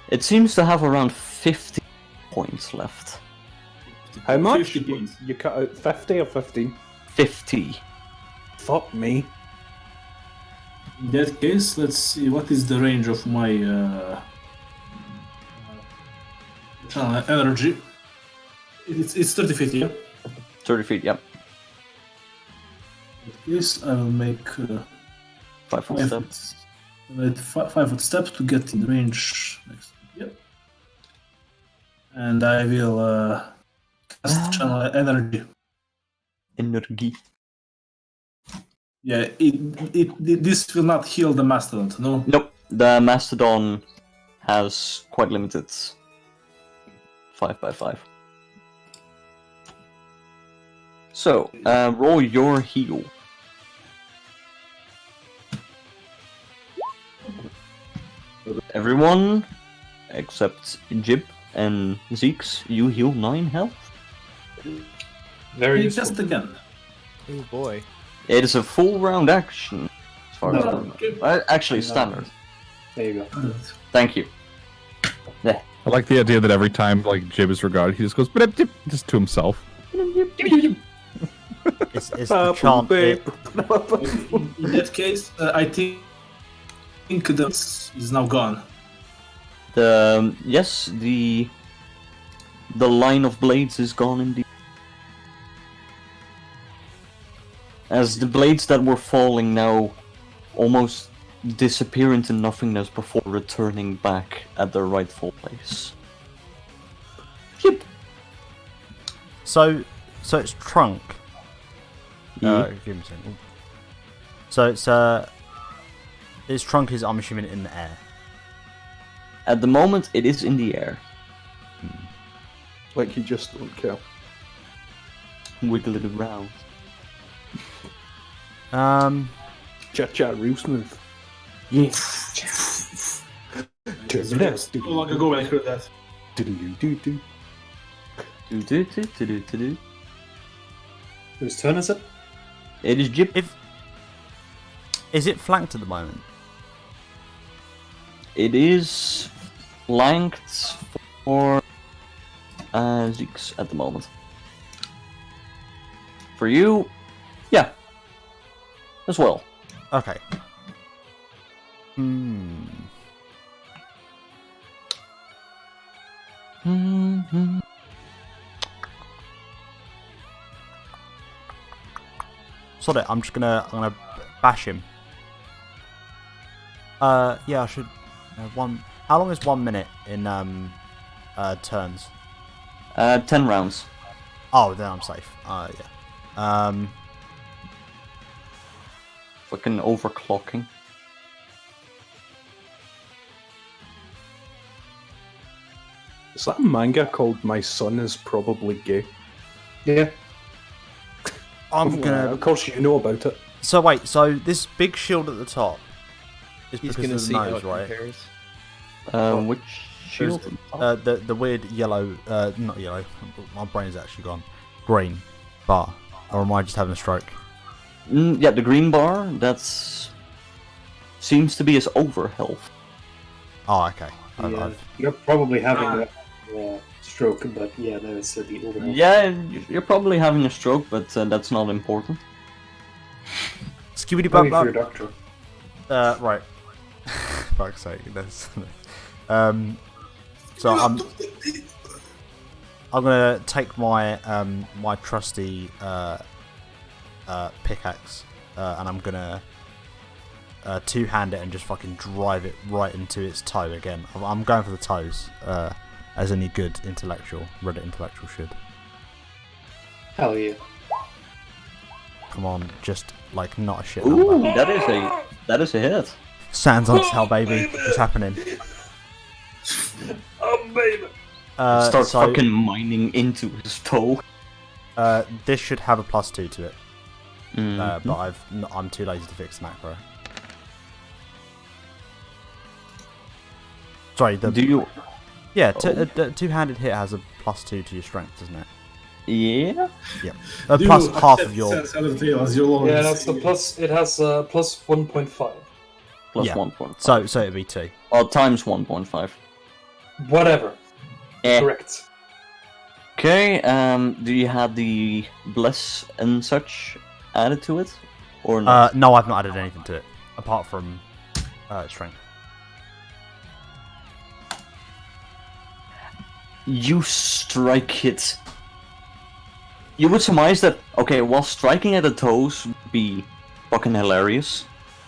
It seems to have around 50 points left. How much? 50 points. You cut out 50 or 15? 50. Fuck me. In that case, let's see what is the range of my channel energy. It's 30 feet, yeah? 30 feet, yep. Yes, I will make 5 foot 5 step. foot, 5 foot steps to get in range next. Yep. And I will cast channel energy. Energy. Yeah, this will not heal the mastodon, no? Nope, the Mastodon has quite limited 5x5. So, roll your heal. Everyone, except Jib and Zeeks, you heal 9 health. Very Just useful. again. Oh boy. It is a full round action, as far as I No. know. Actually, No. standard. There you go. Thank you. I like the idea that every time like Jib is regarded, he just goes "Blip, dip," just to himself. It's the chant. In that case, I think that is now gone. Yes, the line of blades is gone indeed. As the blades that were falling now almost disappear into nothingness before returning back at their rightful place. Yep. So it's Trunk. Yeah. Give me a second. So its trunk is, I'm assuming, in the air. At the moment, it is in the air. Like you just don't care. Wiggle it around. Chat chat real smooth. Yeah. Yes. No long ago when I heard that. Do. Whose turn is it? It is Jib. Is it flanked at the moment? It is flanked for Zeeks at the moment. For you, yeah, as well. Okay. Sod it, I'm gonna bash him. Yeah, I should. How long is 1 minute in turns? 10 rounds. Oh, then I'm safe. Yeah. Fucking overclocking. Is that a manga called My Son Is Probably Gay? Yeah. I'm gonna. Of course you know about it. So wait, so this big shield at the top is He's because gonna of the see how nose, it right? compares. Which shield? The weird yellow, not yellow. My brain's actually gone. Green bar, or am I just having a stroke? Yeah, the green bar. That's seems to be his over health. Oh, okay. Yeah. You're probably having a stroke, but yeah, there's the overhead. Yeah, you're probably having a stroke, but that's not important. Skibidi Maybe bub for your bub. doctor. Right. Fuck's sake. That's. So I'm gonna take my my trusty pickaxe and I'm gonna two-hand it and just fucking drive it right into its toe again. I'm going for the toes, as any good Reddit intellectual should. Hell yeah. Come on, just like not a shit Ooh, number. that is a hit. Sands on hell, baby. What's happening? Oh, baby. Start so, fucking mining into his toe. this should have a +2 to it, Mhm. but I'm too lazy to fix the macro. Sorry, Do you? yeah, the two-handed hit has a +2 to your strength, doesn't it? Yeah. Yeah, Do you plus half accept of your. Sense Undertale as your lord? Yeah, that's a plus. It has plus 1.5. Plus Yeah. 1.5. So it'd be 2. Or times 1.5. Whatever. Eh. Correct. Okay. Do you have the bless and such added to it, or not? No, I've not added anything to it apart from strength. you strike it. You would surmise that, okay, while striking at the toes would be fucking hilarious,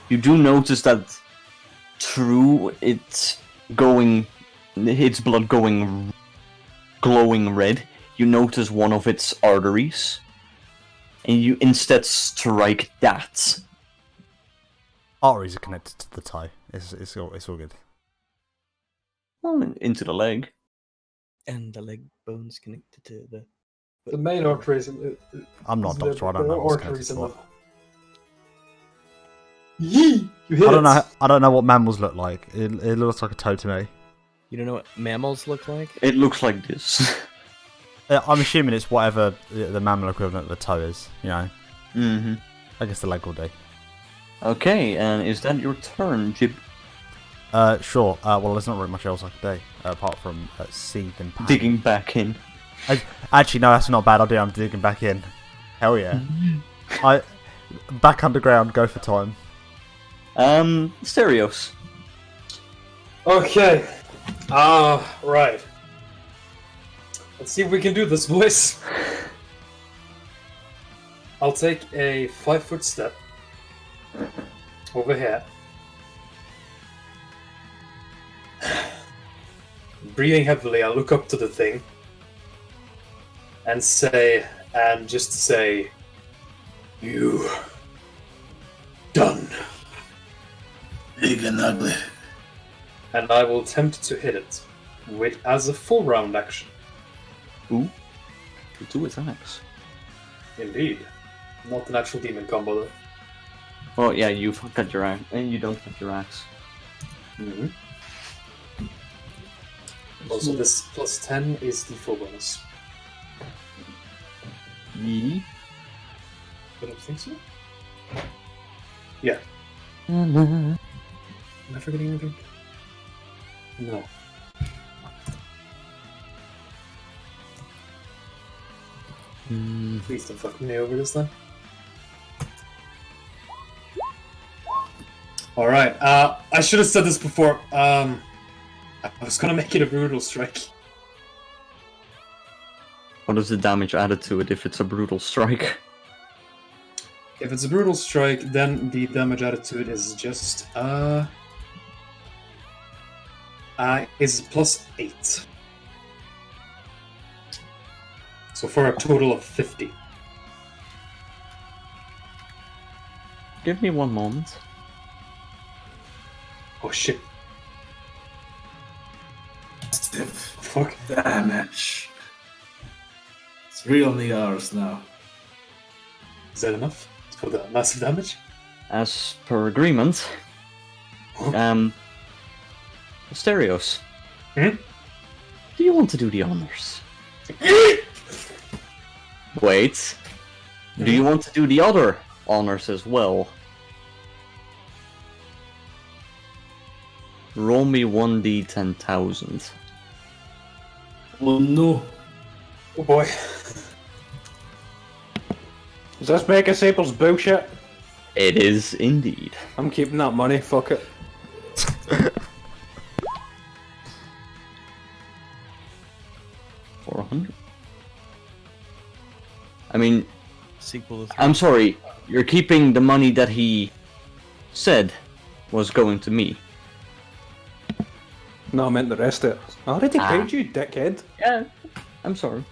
you do notice that through its blood going glowing red, you notice one of its arteries, and you instead strike that. Arteries are connected to the toe. It's all good. Well, into the leg. And the leg bones connected to the. The main arteries. I'm not a doctor. I don't know what's connected to what. Yee! You hit I don't know what mammals look like. It looks like a toe to me. You don't know what mammals look like? It looks like this. I'm assuming it's whatever the mammal equivalent of the toe is. You know. Mm-hmm. I guess the leg will do. Okay, and is that your turn, Jib? Sure. Well, there's not really much else I could do apart from seethe and pain. Digging back in. Actually, no, that's not a bad idea. I'm digging back in. Hell yeah. Back underground. Go for time. Stereos. Okay. Right. Let's see if we can do this, boys. I'll take a 5-foot step over here. Breathing heavily, I look up to the thing and just say, "You done." Big and ugly. And I will attempt to hit it as a full round action. Ooh. 2 attacks. Indeed. Not the natural demon combo though. Oh yeah, you've got your axe, and you don't have your axe. Mm-hmm. Also, this plus 10 is the full bonus. Yee. I don't think so. Yeah. Am I forgetting anything? No. Please don't fuck me over this time. Alright, I should have said this before. I was gonna make it a brutal strike. What is the damage added to it if it's a brutal strike? If it's a brutal strike, then the damage added to it is just is plus 8. So for a total of 50. Give me one moment. Oh shit. Stiff Fuck. damage. It's really ours now. Is that enough for the massive damage? As per agreement, Stereos. Hmm? Do you want to do the honors? Wait. Do you want to do the other honors as well? Roll me 1d10,000. Oh no. Oh boy. Is this Mega Sable's bullshit? It is indeed. I'm keeping that money, fuck it. $400. I mean, Sequel to 3. I'm sorry. You're keeping the money that he said was going to me. No, I meant the rest of it. I already Ah. paid you, dickhead. Yeah, I'm sorry.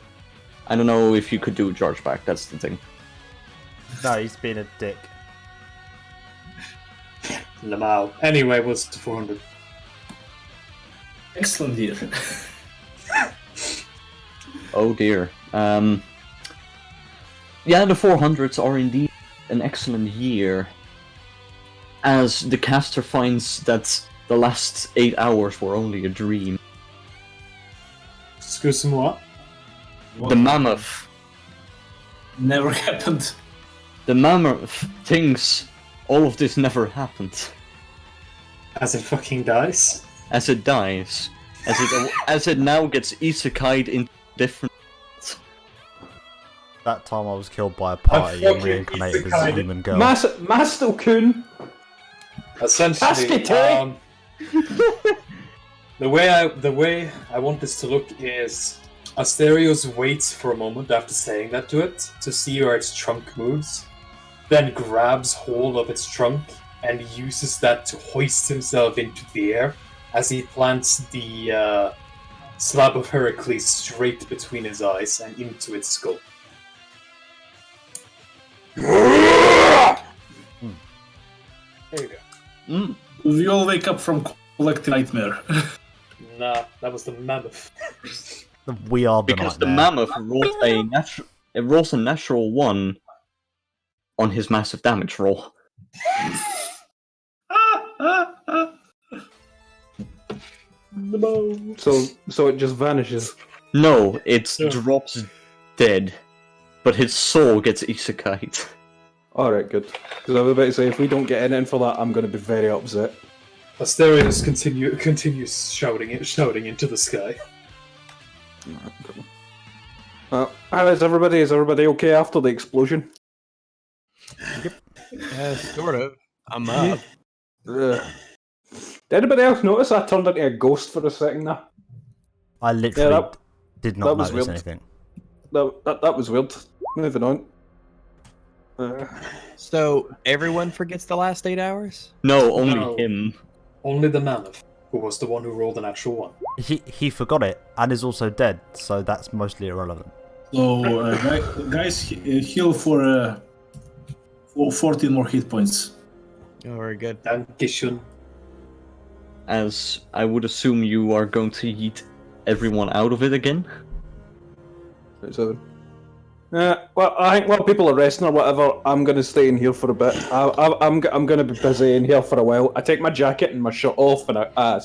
I don't know if you could do a chargeback, that's the thing. No, he's being a dick. Lamau. Anyway, what's the 400? Excellent year. Oh dear. Yeah, the 400s are indeed an excellent year. As the caster finds that the last 8 hours were only a dream. Excuse-moi. The mammoth. Never happened. The mammoth thinks all of this never happened. As it fucking dies. As it dies. As it now gets isekai'd in different... That time I was killed by a party and fucking reincarnated as a isekai. human girl. Master-kun! Essentially, Basket, eh? The way I want this to look is Asterios waits for a moment after saying that to it to see where its trunk moves, then grabs hold of its trunk and uses that to hoist himself into the air as he plants the slab of Heracles straight between his eyes and into its skull. There you go. We all wake up from collective nightmare. Nah, that was the mammoth. We are the Because the nightmare. mammoth rolls a natural 1 on his massive damage roll. So it just vanishes. No, it Yeah. drops dead, but his soul gets isekai'd. Alright, good. Because I was about to say, if we don't get anything for that, I'm going to be very upset. Asterios continues shouting into the sky. How is everybody? Is everybody okay after the explosion? Sort of. I'm up. Did anybody else notice I turned into a ghost for a second there? I literally that- did not that was notice weird. anything. That was weird. Moving on. So everyone forgets the last 8 hours? No, only No. him. Only the mammoth, who was the one who rolled an actual 1. He forgot it and is also dead, so that's mostly irrelevant. So, guys, heal for 14 more hit points. Oh, very good. Dankeschön. As I would assume you are going to yeet everyone out of it again. So, well, I think while people are resting or whatever, I'm going to stay in here for a bit. I'm going to be busy in here for a while. I take my jacket and my shirt off, and I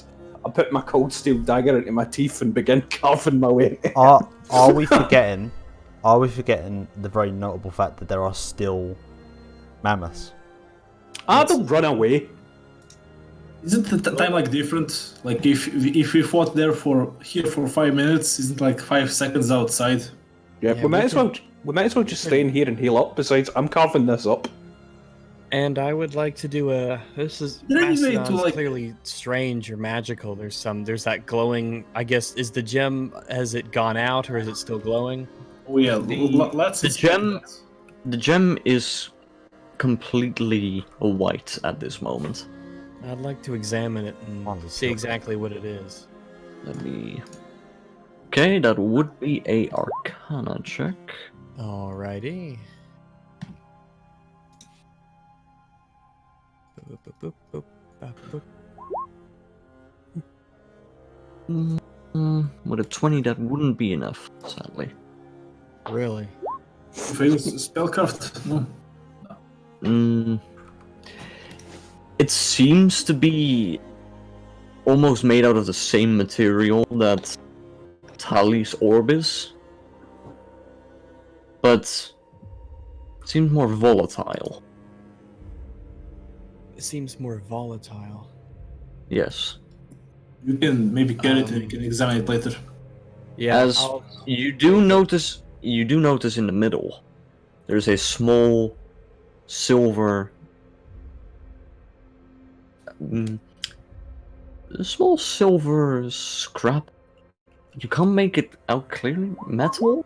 put my cold steel dagger into my teeth and begin carving my way. Are we forgetting? Are we forgetting the very notable fact that there are still mammoths? I don't run away. Isn't the time like different? Like if we fought here for 5 minutes, isn't like 5 seconds outside? Yeah, Yeah, we might we as well just stay in here and heal up. Besides, I'm carving this up. And I would like to do this is there any way to, Mastodon's like- clearly strange or magical. There's that glowing, I guess, is the gem, has it gone out or is it still glowing? Oh yeah, The- let's the inspect gem- that. The gem is completely white at this moment. I'd like to examine it and On the see silver. exactly what it is. Let me. Okay, that would be a Arcana check. Alrighty. Boop, boop, boop, boop, boop, boop. With a 20, that wouldn't be enough, sadly. Really? Fails spellcraft. No. It seems to be almost made out of the same material that Tali's orb is, but it seems more volatile. It seems more volatile. Yes. You can maybe carry it and you can examine it later. Yeah. As you do notice in the middle, there's a small silver, scrap. You can't make it out clearly. Metal?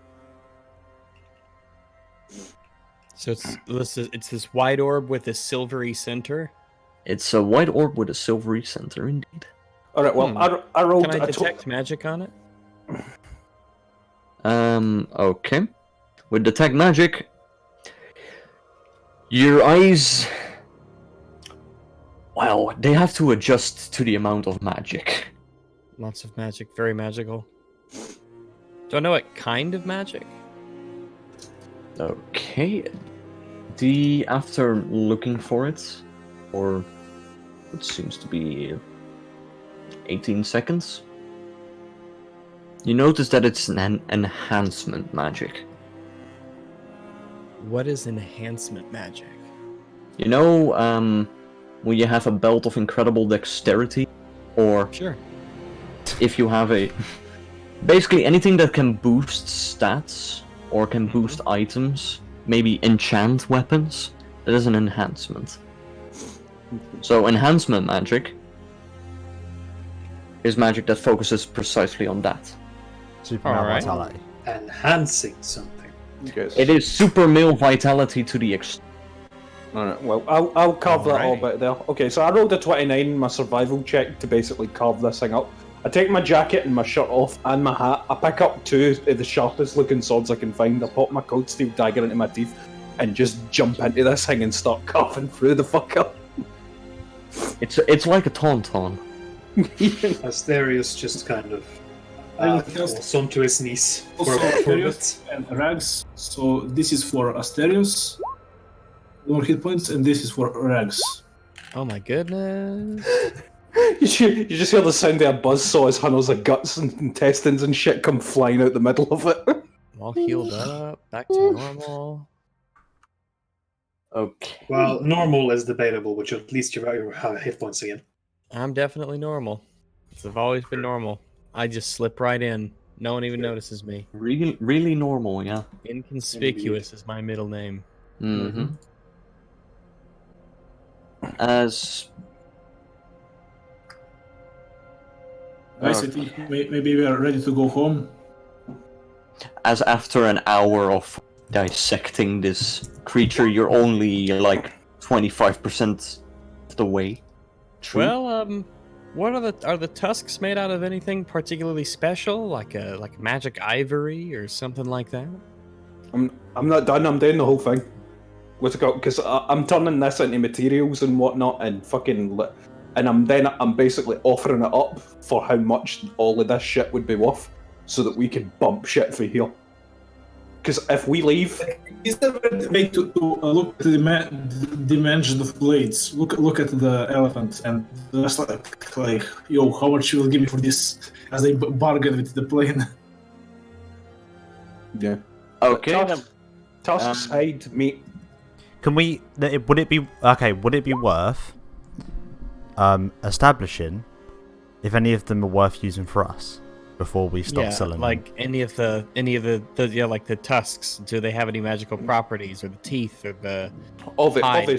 So it's this white orb with a silvery center. It's a white orb with a silvery center, indeed. All right. Well, I rolled. Can I a tw- detect magic on it? Okay. With detect magic, your eyes, well, they have to adjust to the amount of magic. Lots of magic, very magical. Do I know what kind of magic? Okay. After looking for it, or it seems to be 18 seconds, you notice that it's an enhancement magic. What is enhancement magic? You know, when you have a belt of incredible dexterity, or Sure. if you have a... Basically anything that can boost stats, or can boost items, maybe enchant weapons, that is an enhancement. So enhancement magic is magic that focuses precisely on that. Super Alright. vitality. Enhancing something. Yes. It is super male vitality to the extent. Alright, well, I'll carve that all Alright. bit there. Okay, so I rolled a 29 in my survival check to basically carve this thing up. I take my jacket and my shirt off and my hat. I pick up two of the sharpest looking swords I can find. I pop my cold steel dagger into my teeth and just jump into this thing and start carving through the fucker. It's like a tauntaun. Asterius just kind of I will cast falls onto his knees also for a Asterius bit. and Rags. So this is for Asterius, lower hit points, and this is for Rags. Oh my goodness. You just hear the sound of a buzzsaw as hunters of guts and intestines and shit come flying out the middle of it. I'm all healed up, back to normal. Okay. Well, normal is debatable, which at least you have hit points again. I'm definitely normal. I've always been normal. I just slip right in. No one even notices me. Really normal, yeah. Inconspicuous is my middle name. Mm-hmm. As Guys, I think maybe we are ready to go home. after an hour of dissecting this creature, you're only like 25% of the way. True. Well, what are the tusks made out of anything particularly special, like a magic ivory or something like that? I'm not done. I'm doing the whole thing. What's it called? Because I'm turning this into materials and whatnot, and and I'm basically offering it up for how much all of this shit would be worth, so that we can bump shit for here. Because if we leave, Is there a way to look at the dimension of blades? Look at the elephant and just like, yo, how much you will give me for this? As they bargain with the plane. yeah. Okay. Tusks hide meat. Can we? Would it be okay? Would it be worth establishing if any of them are worth using for us before we stop selling like them? any of the like the tusks. Do they have any magical properties, or the teeth, or the hide?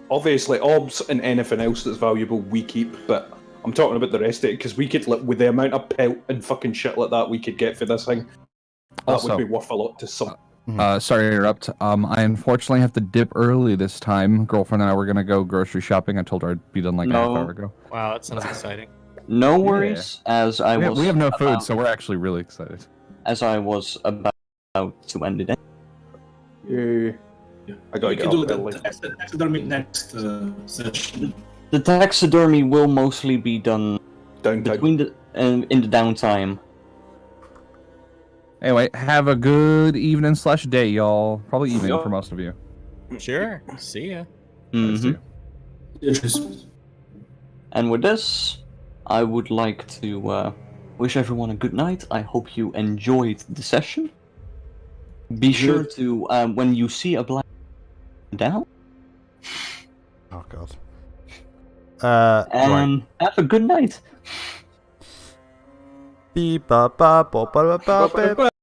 Obviously, orbs and anything else that's valuable we keep, but I'm talking about the rest of it because we could, with the amount of pelt and fucking shit like that we could get for this thing, that Also- would be worth a lot to some. Sorry to interrupt. I unfortunately have to dip early this time. Girlfriend and I were gonna go grocery shopping. I told her I'd be done like a half No. hour ago. Wow, that sounds exciting. No worries, as I was. We have no food, about- so we're actually really excited. As I was about to end it. Yeah. I gotta We get can do up early. the taxidermy next session. The taxidermy will mostly be done Downtown. between the in the downtime. Anyway, have a good evening/day, y'all. Probably evening Yeah. for most of you. Sure. See ya. Mhm. Cheers. And with this, I would like to wish everyone a good night. I hope you enjoyed the session. Be sure to, when you see a black down, Oh god. and have a good night. Beep ba ba ba ba ba ba.